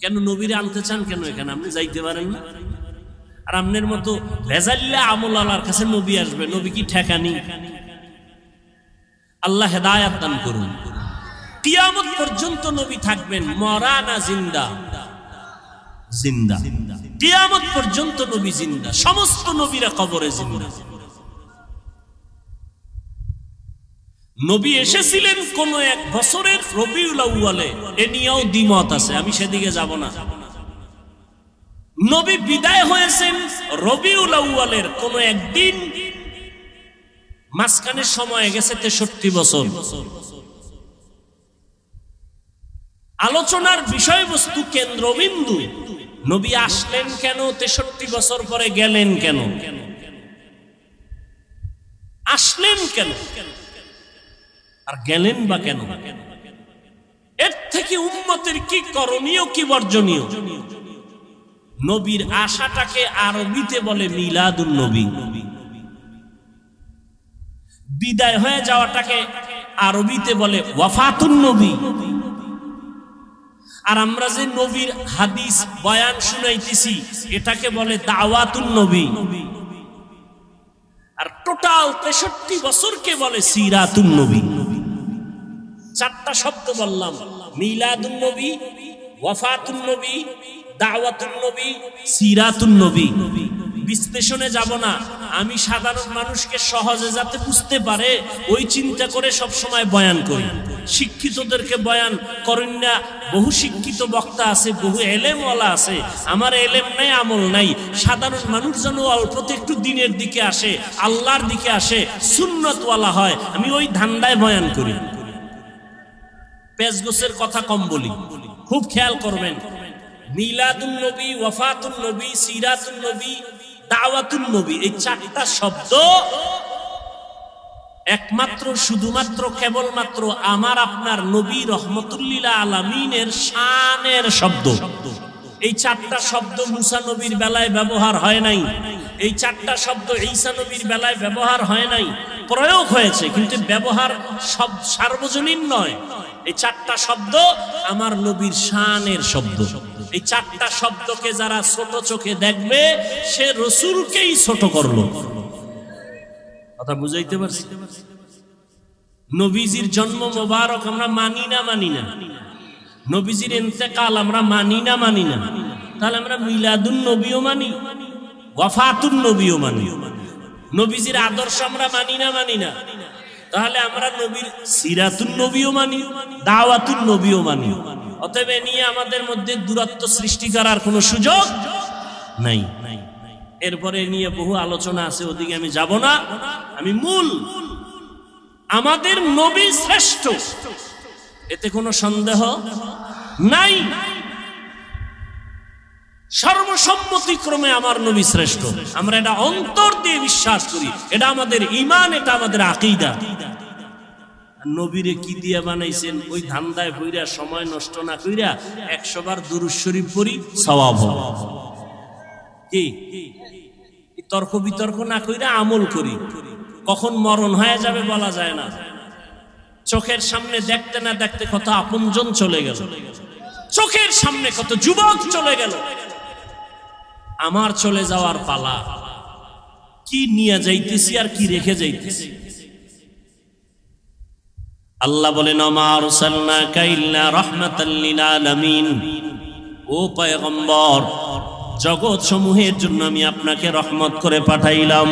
কেন নবীরে আনতে চান কেন এখানে? আপনি যাইতে পারেন না? আর আপনার মতো ভেজাল্লা আমল আল্লাহর কাছে নবী আসবে, নবী কি ঠেকানি? আল্লাহ হেদায়াত দান করুন। কিয়ামত পর্যন্ত নবী থাকবেন, মরা না জিন্দা? জিন্দা। কিয়ামত পর্যন্ত নবী জিন্দা, সমস্ত নবীরা কবরে জিন্দা। নবী এসেছিলেন কোন এক বছরের রবিউল আউয়ালে, এ নিয়েও দ্বিমত আছে, আমি সেদিকে যাব না। নবী বিদায় হয়েছেন রবিউল আউয়ালের কোন একদিন, মাঝখানে সময় গেছে 63 বছর। আলোচনার বিষয়বস্তু কেন্দ্রবিন্দু নবী আসলেন কেন, 63 বছর পরে গেলেন কেন, আসলেন কেন আর গেলেন বা কেন? এর থেকে উম্মতের কি করণীয়, কি বর্জনীয়? নবীর আশাটাকে আরবিতে বলে মিলাদুন নবী, বিদায় হয়ে যাওয়াটাকে আরবিতে বলে ওয়াফাতুন নবী। আর আমরা যে নবীর হাদিস বয়ান শুনাইতেছি, এটাকে বলে দাওয়াতুন নবী। আর টোটাল 63 বছরকে বলে সিরাতুন নবী। 4টা শব্দ বললাম, মিলাদুন নবী, ওয়াফাতুন নবী, দাওয়াতুন নবী, সিরাতুন নবী। বিশ্লেষণে যাব না, আমি সাধারণ মানুষকে সহজে যাতে বুঝতে পারে ওই চিন্তা করে সব সময় বয়ান করি। শিক্ষিতদেরকে বয়ান করেন না, বহু শিক্ষিত বক্তা আছে, বহু এলেমওয়ালা আছে, আমার এলেম নাই, আমল নাই। সাধারণ মানুষ যেন অল্পতে একটু দিনের দিকে আসে, আল্লাহর দিকে আসে, সুন্নতওয়ালা হয়, আমি ওই ধান্দায় বয়ান করি। পেজগোছের কথা কম বলি, খুব খেয়াল করবেন। মিলাদুন নবী, ওয়াফাতুন নবী, সিরাতুন নবী, দাওয়াতুন নবী, এই 4টা শব্দ একমাত্র শুধুমাত্র কেবলমাত্র আমার আপনার নবী রহমতুল্লিল আলামিনের শানের শব্দ। এই 4টা শব্দ মুসা নবীর বেলায় ব্যবহার হয় নাই, এই 4টা শব্দ ঈসা নবীর বেলায় ব্যবহার হয় নাই। প্রয়োগ হয়েছে, কিন্তু ব্যবহার সব সার্বজনীন নয়। এই 4টা শব্দ আমার নবীর শানের শব্দ। এই 4টা শব্দকে যারা ছোট চোখে দেখবে, সে রাসূলকেই ছোট করলো। কথা বুঝাইতে পারছি? নবীজির জন্ম মোবারক আমরা মানি না? মানি না। নবীজির ইন্তেকাল আমরা মানি না? মানি না। তাহলে আমরা মিলাদুন নবীও মানি, ওয়াফাতুন নবীও মানি, নবীজির আদর্শ আমরা মানি না, তাহলে আমরা নবীর সিরাতুন নবীও মানি, দাওয়াতুন নবীও মানি। অতএব এ নিয়ে আমাদের মধ্যে দূরত্ব সৃষ্টি করার কোনো সুযোগ নাই। এরপরে নিয়ে বহু আলোচনা আছে, ওদিকে আমি যাব না। আমি মূল আমাদের নবী শ্রেষ্ঠ, এতে কোনো সন্দেহ নাই। সর্বসম্মতিক্রমে আমার নবী শ্রেষ্ঠ, আমরা এটা অন্তর দিয়ে বিশ্বাস করি, এটা আমাদের ঈমান, এটা আমাদের আকীদা। নবীরে কি দিয়ে বানাইছেন ওই ধান্দায় পইরা সময় নষ্ট না কইরা 100 বার দুরূদ শরীফ পড়ি, সওয়াব হবে। কি তর্ক বিতর্ক না কইরা আমল করি। কখন মরণ হয়ে যাবে বলা যায় না। চোখের সামনে দেখতে না দেখতে কত আপনজন চলে গেল, চোখের সামনে কত যুবক চলে গেল। আমার চলে যাওয়ার পালা, কি নিয়ে যাইতেছি আর কি রেখে যাইতেছি। আল্লাহ বলেন মা আরসালনাকা ইল্লা রাহমাতাল লিল আলামিন, ও পয়গম্বর জগৎ সমূহের জন্য আমি আপনাকে রহমত করে পাঠাইলাম।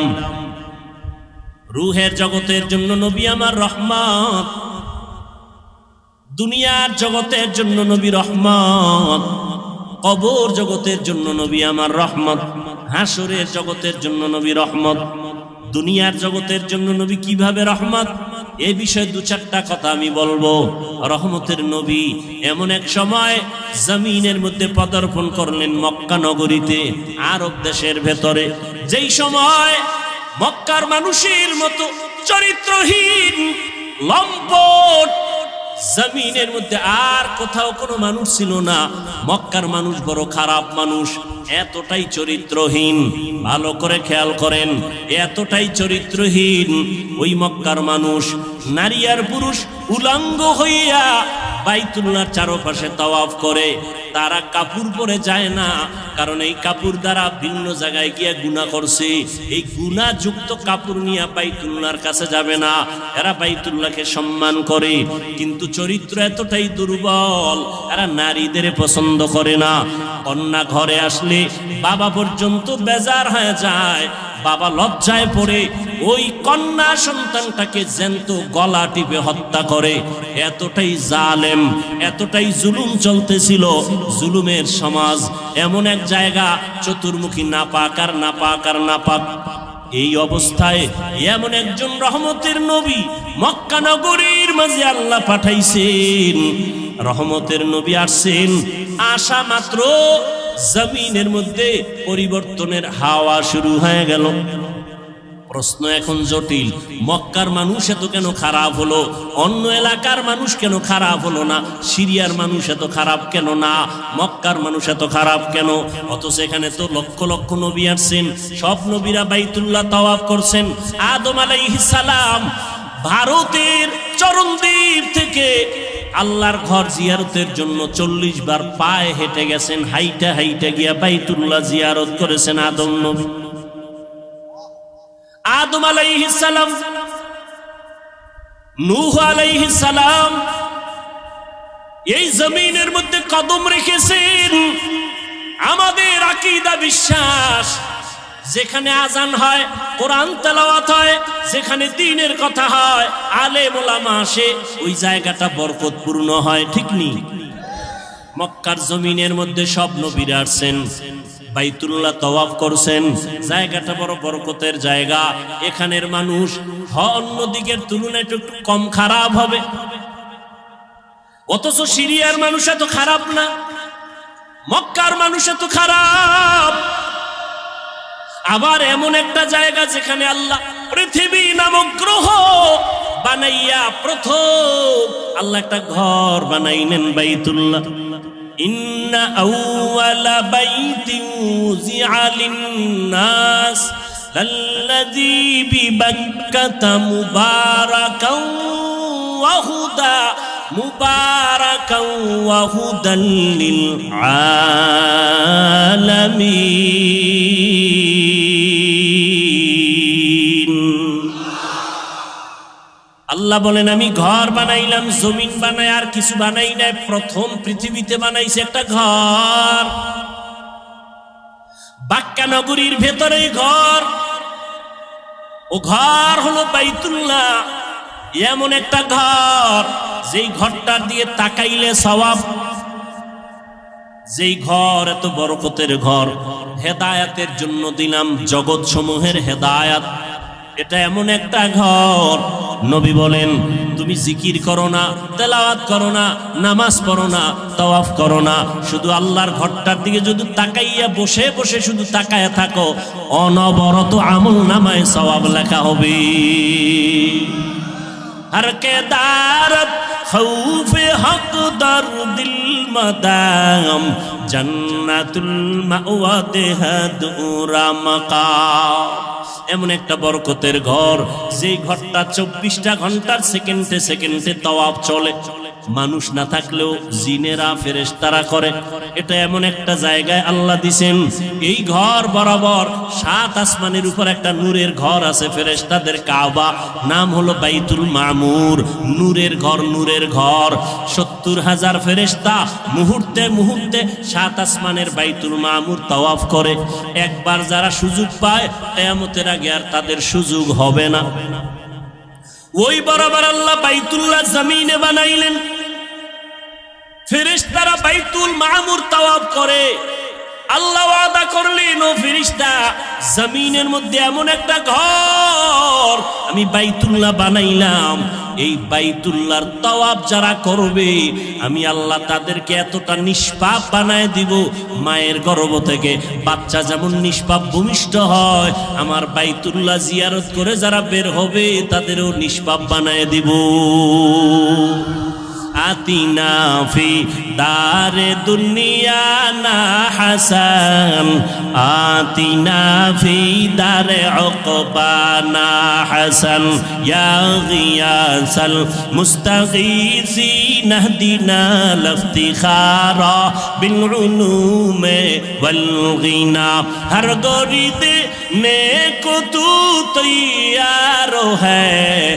রূহের জগতের জন্য নবী আমার রহমত, দুনিয়ার জগতের জন্য নবী রহমত, কবর জগতের জন্য নবী আমার রহমত, হাসরের জগতের জন্য নবী রহমত। দুনিয়ার জগতের জন্য নবী কিভাবে রহমত, এই বিষয়ে 2-4টা কথা আমি বলবো। রহমতের নবী এমন এক সময় জমিনের মধ্যে পদার্পণ করলেন মক্কা নগরীতে, আরব দেশের ভেতরে, যেই সময় মক্কার মানুষের মতো চরিত্রহীন লম্পট জমিনের মধ্যে আর কোথাও কোনো মানুষ ছিল না। মক্কার মানুষ বড় খারাপ মানুষ, এতটাই চরিত্রহীন। ভালো করে খেয়াল করেন, এতটাই চরিত্রহীন ওই মক্কার মানুষ, নারী আর পুরুষ উলঙ্গ হইয়া বাইতুল্লাহর চারপাশে তাওয়াফ করে। তারা কাপড় পরে যায় না, কারণ এই কাপড় দ্বারা ভিন্ন জায়গায় গিয়া গুনাহ করছে। এই গুনাহযুক্ত কাপড় নিয়ে বাইতুল্লাহর কাছে যাবে না, এরা বাইতুল্লাহকে সম্মান করে। কিন্তু চরিত্র এতটাই দুর্বল, এরা নারীদের পছন্দ করে না। কন্যা ঘরে আসলে বাবা পর্যন্ত বেজার হয়ে যায়, বাবা লজ্জায় পড়ে ওই কন্যা সন্তানটাকে জ্যান্ত গলা টিপে হত্যা করে। এতটাই জালেম, এতটাই জুলুম চলতেছিল। জুলুমের সমাজ, এমন এক জায়গা চতুর্মুখী নাপাক আর নাপাক আর নাপাক। এই অবস্থায় এমন একজন রহমতের নবী মক্কা নগরীর মাঝে আল্লাহ পাঠাইছেন। রহমতের নবী আসছেন, আসা মাত্র জমিনের মধ্যে পরিবর্তনের হাওয়া শুরু হয়ে গেল। প্রশ্ন এখন জটিল, মক্কার মানুষ এত কেন খারাপ হলো, অন্য এলাকার মানুষ কেন খারাপ হলো না? সিরিয়ার মানুষ এত খারাপ কেন না, মক্কার মানুষ এত খারাপ কেন? অথচ এখানে তো লক্ষ লক্ষ নবী আসছেন, সব নবীরা বাইতুল্লাহ তাওয়াফ করছেন। আদম আলাইহিস সালাম ভারতের চরণদ্বীপ থেকে আল্লাহর ঘর জিয়ারতের জন্য 40 বার পায়ে হেঁটে গেছেন, হাইটা হাইটা গিয়া বাইতুল্লাহ জিয়ারত করেছেন আদম নবী। আদম আলাইহিস সালাম, নূহ আলাইহিস সালাম এই জমিনের মধ্যে কদম রেখেছেন। আমাদের আকীদা বিশ্বাস, যেখানে আজান হয়, কোরআন তেলাওয়াত হয়, যেখানে দ্বীনের কথা হয়, আলেম ওলামা আসে, ওই জায়গাটা বরকতপূর্ণ হয়, ঠিক নেই? মক্কার জমিনের মধ্যে সব নবীরা আসছেন, বাইতুল্লাহ তাওয়াফ করছেন, জায়গাটা বড় বরকতের জায়গা। এখানের মানুষ অন্য দিকের তুলনায় একটু কম খারাপ হবে। অথচ সিরিয়ার মানুষ এত খারাপ না, মক্কার মানুষ এত খারাপ। আবার এমন একটা জায়গা যেখানে আল্লাহ পৃথিবী নামক গ্রহ বানাইয়া প্রথম আল্লাহ একটা ঘর বানাইলেন, বাইতুল্লাহ। ইন্না আউওয়ালা বাইতিন উযিআ লিন-নাস লাল্লাযী বিবাক্কাতা মুবারাকাও ওয়া হুদা মুবারাকাও ওয়া হুদাল লিল আলামিন। আল্লাহ বলেন আমি ঘর বানাইলাম, জমিন বানাই আর কিছু বানাই নাই। প্রথম পৃথিবীতে বানাইছে একটা ঘর। বাক্কা নগরীর ভেতরে ঘর, ও ঘর হলো বাইতুল্লাহ। এমন একটা ঘর যেই ঘরটার দিয়ে তাকাইলে সওয়াব, যেই ঘর এত বরকতের ঘর, হেদায়াতের জন্য দিলাম জগৎ সমূহের হেদায়াত। এটা এমন একটা ঘর, নবী বলেন তুমি জিকির করো না, তেলাওয়াত করো না, নামাজ পড়ো না, তাওয়াফ করো না, শুধু আল্লাহর ঘরটার দিকে যদি তাকাইয়া বসে বসে শুধু তাকায়া থাকো, অনবরত আমল নামায় সওয়াব লেখা হবে। हर के दारत खौफ हक दर दिल मदाम जन्नतुल मावा देहदुरा मकाम। এমন একটা বরকতের ঘর, যেই ঘরটা 24টা ঘন্টার সেকেন্ডে সেকেন্ডে তাওয়াফ চলে, মানুষ না থাকলেও জিনেরা ফেরেশতারা করে। এটা এমন একটা জায়গায় আল্লাহ দিছেন, এই ঘর বরাবর 7 আসমানের উপর একটা নূরের ঘর আছে ফেরেশতাদের কাবা, নাম হলো বাইতুল মামুর। নূরের ঘর, নূরের ঘর। 70,000 ফেরেশতা মুহূর্তে মুহূর্তে 7 আসমানের বাইতুল মামুর তাওয়াফ করে। একবার যারা সুযোগ পায়, কিয়ামতের আগে আর তাদের সুযোগ হবে না। ওই বরাবর আল্লাহ বাইতুল্লাহ জমিনে বানাইলেন, ফেরেশতারা বাইতুল মামুর তাওয়াফ করে। আল্লাহ ওয়াদা করলেন, ও ফেরেশতা, জমিনের মধ্যে এমন একটা ঘর আমি বাইতুল্লাহ বানাইলাম, এই বাইতুল্লাহর তাওয়াফ যারা করবে আমি আল্লাহ তাদেরকে এতটা নিষ্পাপ বানায় দিব, মায়ের গর্ভ থেকে বাচ্চা যেমন নিষ্পাপ ভূমিষ্ঠ হয়, আমার বাইতুল্লাহ জিয়ারত করে যারা বের হবে তাদেরও নিষ্পাপ বানায় দিব। আতিনা ফি দারে দুনিয়া না হাসান, আতিনা ফি দারে উকবা না হাসান, ইয়া গিয়াসাল মুস্তাগীসিন ইহদিনা লিফতিখারা বিল উলুমে ওয়াল গিনা। হর গরিদে নেকো তু তৈয়ার হ্যায়,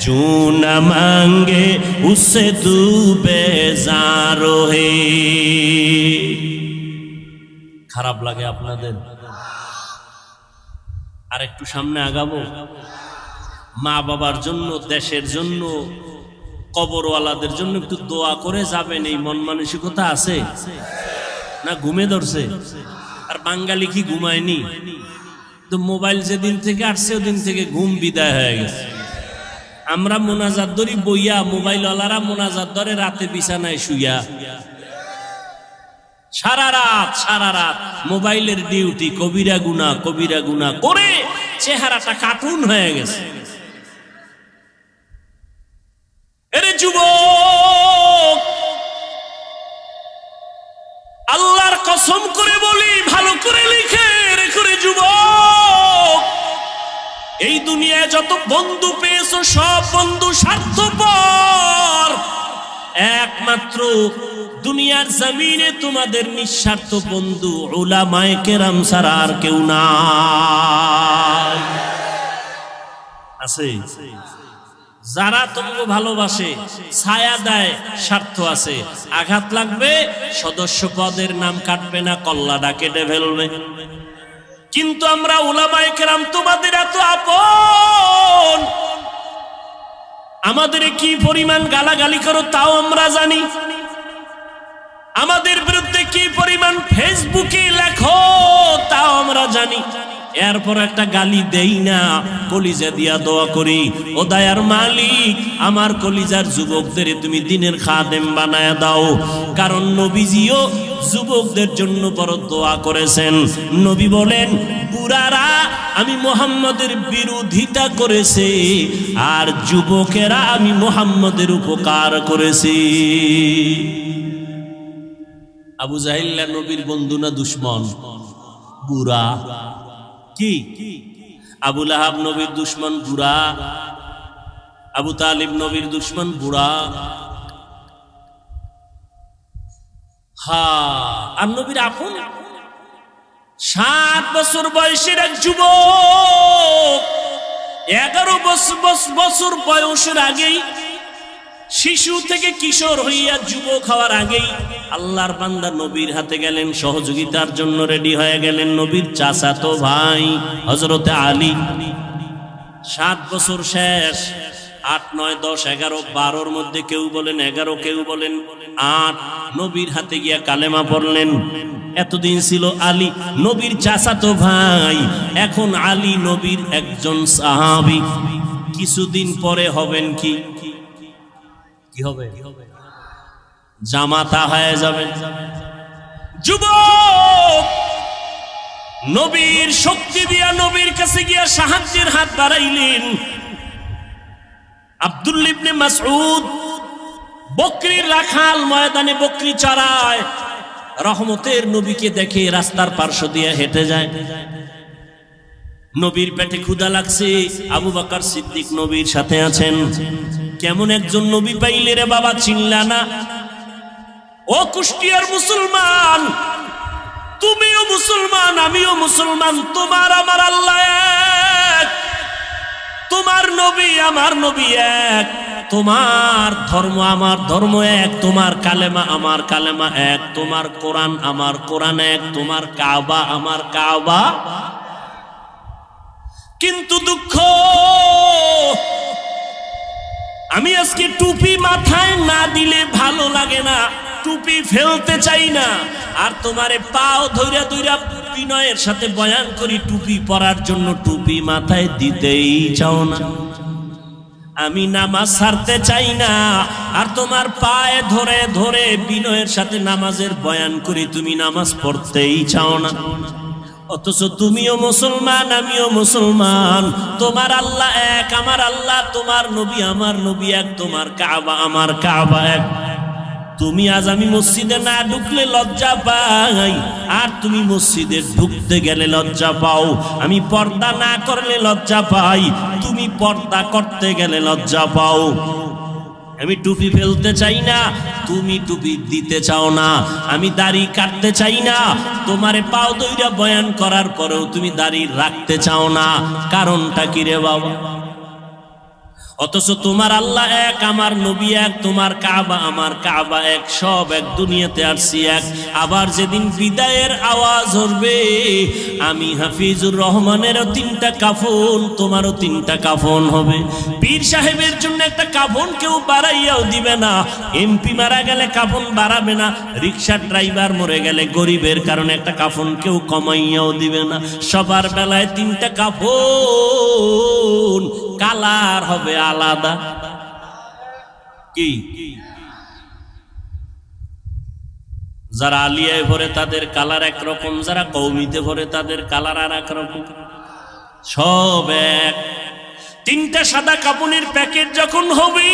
जो न मांगे उससे तू बेजार है। খারাপ লাগে আপনাদের? আর একটু সামনে আগাবো। মা বাবার জন্য, দেশের জন্য, কবরওয়ালাদের জন্য একটু দোয়া করে যাবেন, এই মন মানসিকতা আছে না? ঘুমে ধরছে? আর বাঙালি কি ঘুমায়নি? তো মোবাইল যেদিন থেকে আসছে ওদিন থেকে ঘুম বিদায় হয়ে গেছে। আমরা মোনাজাত ধরি বইয়া, মোবাইলওয়ালারা মোনাজাত ধরে রাতে বিছানায় শুইয়া। সারা রাত মোবাইলের ডিউটি, কবিরা গুনাহ করে চেহারাটা কার্টুন হয়ে গেছে। এরে যুবক, আল্লাহর কসম করে বলি, ভালো করে লিখে রেখো রে যুবক, এই দুনিয়ায় যত বন্ধু পেয়েছো সব বন্ধু স্বার্থপর। একমাত্র দুনিয়ার জমিনে তোমাদের নিঃস্বার্থ বন্ধু উলামায়ে কেরাম ছাড়া আর কেউ নাই। আছে যারা তোমাকে ভালোবাসে, ছায়া দেয়, স্বার্থ আছে, আঘাত লাগবে সদস্য পদের নাম কাটবে না, কল্লাটা কেটে ফেলবে। কিন্তু আমরা উলামায়ে কেরাম তোমাদের এত আপন, আমাদের কি পরিমাণ গালাগালি করো তাও আমরা জানি, আমাদের বিরুদ্ধে কি পরিমাণ ফেসবুকে লেখো তাও আমরা জানি। এরপর একটা গালি দেই না, কলিজা দিয়া দোয়া করি, ও দয়ার মালিক আমার কলিজার যুবকদের তুমি দিনের খাদেম বানায় দাও। কারণ নবীজিও যুবকদের জন্য বড় দোয়া করেছেন। নবী বলেন, বুড়ারা আমি মুহাম্মদের বিরোধিতা করেছে, আর যুবকেরা আমি মুহাম্মদের উপকার করেছি। আবু জাহিল নবীর বন্ধু না দুশমন? বুড়া। কি আবু লাহাব নবীর দুশমন বুড়া, আবু তালিব নবীর দুশমন বুড়া। আর নবীর আপন 7 বছর বয়সের এক যুবক, 11 বছর বয়সের আগেই, শিশু থেকে কিশোর হইয়া যুবক হওয়ার আগেই আল্লাহর বান্দা নবীর হাতে গেলেন, সহযোগিতার জন্য রেডি হয়ে গেলেন। নবীর চাচাতো ভাই হযরতে আলী, 7 বছর শেষ, 8, 9, 10, 11, 12-র মধ্যে কেউ বলেন 11, কেউ বলেন 8, নবীর হাতে গিয়া কালেমা পড়লেন। এতদিন ছিল আলী নবীর চাচাতো ভাই, এখন আলী নবীর একজন সাহাবী। কিছুদিন পরে হবেন কি হবে? জামাতা হয়ে যাবেন। যুবক নবীর শক্তি দিয়া নবীর কাছে গিয়া সাহায্যের হাত বাড়াইলেন। আব্দুল্লাহ ইবনে মাসউদ বকরির রাখাল, ময়দানে বকরি চড়ায়, রহমতের নবীকে দেখে রাস্তার পার্শ্ব দিয়ে হেঁটে যায়। নবীর পেটে ক্ষুধা লাগছে, আবু বকর সিদ্দিক নবীর সাথে আছেন। কেমন একজন নবী পাইলে রে বাবা, চিনলা না? ও কুষ্টিয়ার মুসলমান, তুমিও মুসলমান, আমিও মুসলমান, তোমার আমার আল্লাহ এক, তোমার নবী আমার নবী এক, তোমার ধর্ম আমার ধর্ম এক, তোমার কালেমা আমার কালেমা এক, তোমার কোরআন আমার কোরআন এক, তোমার কাবা আমার কাবা। কিন্তু দুঃখ, আমি আজকে টুপি মাথায় না দিলে ভালো লাগে না, টুপি ফেলতে চাই না। আর তোমারে পাও ধইরা ধইরা বিনয়ের সাথে বয়ান করি টুপি পরার জন্য, টুপি মাথায় দিতেই চাও না। আমি নামাজ ছাড়তে চাই না, আর তোমার পায়ে ধরে ধরে বিনয়ের সাথে নামাজের বয়ান করি, তুমি নামাজ পড়তেই চাও না। অথচ তুমিও মুসলমান, আমিও মুসলমান, তোমার আল্লাহ এক, আমার আল্লাহ, তোমার নবী আমার নবী এক, তোমার কাবা আমার কাবা এক। তুমি আজ আমি মসজিদে না ঢুকলে লজ্জা পাই, আর তুমি মসজিদে ঢুকতে গেলে লজ্জা পাও। আমি পর্দা না করলে লজ্জা পাই, তুমি পর্দা করতে গেলে লজ্জা পাও। আমি টুপি ফেলতে চাই না, তুমি টুপি দিতে চাও না। আমি দাড়ি কাটতে চাই না, তোমারে পাও দইরা বয়ান করার পরেও তুমি দাড়ি রাখতে চাও না। কারণটা কি রে বাবা? অথচ তোমার আল্লাহ এক, আমার নবী এক, তোমার কাবা আমার কাবা এক, সব এক, দুনিয়াতে আসছি এক। আবার যেদিন বিদায়ের আওয়াজ হবে, আমি হাফিজুর রহমানেরও 3টা কাফন, তোমারও 3টা কাফন হবে। পীর সাহেবের জন্য একটা কাফন কেউ বাড়াইয়াও দিবে না, এমপি মারা গেলে কাফন বাড়াবে না, রিক্সার ড্রাইভার মরে গেলে গরিবের কারণে একটা কাফন কেউ কমাইয়াও দিবে না। সবার বেলায় 3টা কাফন, কালার হবে আলাদা। কি যারা আলিয়ায় ভরে তাদের কালার একরকম, যারা কওমিতে ভরে তাদের কালার আর একরকম, সব এক। 3টা সাদা কাপড়ের প্যাকেট যখন হবে,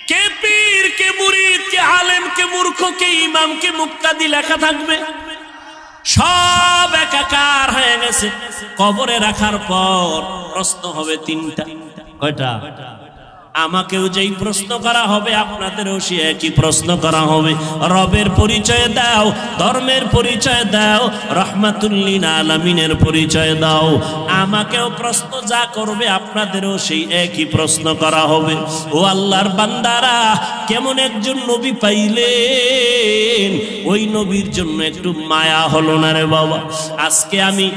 কে পীর, কে মুরিদ, কে আলেম, কে মূর্খ, কে ইমাম, কে মুক্তাদি লেখা থাকবে, সব একাকার হয়ে গেছে। কবরে রাখার পর প্রশ্ন হবে 3টা। কয়টা? আমাকেও যেই প্রশ্ন করা হবে, আপনাদেরও সে একই প্রশ্ন করা হবে। রবের পরিচয় দাও, ধর্মের পরিচয় দাও, রহমাতুল্লিল আলামিনের পরিচয় দাও। আমাকেও প্রশ্ন যা করবে, আপনাদেরও সেই একই প্রশ্ন করা হবে। ও আল্লাহর বান্দারা, কেমন একজন নবী পাইলেন, ওই নবীর জন্য একটু মায়া হলো না রে বাবা? আজকে আমি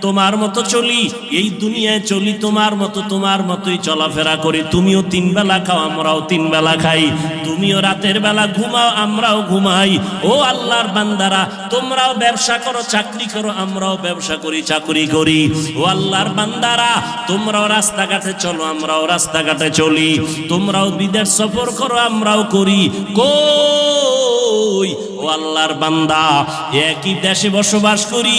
তোমার মতো চলি, এই দুনিয়ায় চলি তোমার মতো, তোমার মতোই চলাফেরা করি। তুমিও 3 বেলা খাও, আমরাও 3 বেলা খাই। তুমিও রাতের বেলা ঘুমাও, আমরাও ঘুমাই। ও আল্লাহর বান্দারা, তোমরাও ব্যবসা করো, চাকরি করো, আমরাও ব্যবসা করি, চাকরি করি। ও আল্লাহর বান্দারা, তোমরাও রাস্তাঘাটে চলো, আমরাও রাস্তাঘাটে চলি। তোমরাও বিদেশ সফর করো, আমরাও করি। কই ও আল্লাহর বান্দা, একই দেশে বসবাস করি,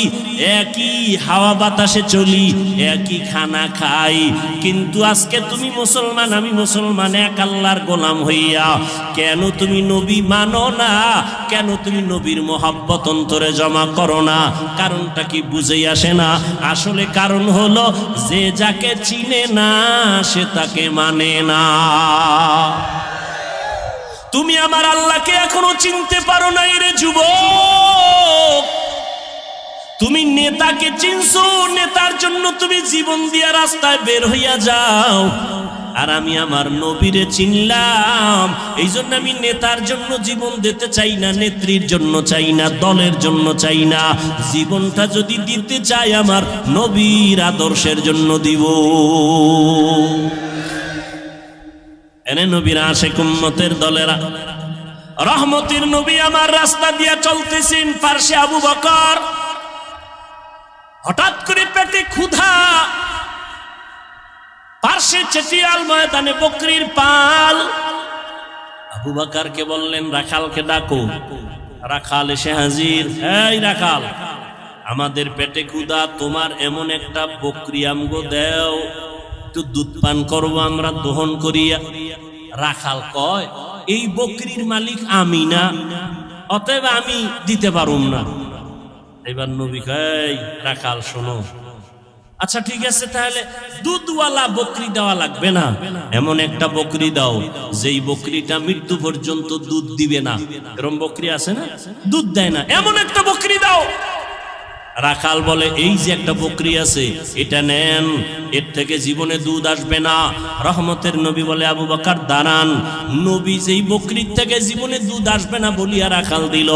একই হাওয়া বাতাসে চলি, একই খানা খাই, কিন্তু আজকে তুমি মুসলমান, আমি মুসলমান, এক আল্লাহর গোলাম হইয়া কেন তুমি নবী মানো না? কেন তুমি নবীর মোহাব্বত অন্তরে জমা করো না? কারণটা কি বুঝেই আসে না? আসলে কারণ হলো, যে যাকে চিনে না সে তাকে মানে না। তুমি আমার আল্লাহকে এখনো চিনতে পারো নাই রে যুবক। তুমি নেতাকে চিনছো, নেতার জন্য তুমি জীবন দিয়া রাস্তায় বের হইয়া যাও, আর আমি আমার নবীরে চিনলাম। এই জন্য আমি নেতার জন্য জীবন দিতে চাই না, নেত্রীর জন্য চাই না, দলের জন্য চাই না। জীবনটা যদি দিতে চাই আমার নবীর আদর্শের জন্য দিব। এনে নবীর আশিক উম্মতের দলেরা, রহমতের নবী আমার রাস্তা দিয়ে চলতেছেন, পার্শ্বে আবু বকর। হঠাৎ করে পেটে ক্ষুধা, পার্শ্বে চেটিয়াল ময়দানে বকরির পাল। আবু বকরকে বললেন রাখালকে ডাকো। রাখাল এসে হাজির। এই রাখাল, আমাদের পেটে ক্ষুধা, তোমার এমন একটা বকরি আমগো দেও, একটু দুধ পান করবো আমরা দহন করিয়া। রাখাল কয় এই বকরির মালিক আমি না, অতএব আমি দিতে পারুম না। এবার নবী কয় রাখাল শোনো, আচ্ছা ঠিক আছে, তাহলে দুধওয়ালা বকরি দেওয়া লাগবে না, এমন একটা বকরি দাও যেই বকরিটা মৃত্যু পর্যন্ত দুধ দিবে না। এরকম বকরি আছে না, দুধ দেয় না, এমন একটা বকরি দাও। রাখাল বলে এই যে একটা বকরি আছে এটা নেন, এর থেকে জীবনে দুধ আসবে না। রহমতের নবী বলে আবু বকর দাঁড়ান। নবী যেই বকরির থেকে জীবনে দুধ আসবে না বলিয়া রাখাল দিল,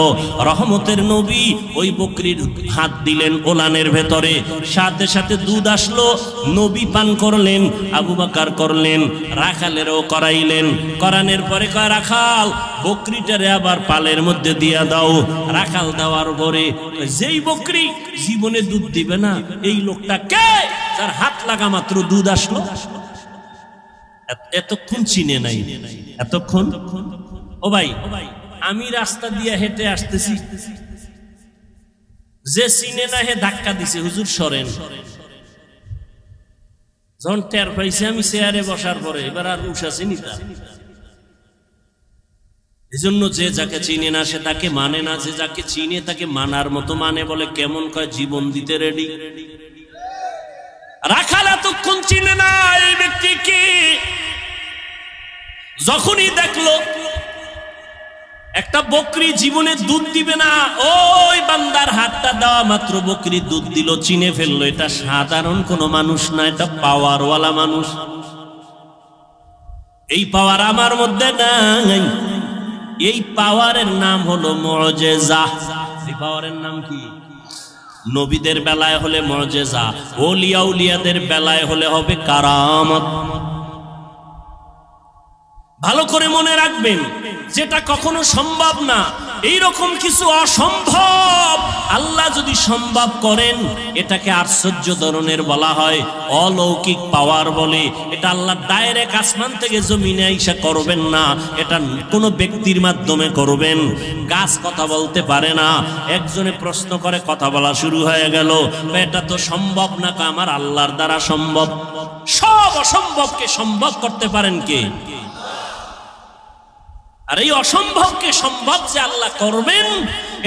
রহমতের নবী ওই বকরির হাত দিলেন ওলানের ভেতরে, সাথে সাথে দুধ আসলো। নবী পান করলেন, আবু বকর করলেন, রাখালেরও করাইলেন। করানোর পরে কয় রাখাল বকরিটারে আবার পালের মধ্যে দিয়া দাও। রাখাল দেওয়ার পরে যেই বকরি জীবনে দুধ দিবে না, এই লোকটা কে যার হাত লাগা মাত্র দুধ আসলো? এতক্ষণ চিনে নাই, এতক্ষণ। ও ভাই, আমি রাস্তা দিয়ে হেঁটে আসতেছি, যে চিনে না হে ধাক্কা দিছে, হুজুর সরেন। যখন টের পাইছে আমি চেয়ারে বসার পরে, এবার আর উঠাছি নিতা। এজন্য যে যাকে চিনে না সে তাকে মানে না, যে যাকে চিনে তাকে মানার মতো মানে। বলে কেমন কয় জীবন দিতে রেডি। রাখাল এতক্ষণ চিনে না এই ব্যক্তিকে। যখনই দেখলো একটা বকরি জীবনে দুধ দিবে না, ওই বান্দার হাতটা দেওয়া মাত্র বকরি দুধ দিল, চিনে ফেললো এটা সাধারণ কোনো মানুষ না, এটা পাওয়ারওয়ালা মানুষ। এই পাওয়ার আমার মধ্যে নাই। এই পাওয়ারের নাম হলো মুজিজা। এই পাওয়ারের নাম কি? নবীদের বেলায় হলে মুজিজা, ওলিয়া উলিয়াদের বেলায় হলে হবে কারামত। ভালো করে মনে রাখবেন, যেটা কখনো সম্ভব না, এইরকম কিছু অসম্ভব আল্লাহ যদি সম্ভব করেন, এটাকে আশ্চর্য ধরনের বলা হয়, অলৌকিক পাওয়ার বলে। এটা আল্লাহ ডাইরেক্ট আসমান থেকে জমিনে আইসা করবেন না, এটা কোনো ব্যক্তির মাধ্যমে করবেন। গাছ কথা বলতে পারে না, একজনে প্রশ্ন করে কথা বলা শুরু হয়ে গেল, এটা তো সম্ভব না। আমার আল্লাহর দ্বারা সম্ভব। সব অসম্ভবকে সম্ভব করতে পারেন কে? আর এই অসম্ভবকে সম্ভব যে আল্লাহ করবেন,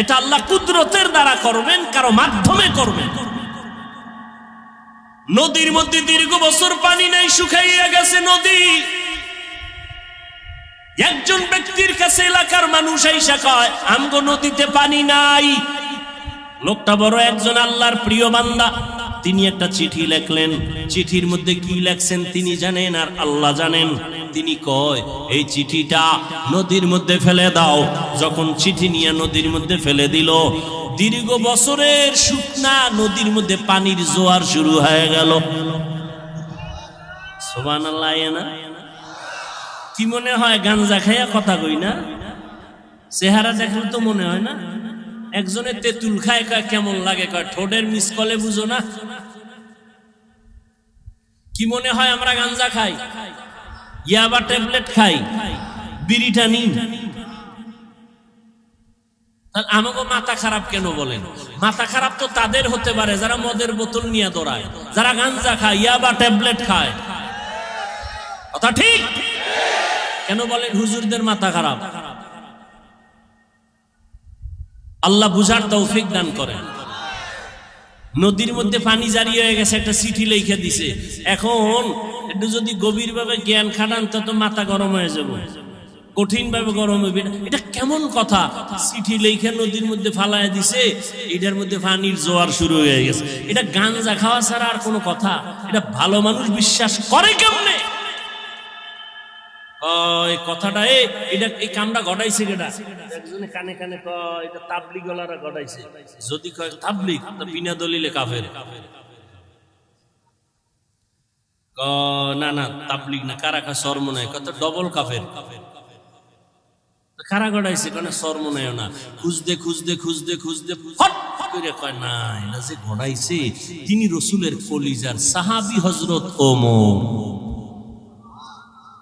এটা আল্লাহ কুদরতের দ্বারা করবেন, কারো মাধ্যমে করবেন। নদীর মধ্যে দীর্ঘ বছর পানি নাই, শুকাইয়া গেছে নদী। একজন ব্যক্তির কাছে এলাকার মানুষ আইসা কয় আমগো নদীতে পানি নাই। লোকটা বড় একজন আল্লাহর প্রিয় বান্দা, তিনি একটা চিঠি লেখলেন। চিঠির মধ্যে কি লেখছেন তিনি জানেন আর আল্লাহ জানেন। তিনি কয় এই চিঠিটা নদীর মধ্যে ফেলে দাও। যখন চিঠি নিয়ে নদীর মধ্যে ফেলে দিল, দীর্ঘ বছরের শুকনা নদীর মধ্যে পানির জোয়ার শুরু হয়ে গেল। সুবহানাল্লাহ। না কি মনে হয় গাঞ্জা খাইয়া কথা কই না? চেহারা দেখলে তো মনে হয় না। একজনে তেঁতুল খায়, কয় কেমন লাগে, কয় ঠোঁটের মিসকলে বুঝো না। কি মনে হয় আমরা গাঞ্জা খাই, ইয়াবা ট্যাবলেট খাই, বিড়িটা নিই? আমাকে মাথা খারাপ কেন বলেন? মাথা খারাপ তো তাদের হতে পারে যারা মদের বোতল নিয়ে দৌড়ায়, যারা গাঞ্জা খায়, ইয়াবা ট্যাবলেট খায়। কথা ঠিক? কেন বলেন হুজুরদের মাথা খারাপ? আল্লাহ বুঝার তৌফিক দান করেন। নদীর মধ্যে পানি জারি হয়ে গেছে, একটা চিঠি লিখে দিছে। এখন একটু যদি গভীর ভাবে জ্ঞান খাটান তো মাথা গরম হয়ে যাবে, কঠিন ভাবে গরম হইবে। এটা কেমন কথা? চিঠি লিখে নদীর মধ্যে ফালায় দিছে, এটার মধ্যে পানির জোয়ার শুরু হয়ে গেছে। এটা গাঞ্জা খাওয়া ছাড়া আর কোনো কথা? এটা ভালো মানুষ বিশ্বাস করে কেমনে? কয় কথাটা এটা এই কামটা ঘটাইছে কেডা? একজনে কানে কানে কয় এটা তাবলিগ ওয়ালারা ঘটাইছে। যদি কয় তাবলিগ তো বিনা দলিলে কাফের। না না তাবলিগ না, কারা কয় সরমনায়, কত ডবল কাফের। কারা ঘটাইছে? কেন সরমনায় না, খুঁজতে খুঁজতে খুঁজতে খুঁজতে ফট করে কয় না, এটা যে ঘটাইছে তিনি রসুলের কলিজার সাহাবী হযরত ওমর।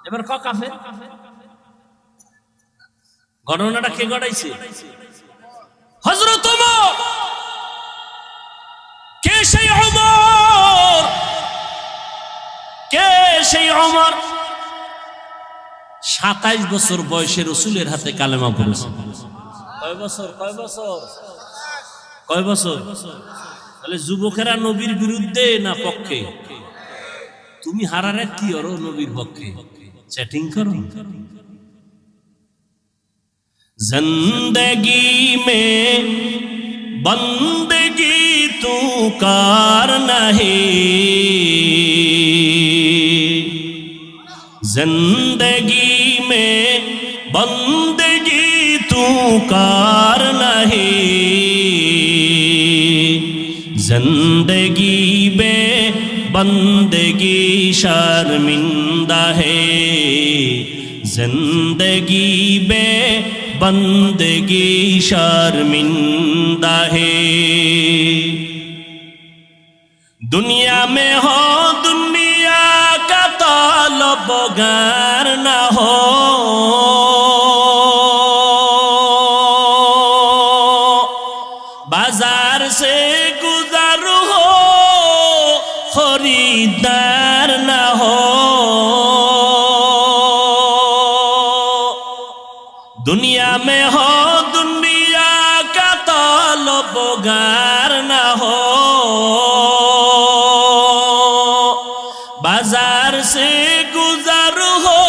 এবার ক কাফের। ঘটনাটা কে ঘটাইছে? হযরত ওমর। কে সেই ওমর? কে সেই ওমর? 27 বছর বয়সে রসুলের হাতে কালেমা পড়েছে। কয় বছর? কয় বছর? কয় বছর? তাহলে যুবকেরা নবীর বিরুদ্ধে না পক্ষে? তুমি হারারে কি ওরো নবীর পক্ষে চ্যাটিং করো। জিন্দেগি মে বন্দেগি তু কার নাহি, जिंदगी में बंदगी तू कार नहीं, जिंदगी में बंदगी शर्मिंदा है, जिंदगी में बंदगी शर्मिंदा है। दुनिया में हो दुनिया का तलबगार न हो, बाजार से गुजर हो खरीदार न हो, दुनिया में हो दुनिया का तलबगार न हो, बाजार से गुजर हो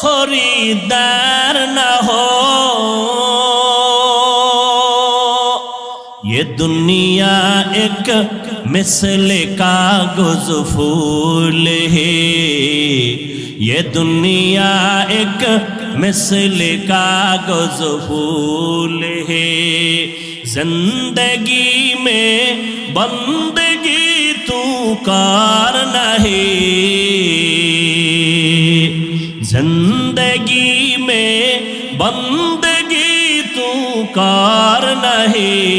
खरीदार न हो। ये दुनिया एक मिसले कागज फूल है, ये दुनिया एक मिसले कागज फूल है, जिंदगी में बंदगी तू कार नहीं, जिंदगी में बंदगी तू कार नहीं,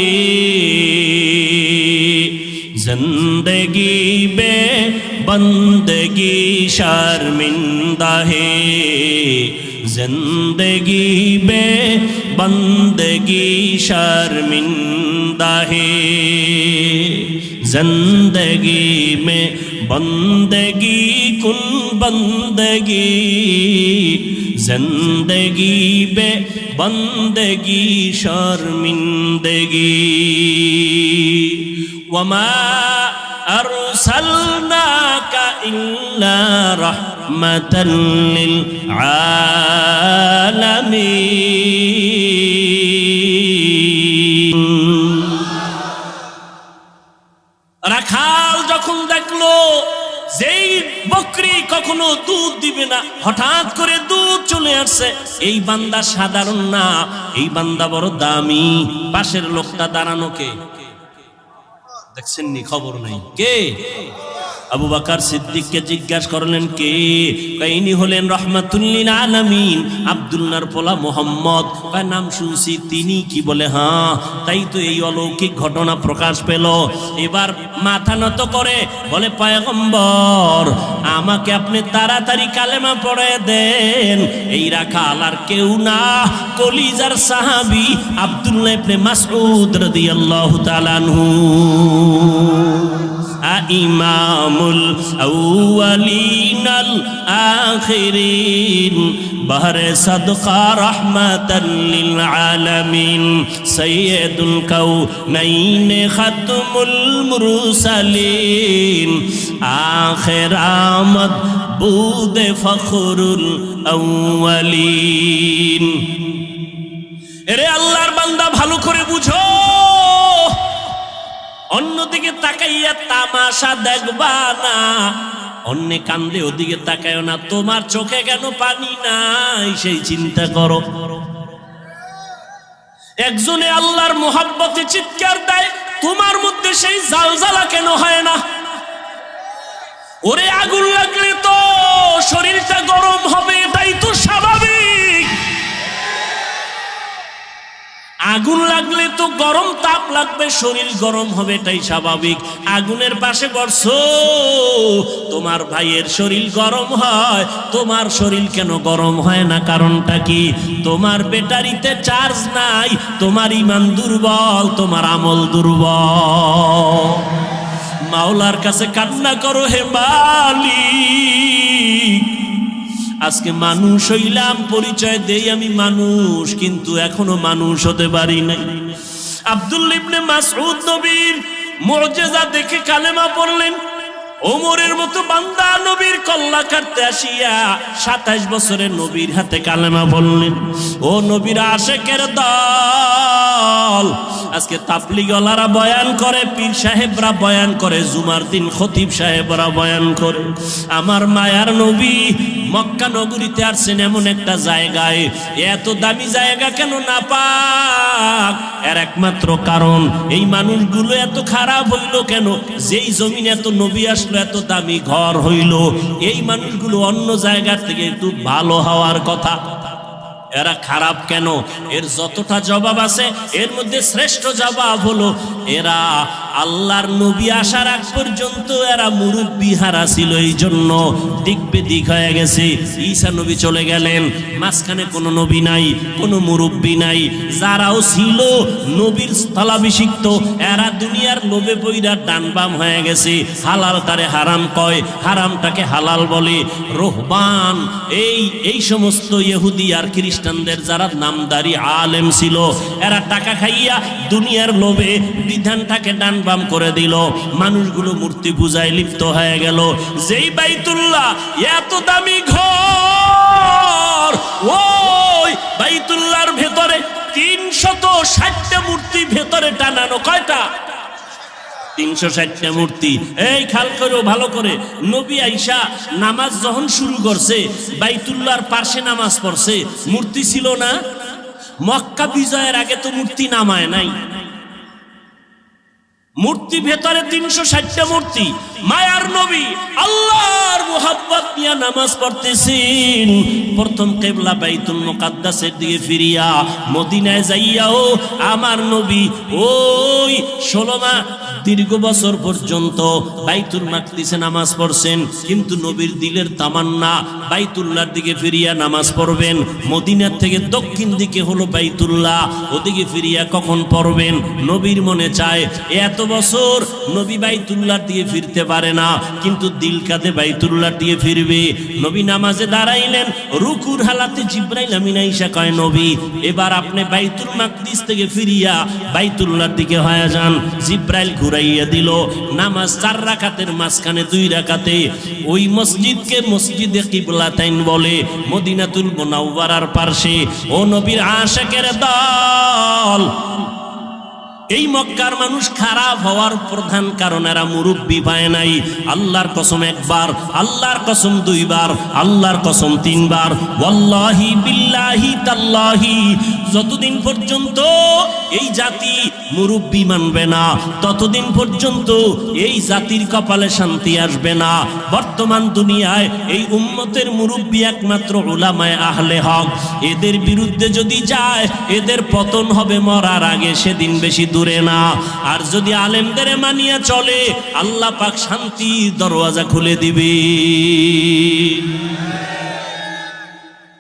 जिंदगी में बंदगी शर्मिंदा है, जिंदगी में बंदगी शर्मिंदा है, जिंदगी में बंदगी कुन बंदगी, जिंदगी में बंदगी शर्मिंदगी। वमा अरसलनाका इल्ला रहमतन लिल आलामीन। রাখাল যখন দেখলো যেই বকরি কখনো দুধ দিবে না, হঠাৎ করে দুধ চলে আসছে, এই বান্দা সাধারণ না, এই বান্দা বড় দামি। পাশের লোকটা দাঁড়ানো কে দেখছেন নি? খবর নাই। কে? আবু বকর সিদ্দিককে জিজ্ঞাসা করলেন কে? ইনি হলেন রাহমাতুল লিল আলামিন আব্দুল্লাহর পোলা মুহাম্মদ। কয় নাম শুনছি। তিনি কি? বলে হ্যাঁ। তাই তো এই অলৌকিক ঘটনা প্রকাশ পেল। এবার মাথা নত করে বলে পয়গম্বর আমাকে আপনি তাড়াতাড়ি কালেমা পড়ে দেন। এই রাখাল আর কেউ না, কলিজার সাহাবী আব্দুল্লাহ ইবনে মাসউদ রাদিয়াল্লাহু তাআলা আনহু। ইমামুল আউয়ালিনাল আখিরিন বাহরে সাদকা রাহমাতাল লিল আলামিন সাইয়্যিদুল কাউনাইন খাতমুল মুরসালিন আখির আমদ বুদে ফখরুল আউয়ালিন। এরে আল্লাহর বান্দা ভালো করে বুঝো, অন্যদিকে তাকাইয়া তামাশা দেখবা না। অন্যে কান্দে ওদিকে তাকায় না, তোমার চোখে কেন পানি নাই সেই চিন্তা করো। একজনে আল্লাহর মোহাব্বতে চিৎকার দেয়, তোমার মধ্যে সেই জালজালা কেন হয় না? ওরে আগুন লাগলে তো শরীরটা গরম হবে, এটাই তো স্বাভাবিক। আগুন লাগলে তো গরম তাপ লাগবে, শরীর গরম হবে, এটাই স্বাভাবিক। আগুনের পাশে বসো, তোমার ভাইয়ের শরীর গরম হয়, তোমার শরীর কেন গরম হয় না? কারণটা কি? তোমার ব্যাটারিতে চার্জ নাই, তোমার ঈমান দুর্বল, তোমার আমল দুর্বল। মাওলার কাছে কান্না করো, হে মালিক আজকে মানুষ হইলাম, পরিচয় দেই আমি মানুষ, কিন্তু এখনো মানুষ হতে পারি নাই। আব্দুল্লাহ ইবনে মাসউদ নবীর মুজিজা দেখে কালেমা পড়লেন। ওমরের মতো বান্দা নবীর কল্লা কাটতে আসিয়া 27 বছরের নবীর হাতে কালেমা বললেন। ও নবীর আশেকের দল, আজকে তাবলীগওয়ালারা বয়ান করে, পীর সাহেবরা বয়ান করে, জুমার দিন খতিব সাহেবরা বয়ান করে। আমার মায়ার নবী মক্কা নগরীতে আসছেন এমন একটা জায়গায়, এত দামি জায়গা কেন না পাক? এর একমাত্র কারণ এই মানুষগুলো এত খারাপ হইল কেন? যেই জমিনে এত নবী আসলো, এত দামি ঘর হইল, এই মানুষগুলো অন্য জায়গার থেকে একটু ভালো হওয়ার কথা, এরা খারাপ কেন? এর যতটা জবাব আছে এর মধ্যে শ্রেষ্ঠ জবাব হলো এরা আল্লাহর নবী আসার আগ পর্যন্ত এরা মুরব্বি হারা ছিল, এই জন্য দিক বেদিক হয়ে গেছে। ঈসা নবী চলে গেলেন, মাঝখানে কোনো নবী নাই, কোনো মুরব্বি নাই। যারাও ছিল নবীর স্থলাভিষিক্ত, এরা দুনিয়ার লোভে পইরা ডান বাম হয়ে গেছে। হালালটারে হারাম কয়, হারামটাকে হালাল বলে। রোহবান এই সমস্ত ইহুদি আর খ্রিস্টানদের যারা নামদারি আলেম ছিল, এরা টাকা খাইয়া দুনিয়ার লোভে বিধানটাকে ডান বাম করে দিল। মানুষগুলো মূর্তি পূজায় লিপ্ত হয়ে গেল। যেই বাইতুল্লাহ এত দামি ঘর, ওই বাইতুল্লাহর ভেতরে 360টা মূর্তি ভেতরে টানানো। কয়টা? 360টা মূর্তি। এই খেয়াল করো ভালো করে, নবী আইসা নামাজ যখন শুরু করছে, বাইতুল্লাহর পাশে নামাজ পড়ছে, মূর্তি ছিল না? মক্কা বিজয়ের আগে তো মূর্তি নামায় নাই। মূর্তি ভেতরে 360টা মূর্তি। মায়ার নবী আল্লাহর মুহাব্বত নিয়ে নামাজ পড়তেছেন। প্রথম কিবলা বাইতুল মুকাদ্দাসের দিকে ফিরিয়া মদিনায় যাইয়াও আমার নবী ওই 16 মাস দীর্ঘ বছর পর্যন্ত বাইতুল মাকদিসে নামাজ পড়ছেন, কিন্তু নবীর দিলের তামান্না বাইতুল্লাহর দিকে ফিরিয়া নামাজ পড়বেন। মদিনার থেকে দক্ষিণ দিকে হলো বাইতুল্লাহ, ওদিকে ফিরিয়া কখন পড়বেন নবীর মনে চায়। এত বছর নবী বাইতুল্লাহর দিকে ফিরতে পারে না, কিন্তু দিল কাঁদে বাইতুল্লাহর দিকে ফিরবে। নবী নামাজে দাঁড়াইলেন, রুকুর হালাতে জিব্রাইল আমিন আইসা কয়, নবী এবার আপনি বাইতুল মাকদিস থেকে ফিরিয়া বাইতুল্লাহর দিকে হয়ে যান। জিব্রাইল ঘুরাইয়া দিল। নামাজ 4 রাকাতের মাঝখানে 2 রাকাতে ওই মসজিদকে মসজিদে কিবলাতাইন বলে, মদিনাতুল মুনাওয়ারার পাশে। ও নবীর আশিকের দল, এই মক্কার মানুষ খারাপ হওয়ার প্রধান কারণ এরা মুরব্বি পায় নাই। আল্লাহর কসম একবার, আল্লাহর কসম 2 বার, আল্লাহর কসম 3 বার, ওয়াল্লাহি বিল্লাহি তাল্লাহি, যতদিন পর্যন্ত এই জাতি মুরব্বি মানবে না, ততদিন পর্যন্ত এই জাতির কপালে শান্তি আসবে না। বর্তমান দুনিয়ায় এই উম্মতের মুরব্বি একমাত্র উলামায়ে আহলে হক। এদের বিরুদ্ধে যদি যায়, এদের পতন হবে মরার আগে, সেদিন বেশি দূরে না। আর যদি আলেমদের মানিয়া চলে, আল্লাহ পাক শান্তির দরওয়াজা খুলে দিবে।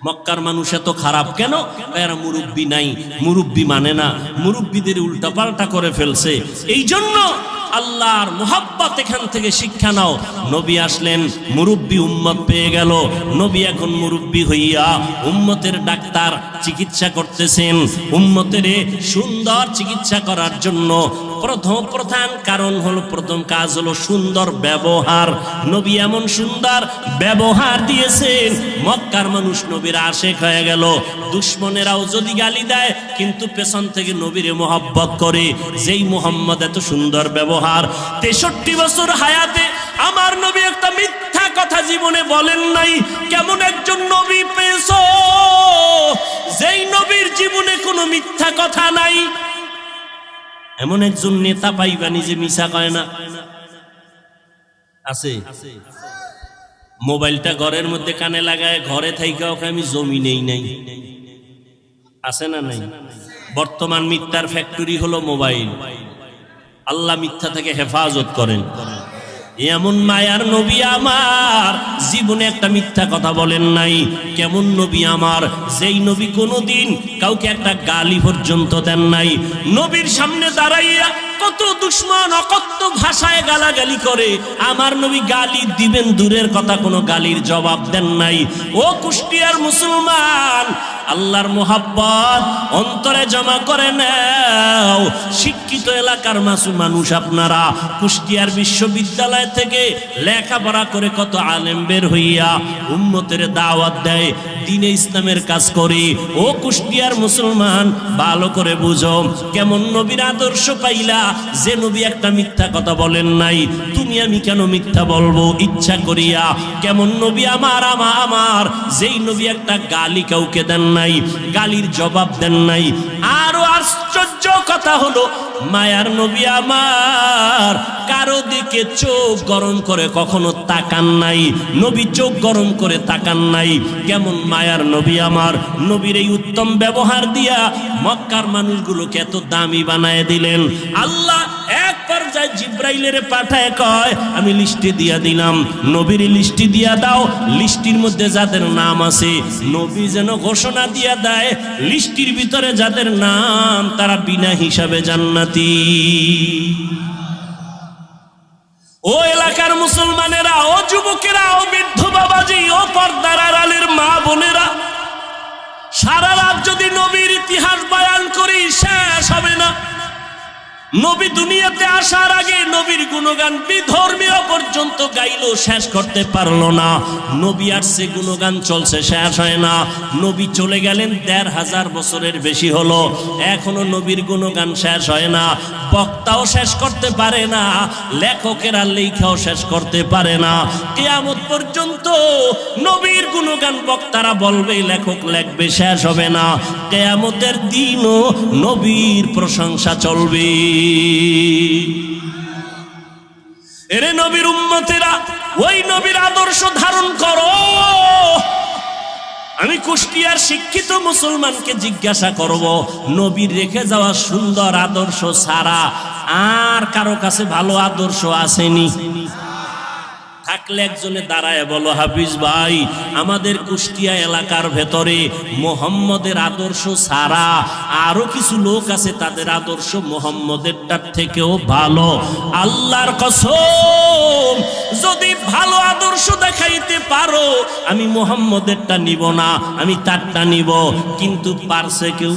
মক্কার মানুষ এত খারাপ কেন? এরা মুরব্বি নাই, মুরব্বি মানে না, মুরব্বিদের উল্টাপাল্টা করে ফেলছে। এই জন্য আল্লাহর মুহাব্বত এখান থেকে শিক্ষা নাও। নবী আসলেন, মুরব্বি উম্মত পেয়ে গেল। নবী এখন মুরব্বি হইয়া উম্মতের ডাক্তার, চিকিৎসা করতেছেন। উম্মতের সুন্দর চিকিৎসা করার জন্য প্রধান কারণ হলো, প্রথম কাজ হলো সুন্দর ব্যবহার। নবী এমন সুন্দর ব্যবহার দিয়েছেন, মক্কার মানুষ নবীর আশেক হয়ে গেল। দুশ্মনেরাও যদি গালি দেয়, কিন্তু পেছন থেকে নবীরে মোহাব্বত করে। যেই মুহাম্মদ এত সুন্দর ব্যবহার, 63 বছর হায়াতে আমার নবী একটা মিথ্যা কথা জীবনে বলেন নাই। কেমন একজন নবী পেয়েছো যেই নবীর জীবনে কোনো মিথ্যা কথা নাই? এমন একজন নেতা পাইবানি যে মিছা কয় না? আছে? মোবাইলটা ঘরের মধ্যে কানে লাগায় ঘরে থাইকা ওকে আমি জমি নেই নাই, আছে না নাই? বর্তমান মিথ্যার ফ্যাক্টরি হলো মোবাইল। আল্লাহ মিথ্যা থেকে হেফাজত করেন। এমন মায়ার নবী আমার জীবনে একটা মিথ্যা কথা বলেন নাই। কেমন নবী আমার, যেই নবী কোনোদিন কাউকে একটা গালি পর্যন্ত দেন নাই। নবীর সামনে দাঁড়াইয়া কত দুশ্মন অকথ্য ভাষায় গালাগালি করে, আমার নবী গালি দিবেন দূরের কথা, কোনো গালির জবাব দেন নাই। ও কুষ্টিয়ার মুসলমান, আল্লাহর মোহাব্বত অন্তরে জমা করে নাও। শিক্ষিত এলাকার মানুষ আপনারা কুষ্টিয়ার বিশ্ববিদ্যালয় থেকে লেখাপড়া করে কত আলেম বের হইয়া উম্মতের দাওয়াত দেয়, দ্বীনে ইসলামের কাজ করে। ও কুষ্টিয়ার মুসলমান, ভালো করে বুঝো, কেমন নবীর আদর্শ পাইলা যে নবী একটা মিথ্যা কথা বলেন নাই। তুমি আমি কেন মিথ্যা বলবো ইচ্ছা করিয়া? কেমন নবী আমার আমার যেই নবী একটা গালি কাউকে দেন নাই, গালির জবাব দেন নাই। আরো আশ্চর্য কথা হলো, মায়ার নবী আমার কারো দিকে চোখ গরম করে কখনো তাকান নাই। নবী চোখ গরম করে তাকান নাই। কেমন মায়ার নবী আমার, নবীর এই উত্তম ব্যবহার দিয়া মক্কার মানুষগুলোকে এত দামি বানায় দিলেন। আল্লাহ এক পর্যায়ে জিব্রাইলের পাঠায় কয়, আমি লিস্টে দিয়া দিলাম, নবীর লিস্টি দিয়া দাও। লিস্টির মধ্যে যাদের নাম আছে নবী যেন ঘোষণা দিয়া দেয়, লিস্টির ভিতরে যাদের নাম তারা বিনা হিসাবে জান্নাতি। ও এলাকার মুসলমানেরা, ও যুবকেরা, ও বৃদ্ধ বাবাজি, ও পর্দার আড়ালের মা বোনেরা, সারা রাত যদি নবীর ইতিহাস বয়ান করি শেষ হবে না। নবী দুনিয়াতে আসার আগে নবীর গুণগান বিধর্মীয় পর্যন্ত গাইলো, শেষ করতে পারলো না। নবী আসছে, গুণগান চলছে, শেষ হয় না। নবী চলে গেলেন ১৫০০ বছরের বেশি হলো, এখনো নবীর গুণগান শেষ হয় না। বক্তাও শেষ করতে পারে না, লেখকেরা লেখাও শেষ করতে পারে না। কিয়ামত পর্যন্ত নবীর গুণগান বক্তারা বলবে, লেখক লেখবে, শেষ হবে না। কিয়ামতের দিনও নবীর প্রশংসা চলবে। এরে নবীর উম্মতেরা, ওই নবীর আদর্শ ধারণ করো। আমি কুষ্টিয়ার শিক্ষিত মুসলমানকে জিজ্ঞাসা করব, নবীর রেখে যাওয়া সুন্দর আদর্শ ছাড়া আর কারো কাছে ভালো আদর্শ আসেনি? থাকলে একজনে দাঁড়ায় বলো, হাফিজ ভাই, আমাদের কুষ্টিয়া এলাকার ভেতরে মোহাম্মদের আদর্শ ছাড়া আরো কিছু লোক আছে, তাদের আদর্শ মোহাম্মদেরটার থেকেও ভালো। আল্লাহর কসম, যদি ভালো আদর্শ দেখাইতে পারো, আমি মোহাম্মদেরটা নিব না, আমি তারটা নিব। কিন্তু পারছে কেউ?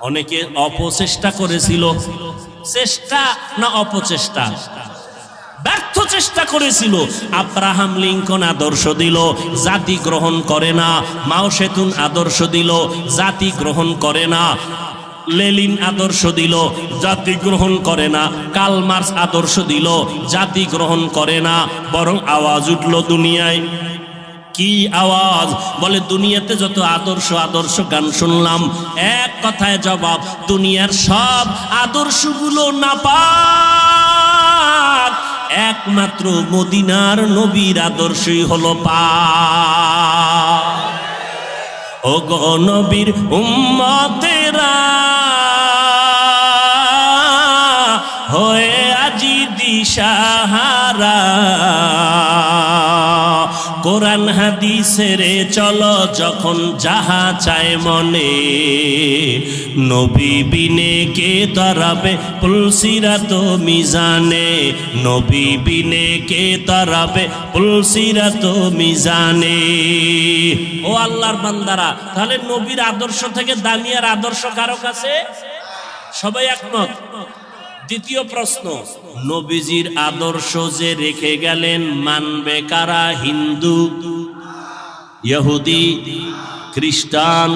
অনেকে অপচেষ্টা করেছিল। চেষ্টা না অপচেষ্টা? ব্যর্থ চেষ্টা করেছিল। আব্রাহাম লিঙ্কন আদর্শ দিল, জাতি গ্রহণ করে না। মাও সেতুন আদর্শ দিল, জাতি গ্রহণ করে না। লেনিন আদর্শ দিল, জাতি গ্রহণ করে না। কার্ল মার্কস আদর্শ দিল, জাতি গ্রহণ করে না। বরং আওয়াজ উঠল দুনিয়ায়। কি আওয়াজ? বলে, দুনিয়াতে যত আদর্শ গান শুনলাম, এক কথায় জবাব, দুনিয়ার সব আদর্শগুলো নাপাক, একমাত্র মদিনার নবীর আদর্শই হলো পাক। ও গো নবীর উম্মতেরা, হয়ে আজি দিশাহারা, কোরআন হাদিসের চলো যখন যাহা চায় মনে, নবী বিনে কে তরাবে পুলসিরাত মিজানে, নবী বিনে কে তরাবে পুলসিরাত মিজানে। ও আল্লাহর বান্দারা, তাহলে নবীর আদর্শ থেকে দামিয়ার আদর্শ কারো কাছে? সবাই একমত? দ্বিতীয় প্রশ্ন, নবীজির আদর্শ যে রেখে গেলেন মানবে কারা? হিন্দু, ইহুদি, খ্রিস্টান?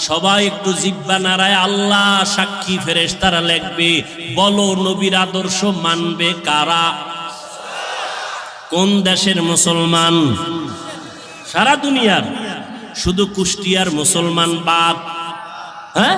সবাই একটু জিহ্বা নাড়ায় আল্লাহ সাক্ষী, ফেরেশতারা লিখবে, বলো নবীর আদর্শ মানবে কারা? কোন দেশের মুসলমান? সারা দুনিয়ার। শুধু কুষ্টিয়ার মুসলমান বাদ? হ্যাঁ,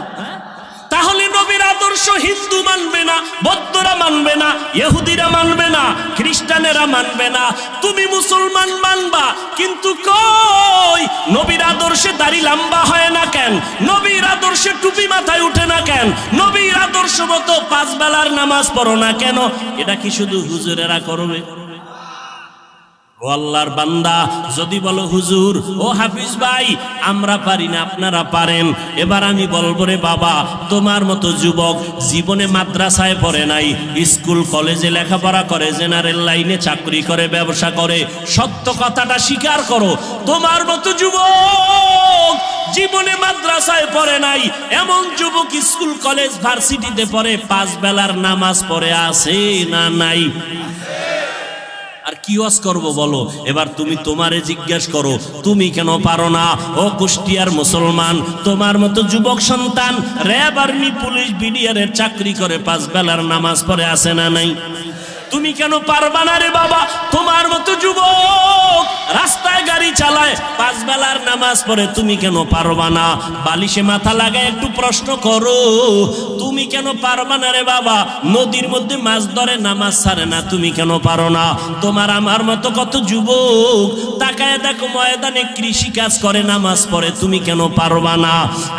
তাহলে নবীর আদর্শ হিন্দু মানবে না, বৌদ্ধরা মানবে না, ইহুদিরা মানবে না, খ্রিস্টানেরা মানবে না, তুমি মুসলমান মানবা। কিন্তু কই নবীর আদর্শে দাড়ি লম্বা হয় না কেন? নবীর আদর্শে টুপি মাথায় উঠে না কেন? নবীর আদর্শ মতো 5 বেলার নামাজ পড়ো না কেন? এটা কি শুধু হুজুরেরা করবে? ও আল্লাহর বান্দা, যদি বলো হুজুর ও হাফিজ ভাই আমরা পারি না, আপনারা পারেন, এবার আমি বলবো রে বাবা, তোমার মতো যুবক জীবনে মাদ্রাসায় পড়ে নাই, স্কুল কলেজে লেখাপড়া করে, জেনারেল লাইনে চাকরি করে, ব্যবসা করে, সত্য কথাটা স্বীকার করো, তোমার মতো যুবক জীবনে মাদ্রাসায় পড়ে নাই, এমন যুবক স্কুল কলেজ ভার্সিটিতে পড়ে, 5 বেলার নামাজ পড়ে আছে না নাই? আর কি ওয়াজ করবো বলো? এবার তুমি তোমারে জিজ্ঞেস করো, তুমি কেন পারো না? ও কুষ্টিয়ার মুসলমান, তোমার মতো যুবক সন্তান র্যাব, আর্মি, পুলিশ, বিডিআরের চাকরি করে, 5 বেলার নামাজ পড়ে আছে না নাই? তুমি কেন পারবা না রে বাবা? তোমার মতো যুবক রাস্তায় গাড়ি চালায়, 5 বেলার নামাজ পড়ে, তুমি কেন পারবা না? বালিশে মাথা লাগায় একটু প্রশ্ন করো, তুমি কেন পারবা না রে বাবা? নদীর মধ্যে মাছ ধরে, নামাজ ছাড়ে না, তুমি কেন পারো না? তোমার আমার মতো কত যুবক তাকায় দেখো ময়দানে কৃষি কাজ করে, নামাজ পড়ে, তুমি কেন পারবা না?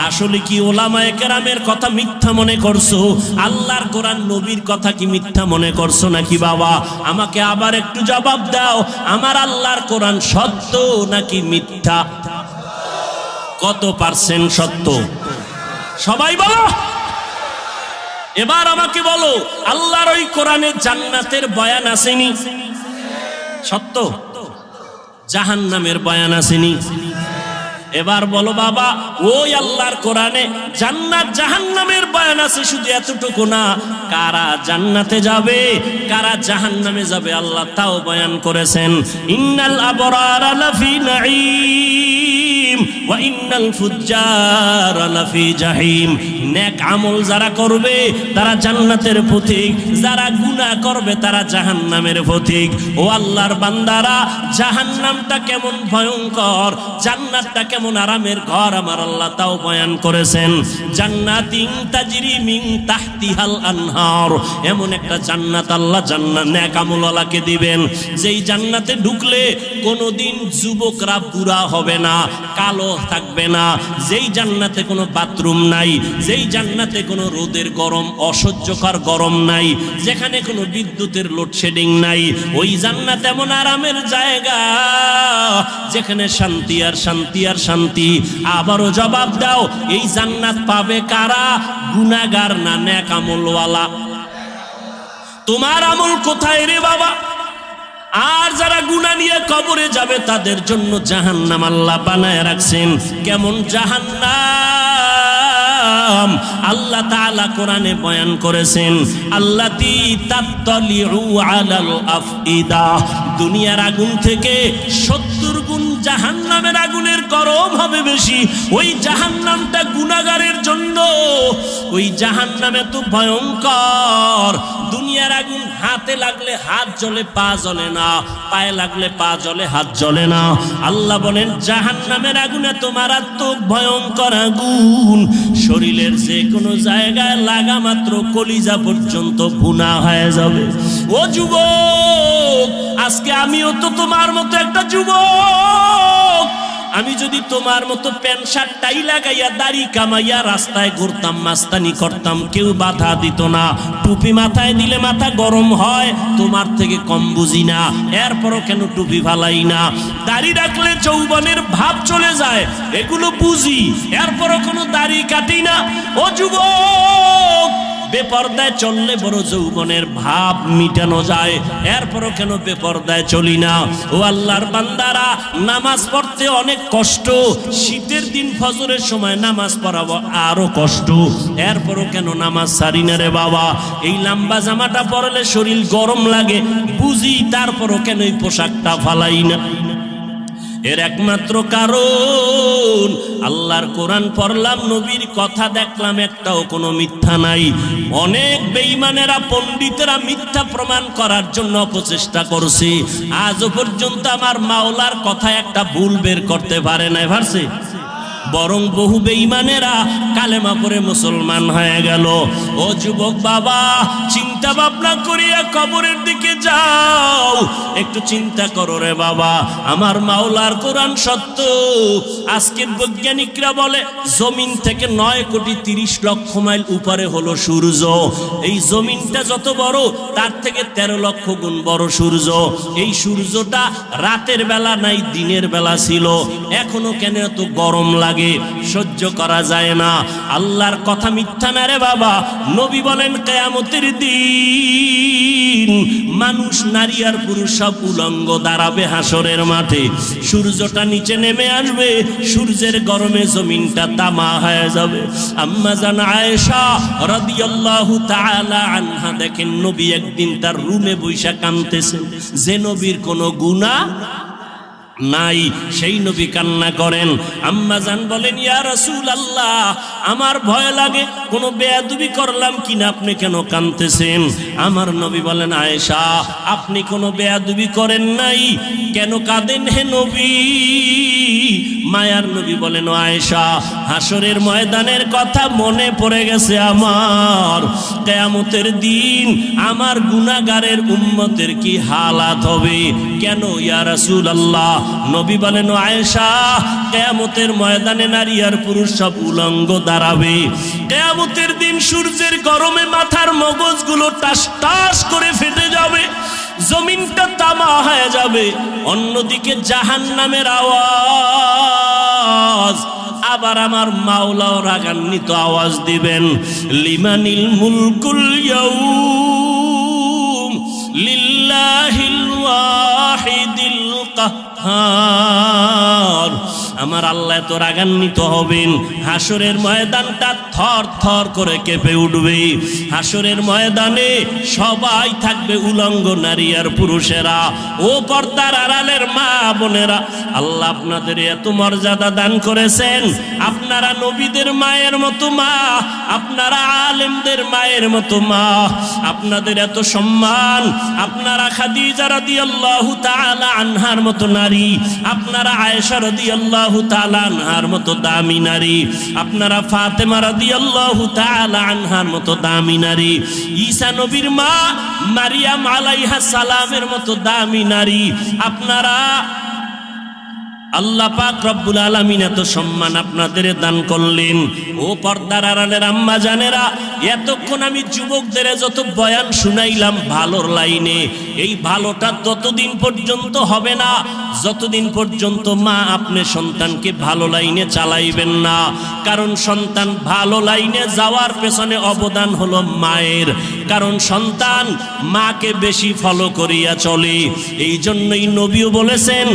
আসলে কি ওলামায়ে কেরামের কথা মিথ্যা মনে করছো? আল্লাহর কোরআন নবীর কথা কি মিথ্যা মনে করছো নাকি বাবা? আমাকে আবার একটু জবাব দাও, আমার আল্লাহর কোরআন সত্য নাকি মিথ্যা? কত পার্সেন্ট সত্য? সবাই বলো। এবার আমাকে বলো, আল্লাহর ওই কোরআনে জান্নাতের বয়ান আসেনি? সত্য। জাহান্নামের বয়ান আসেনি? এবার বলো বাবা, ওই আল্লাহর কোরআনে জান্নাত জাহান্নামের বয়ান আছে, শুধু এতটুকু না, কারা জান্নাতে যাবে কারা জাহান্নামে যাবে আল্লাহ তাও বয়ান করেছেন। ইন্নাল আবরারা লাফি নাঈম ওয়া ইন্নাল ফুজ্জারা লাফি জাহিম। নেক আমল যারা করবে তারা জান্নাতের পথিক, যারা গুনাহ করবে তারা জাহান্নামের পথিক। ও আল্লাহর বান্দারা, জাহান্নামটা কেমন ভয়ঙ্কর, জান্নাতটা কেমন আরামের ঘর আমার আল্লাহ তাও বয়ান করেছেন। জান্নাতিন তাজরি মিন তাহতিহাল আনহার, এমন একটা জান্নাত আল্লাহ জান্নাত নেক আমলওয়ালাকে দিবেন, যেই জান্নাতে ঢুকলে কোনোদিন যুবকরা বুড়া হবে না, কালো থাকবে না, যেই জান্নাতে কোনো বাথরুম নাই, যেই জান্নাতে কোনো রোদের গরম, অসহ্যকর গরম নাই, যেখানে কোনো বিদ্যুতের লোডশেডিং নাই, ওই জান্নাত এমন আরামের জায়গা যেখানে শান্তি আর শান্তি আর শান্তি। আবারও জবাব দাও, এই জান্নাত পাবে কারা? গুনাহগার না নেক আমলওয়ালা? তোমার আমল কোথায় রে বাবা? আর যারা গুনাহ নিয়ে কবরে যাবে তাদের জন্য জাহান্নাম আল্লাহ বানায় রাখছেন। কেমন জাহান্নাম? আল্লাহ তাআলা কোরআনে বয়ান করেছেন, আল্লাতী তাত্তালিউ আলাল আফইদা, দুনিয়ার আগুন থেকে 70 গুণ জাহান্নামের আগুনের গরম হবে বেশি। ওই জাহান্নামটা গুনাহগারের জন্য। ওই জাহান্নাম এত ভয়ঙ্কর, দুনিয়ার আগুন হাতে লাগলে হাত জ্বলে, পা জ্বলে না, পায়ে লাগলে পা জ্বলে, হাত জ্বলে না। আল্লাহ বলেন জাহান্নামের আগুন এত মারাত্মক ভয়ঙ্কর আগুন, শরীরের যে কোনো জায়গায় লাগা মাত্র কলিজা পর্যন্ত ভুনা হয়ে যাবে। ও যুবক, আজকে আমিও তো তোমার মতো একটা যুবক। আমি যদি তোমার মতো প্যান্ট শার্ট টাই লাগাইয়া দাড়ি কামাইয়া রাস্তায় ঘুরতাম, মাস্তানি করতাম, কেউ বাধা দিত না। টুপি মাথায় দিলে মাথা গরম হয়, তোমার থেকে কম বুঝি না, এরপরও কেন টুপি ফালাই না? দাড়ি রাখলে যৌবনের ভাব চলে যায়, এগুলো বুঝি, এরপরও কোনো দাড়ি কাটি না। ও যুবক, বেপরদায় চললে বড় যৌবনের ভাব মিটানো যায়, এরপরও কেন বেপরদায় চলি না? ও আল্লাহর বান্দারা, নামাজ পড়তে অনেক কষ্ট, শীতের দিন ফজরের সময় নামাজ পড়াবো আরো কষ্ট, এরপরও কেন নামাজ ছাড়ি না রে বাবা? এই লম্বা জামাটা পরলে শরীর গরম লাগে বুঝি, তারপরও কেন এই পোশাকটা ফালাই না? এর একমাত্র কারণ আল্লাহর কোরআন পড়লাম, নবীর কথা দেখলাম, একটাও কোনো মিথ্যা নাই। অনেক বেঈমানেরা পণ্ডিতেরা মিথ্যা প্রমাণ করার জন্য অপচেষ্টা করছে, আজও পর্যন্ত আমার মাওলার কথা একটা ভুল বের করতে পারে নাই, পারছে? বরং বহু বেঈমানেরা কালেমা পড়ে মুসলমান হয়ে গেল। ও যুবক বাবা, চিন্তা ভাবনা করিয়া কবরের দিকে যাও, একটু চিন্তা করো রে বাবা, আমার মাওলার কোরআন সত্য। আজকের বৈজ্ঞানিকরা বলে জমিন থেকে 9,30,00,000 মাইল উপরে হলো সূর্য। এই জমিনটা যত বড় তার থেকে 13 লক্ষ গুণ বড় সূর্য। এই সূর্যটা রাতের বেলা নাই, দিনের বেলা ছিল। এখনো কেন এত গরম লাগে, সহ্য করা যায় না। আল্লাহর কথা মিথ্যা না রে বাবা। নবী বলেন কিয়ামতের দিন মানুষ, নারী আর পুরুষ সব উলঙ্গ দাঁড়াবে হাসরের মাঠে। সূর্যটা নিচে নেমে আসবে, সূর্যের গরমে জমিনটা তামা হয়ে যাবে। আম্মা জান আয়েশা রাদিয়াল্লাহু তাআলা আনহা দেখেন নবী একদিন তার রুমে বৈশা কাঁদতেছেন, যে নবীর কোনো গুনাহ নাই, সেই নবী কান্না করেন। আম্মা জান বলেন, ইয়া রাসূলুল্লাহ, আমার ভয় লাগে কোনো বেয়াদবি করলাম কিনা, আপনি কেন কাঁদতেছেন? আমার নবী বলেন, আয়েশা, আপনি কোনো বেয়াদবি করেন নাই, কেন কাঁদেন হে নবী? মায়ার নবী বলেন, ও আয়েশা, হাসরের ময়দানের কথা মনে পড়ে গেছে আমার। কিয়ামতের দিন আমার গুনাহগারের উম্মতের কি হালাত হবে। কেন ইয়া রাসূলুল্লাহ? নবী বলেন, ও আয়েশা, কিয়ামতের ময়দানে নারী আর পুরুষ সব উলঙ্গ দাঁড়াবে। কিয়ামতের দিন সূর্যের গরমে মাথার মগজগুলো টাস টাস করে ফেটে যাবে, জমিনটা তামা হয়ে যাবে। অন্যদিকে জাহান্নামের আওয়াজ, আবার আমার মাওলাও রাগান্বিত আওয়াজ দিবেন, লিমানিল মুলকুল ইয়াউম লিল্লাহিল ওয়াহিদিল কাহ্হার। আমার আল্লাহ তো রাগান্বিত হবেন, হাসরের ময়দানটা থর থর করে কেঁপে উঠবে। হাসরের ময়দানে সবাই থাকবে উলঙ্গ, নারী আর পুরুষেরা। ও পর্দার আড়ালের মা বোনেরা, আল্লাহ আপনাদের এত মর্যাদা দান করেছেন। আপনারা নবীদের মায়ের মতো মা, আপনারা আলেমদের মায়ের মতো মা, আপনাদের এত সম্মান। আপনারা খাদিজা রাদিয়াল্লাহু তাআলা আনহার মতো নারী, আপনারা আয়েশা রাদিয়াল্লাহু তাআলা আনহার মতো দামি নারী, আপনারা ফাতেমা রাদিয়াল্লাহু তাআলা আনহার মতো দামি নারী, ঈসা নবীর মা মারিয়াম আলাইহাস সালামের মতো দামি নারী। আপনারা আল্লাহ পাক রব্বুল আলামিন এত সম্মান আপনাদের দান করলেন। ও পর্দার আড়ালের আম্মা জানেরা, এতক্ষণ আমি যুবকদের যত বয়ান শুনাইলাম ভালোর লাইনে, এই ভালোটা ততদিন পর্যন্ত হবে না যতদিন পর্যন্ত মা আপনি সন্তানকে ভালো লাইনে চালাইবেন না। কারণ সন্তান ভালো লাইনে যাওয়ার পেছনে অবদান হলো মায়ের, কারণ সন্তান মাকে বেশি ফলো করিয়া চলে। এই জন্যই নবীও বলেছেন,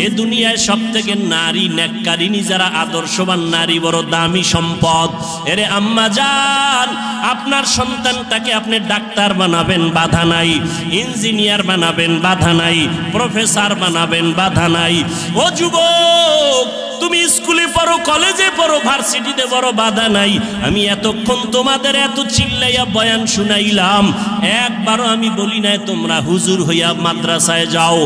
এ দুনিয়ায় সব থেকে নারী নেককারিনী যারা আদর্শবান নারী বড় দামি সম্পদ। এরে আম্মা জান, আপনার সন্তানটাকে আপনি ডাক্তার বানাবেন, বাধা নাই। ইঞ্জিনিয়ার বানাবেন, বাধা নাই। প্রফেসর বানাবেন, বাধা নাই। ও যুবক, তুমি স্কুলে পড়ো, কলেজে পড়ো, ভার্সিটিতে পড়ো, বাধা নাই। আমি এতক্ষণ তোমাদের এত চিল্লাইয়া বয়ান শুনাইলাম, একবারও আমি বলি নাই তোমরা হুজুর হইয়া মাদ্রাসায় যাও।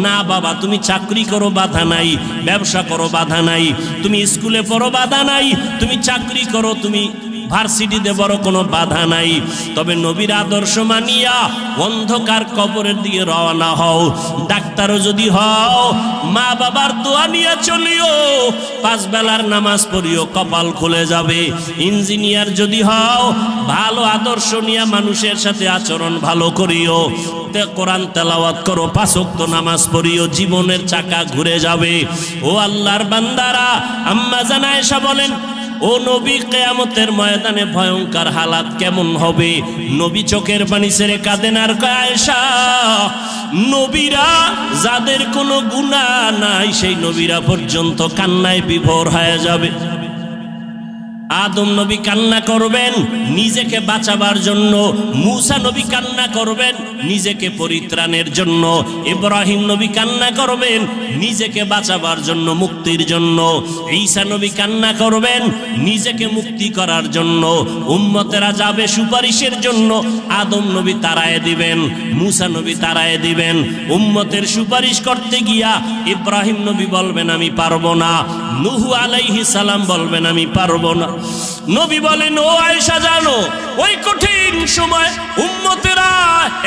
না বাবা, তুমি চাকরি করো, বাধা নাই। ব্যবসা করো, বাধা নাই। তুমি স্কুলে পড়ো, বাধা নাই। তুমি চাকরি করো, তুমি ভার্সিটিতে বড় কোনো বাধা নাই। তবে নবীর আদর্শ মানিয়া অন্ধকার কবরের দিকে রওনা হও। ডাক্তারও যদি হও, মা বাবার দোয়া নিয়ে চলিও, 5 বেলার নামাজ পড়িও, কপাল খুলে যাবে। ইঞ্জিনিয়ার যদি হও, ভালো আদর্শ নিয়ে মানুষের সাথে আচরণ ভালো করিও, কোরআন তেলাওয়াত করো, 5 ওয়াক্ত নামাজ পড়িও, জীবনের চাকা ঘুরে যাবে। ও আল্লাহর বান্দারা, আম্মা জান আয়েশা বলেন, ও নবী, কিয়ামতের ময়দানে ভয়ঙ্কর হালাত কেমন হবে? নবী চোখের পানি ছেড়ে কাঁদেন আর কয়, আয়েশা, নবীরা যাদের কোনো গুনাহ নাই সেই নবীরা পর্যন্ত কান্নায় বিভোর হয়ে যাবে। আদম নবী কান্না করবেন নিজেকে বাঁচাবার জন্য, মূসা নবী কান্না করবেন নিজেকে পরিত্রাণের জন্য, ইব্রাহিম নবী কান্না করবেন নিজেকে বাঁচাবার জন্য, মুক্তির জন্য, ঈসা নবী কান্না করবেন নিজেকে মুক্তি করার জন্য, উম্মতেরা যাবে সুপারিশের জন্য, আদম নবী তাড়ায় দিবেন, মুসা নবী তাড়ায় দিবেন। উম্মতের সুপারিশ করতে গিয়া ইব্রাহিম নবী বলবেন আমি পারবো না, নূহ আলাইহিস সালাম বলবেন আমি পারবো না। নবী বলেন ও আয়েশা জানো ওই কঠিন সময় উম্মতেরা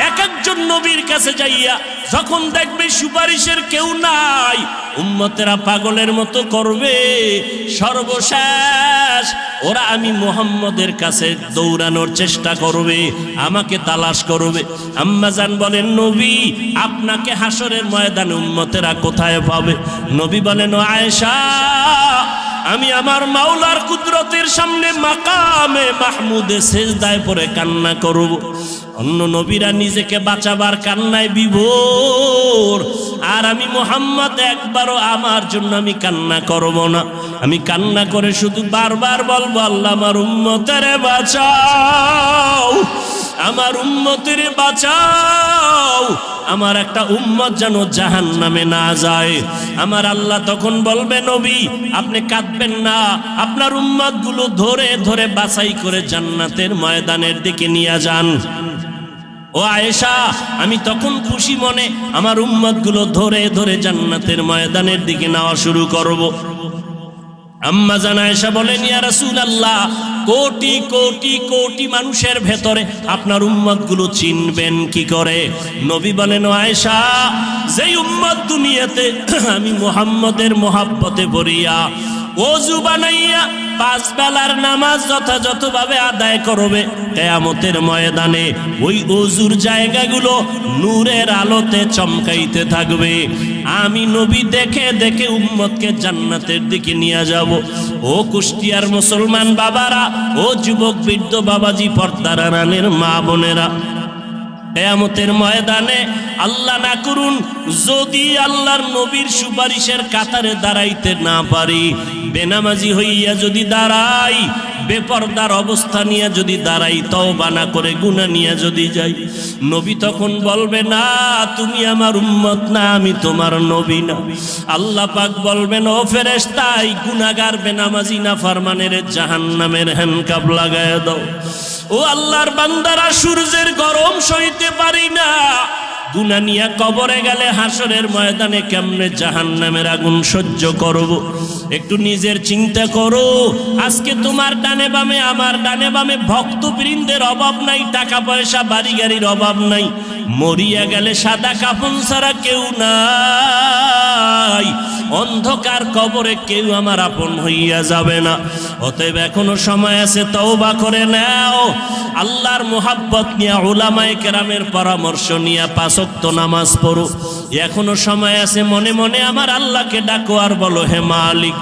এক একজন নবীর কাছে যাইয়া যখন দেখবে সুপারিশের কেউ নাই, উম্মতেরা পাগলের মতো করবে, সর্বশেষ ওরা আমি মুহাম্মদের কাছে দৌড়ানোর চেষ্টা করবে, আমাকে তালাশ করবে। আম্মা জান বলেন নবী আপনাকে হাসরের ময়দানে উম্মতেরা কোথায় পাবে? নবী বলেন ও আয়েশা আমি আমার মাওলার কুদরতের সামনে মাকামে মাহমুদে সেজদায় পড়ে কান্না করব। অন্য নবীরা নিজেকে বাঁচাবার কান্নায় বিভোর, আর আমি মুহাম্মদ একবারও আমার জন্য আমি কান্না করব না। আমি কান্না করে শুধু বারবার বলবো আল্লাহ আমার উম্মতেরে বাঁচাও, আমার উম্মতেরে বাঁচাও, আমার একটা উম্মত যেন জাহান্নামে না যায়। আমার আল্লাহ তখন বলবে নবী আপনি কাঁদবেন না, আপনার উম্মত গুলো ধরে ধরে বাছাই করে জান্নাতের ময়দানের দিকে নিয়ে যান। ও আয়েশা আমি তখন খুশি মনে আমার উম্মত গুলো ধরে ধরে জান্নাতের ময়দানের দিকে নেওয়া শুরু করব। আম্মা জান আয়েশা বলেন ইয়া রাসূলুল্লাহ কোটি কোটি কোটি মানুষের ভেতরে আপনার উম্মত গুলো চিনবেন কি করে? নবী বলেন ও আয়েশা যেই উম্মত দুনিয়াতে আমি মুহাম্মদের মহব্বতে ভরিয়া ওযু বানাইয়া 5 বেলার নামাজ যথাযথভাবে আদায় করবে, কিয়ামতের ময়দানে ওই ওযুর জায়গাগুলো নূরের আলোতে চমকাইতে থাকবে। আমি নবী দেখে দেখে উম্মতকে জান্নাতের দিকে নিয়ে যাব। ও কুষ্টিয়ার মুসলমান বাবারা, ও যুবক বৃদ্ধ বাবাজি, পর্দার আড়ালের মা বোনেরা, কিয়ামতের ময়দানে আল্লাহ না করুন যদি আল্লাহর নবীর সুপারিশের কাতারে দাঁড়াইতে না পারি, বেনামাজি হইয়া যদি দাঁড়াই, বেপরদার অবস্থা নিয়ে যদি দাঁড়াই, তওবা না করে গুনাহ নিয়ে যদি যাই, নবী তখন বলবে না তুমি আমার উম্মত না, আমি তোমার নবী না। আল্লাহ পাক বলবেন ও ফেরেশতা এই গুনাহগার বেনামাজি নাফরমানের জাহান্নামের হ্যান্ডকাপ লাগায় দাও। ও আল্লাহর বান্দারা সূর্যের গরম সইতে পারি না, গুনাহ নিয়ে কবরে গেলে হাসরের ময়দানে কেমনে জাহান্নামের আগুন সহ্য করব? একটু নিজের চিন্তা করো। আজকে তোমার ডানে বামে আমার ডানে বামে ভক্তবৃন্দের অভাব নাই, টাকা পয়সা বাড়ি গাড়ির অভাব নাই, মরিয়া গেলে সাদা কাফন ছাড়া কেউ নাই, অন্ধকার কবরে কেউ আমার আপন হইয়া যাবে না। অতএব এখনো সময় আছে, তওবা করে নাও, আল্লাহর মোহাব্বত নিয়ে উলামায়ে কেরামের পরামর্শ নিয়ে 5 ওয়াক্ত নামাজ পড়ো। এখনো সময় আছে, মনে মনে আমার আল্লাহকে ডাকো আর বলো হে মালিক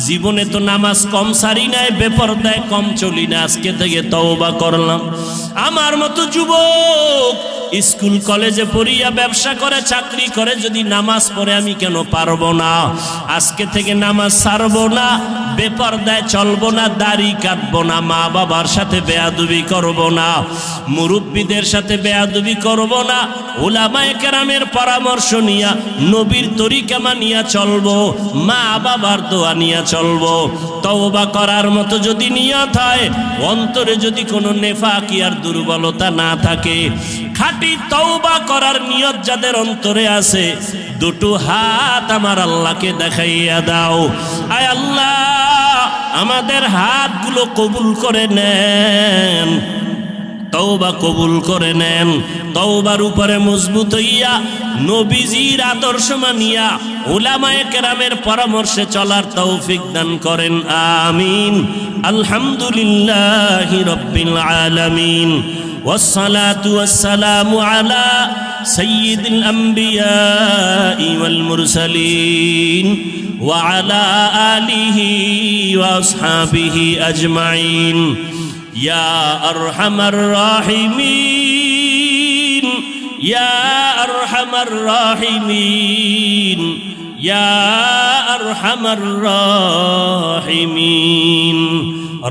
জীবনে তো নামাজ কম সারি নাই, বেপরদায় কম চলি না, আজকে থেকে তওবা করলাম। আমার মতো যুবক স্কুল কলেজে পড়িয়া ব্যবসা করে চাকরি করে যদি নামাজ পড়ে আমি কেন পারবো না? আজকে থেকে নামাজ ছাড়বো না, বেপরদায় চলবো না, দাড়ি কাটবো না, মা বাবার সাথে বেয়াদবি করবো না, মুরব্বীদের সাথে বেয়াদবি করবো না, উলামায়ে কেরামের পরামর্শ নিয়া নবীর তরিকা মানিয়া চলবো, মা বাবার দোয়া নিয়া চলবো। তওবা করার মতো যদি নিয়ত হয়, অন্তরে যদি কোনো নেফাকি আর দুর্বলতা না থাকে, খাঁটি তওবা করার নিয়ত যাদের অন্তরে আছে, দুটো হাত আমার আল্লাহকে দেখাইয়া দাও। আয় আল্লাহ আমাদের হাতগুলো কবুল করে নেন, তওবা কবুল করে নেন, তওবার উপরে মজবুত হইয়া নবীজির আদর্শ মানিয়া উলামায়ে কেরামের পরামর্শে চলার তৌফিক দান করেন, আমিন। আলহামদুলিল্লাহি রাব্বিল আলামিন, والصلاة والسلام على سيد الأنبياء والمرسلين وعلى آله وأصحابه أجمعين يا أرحم الراحمين يا أرحم الراحمين يا أرحم الراحمين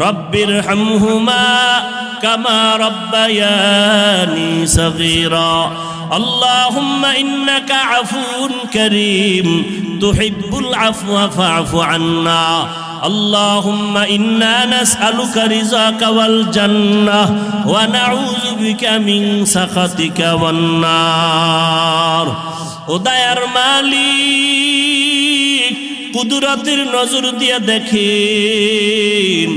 رب ارحمهما كما ربياني صغيرا اللهم إنك عفو كريم تحب العفو فاعف عنا اللهم إنا نسألك رضاك والجنة ونعوذ بك من سخطك والنار উদয়ার মালিক কুদরতের নজর দিয়ে দেখেন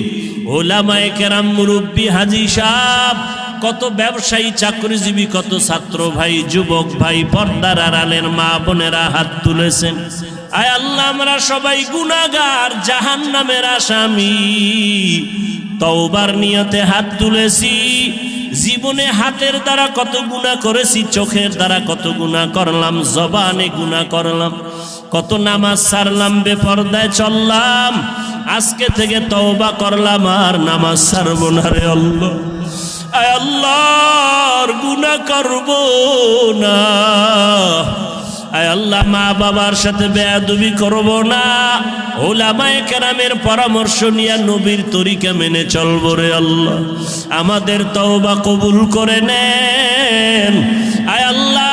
ওলামায়ে কেরাম মুরব্বি হাজী সাহেব কত ব্যবসায়ী চাকরিজীবী কত ছাত্র ভাই যুবক ভাই পর্দার আড়ালের মা বোনেরা হাত তুলেছেন আয় আল্লাহ আমরা সবাই গুনাহগার জাহান্নামের আসামি তওবার নিয়তে হাত তুলেছি জীবনে হাতের দ্বারা কত গুনাহ করেছি চোখের দ্বারা কত গুনাহ করলাম জবানে গুনাহ করলাম কত নামাজ ছাড়লাম বেপরদায় চললাম আজকে থেকে তওবা করলাম আর নামাজ ছাড়ব না রে আল্লাহ আয় আল্লাহর গুনাহ করব না আয় আল্লাহ মা বাবার সাথে বেয়াদবি করব না উলামায়ে কেরামের পরামর্শ নিয়ে নবীর তরিকা মেনে চলব রে আল্লাহ আমাদের তওবা কবুল করে নেন আয় আল্লাহ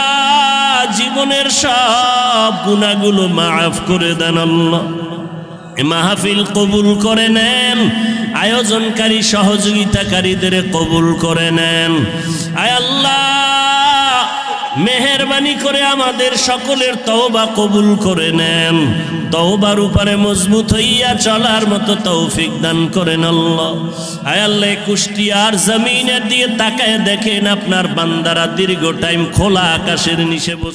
জীবনের সব গুনাহগুলো মাফ করে দেন আল্লাহ মাহফিল কবুল করে নেন আয়োজনকারী সহযোগিতাকারীদের কবুল করে নেন আয় আল্লাহ মেহেরবানি করে আমাদের সকলের তওবা কবুল করে নেন তওবার উপরে মজবুত হইয়া চলার মতো তৌফিক দান করেন আল্লাহ আয় আল্লাহ কুষ্টিয়ার জমিনের দিয়ে তাকায় দেখেন আপনার বান্দারা দীর্ঘ টাইম খোলা আকাশের নিচে বসে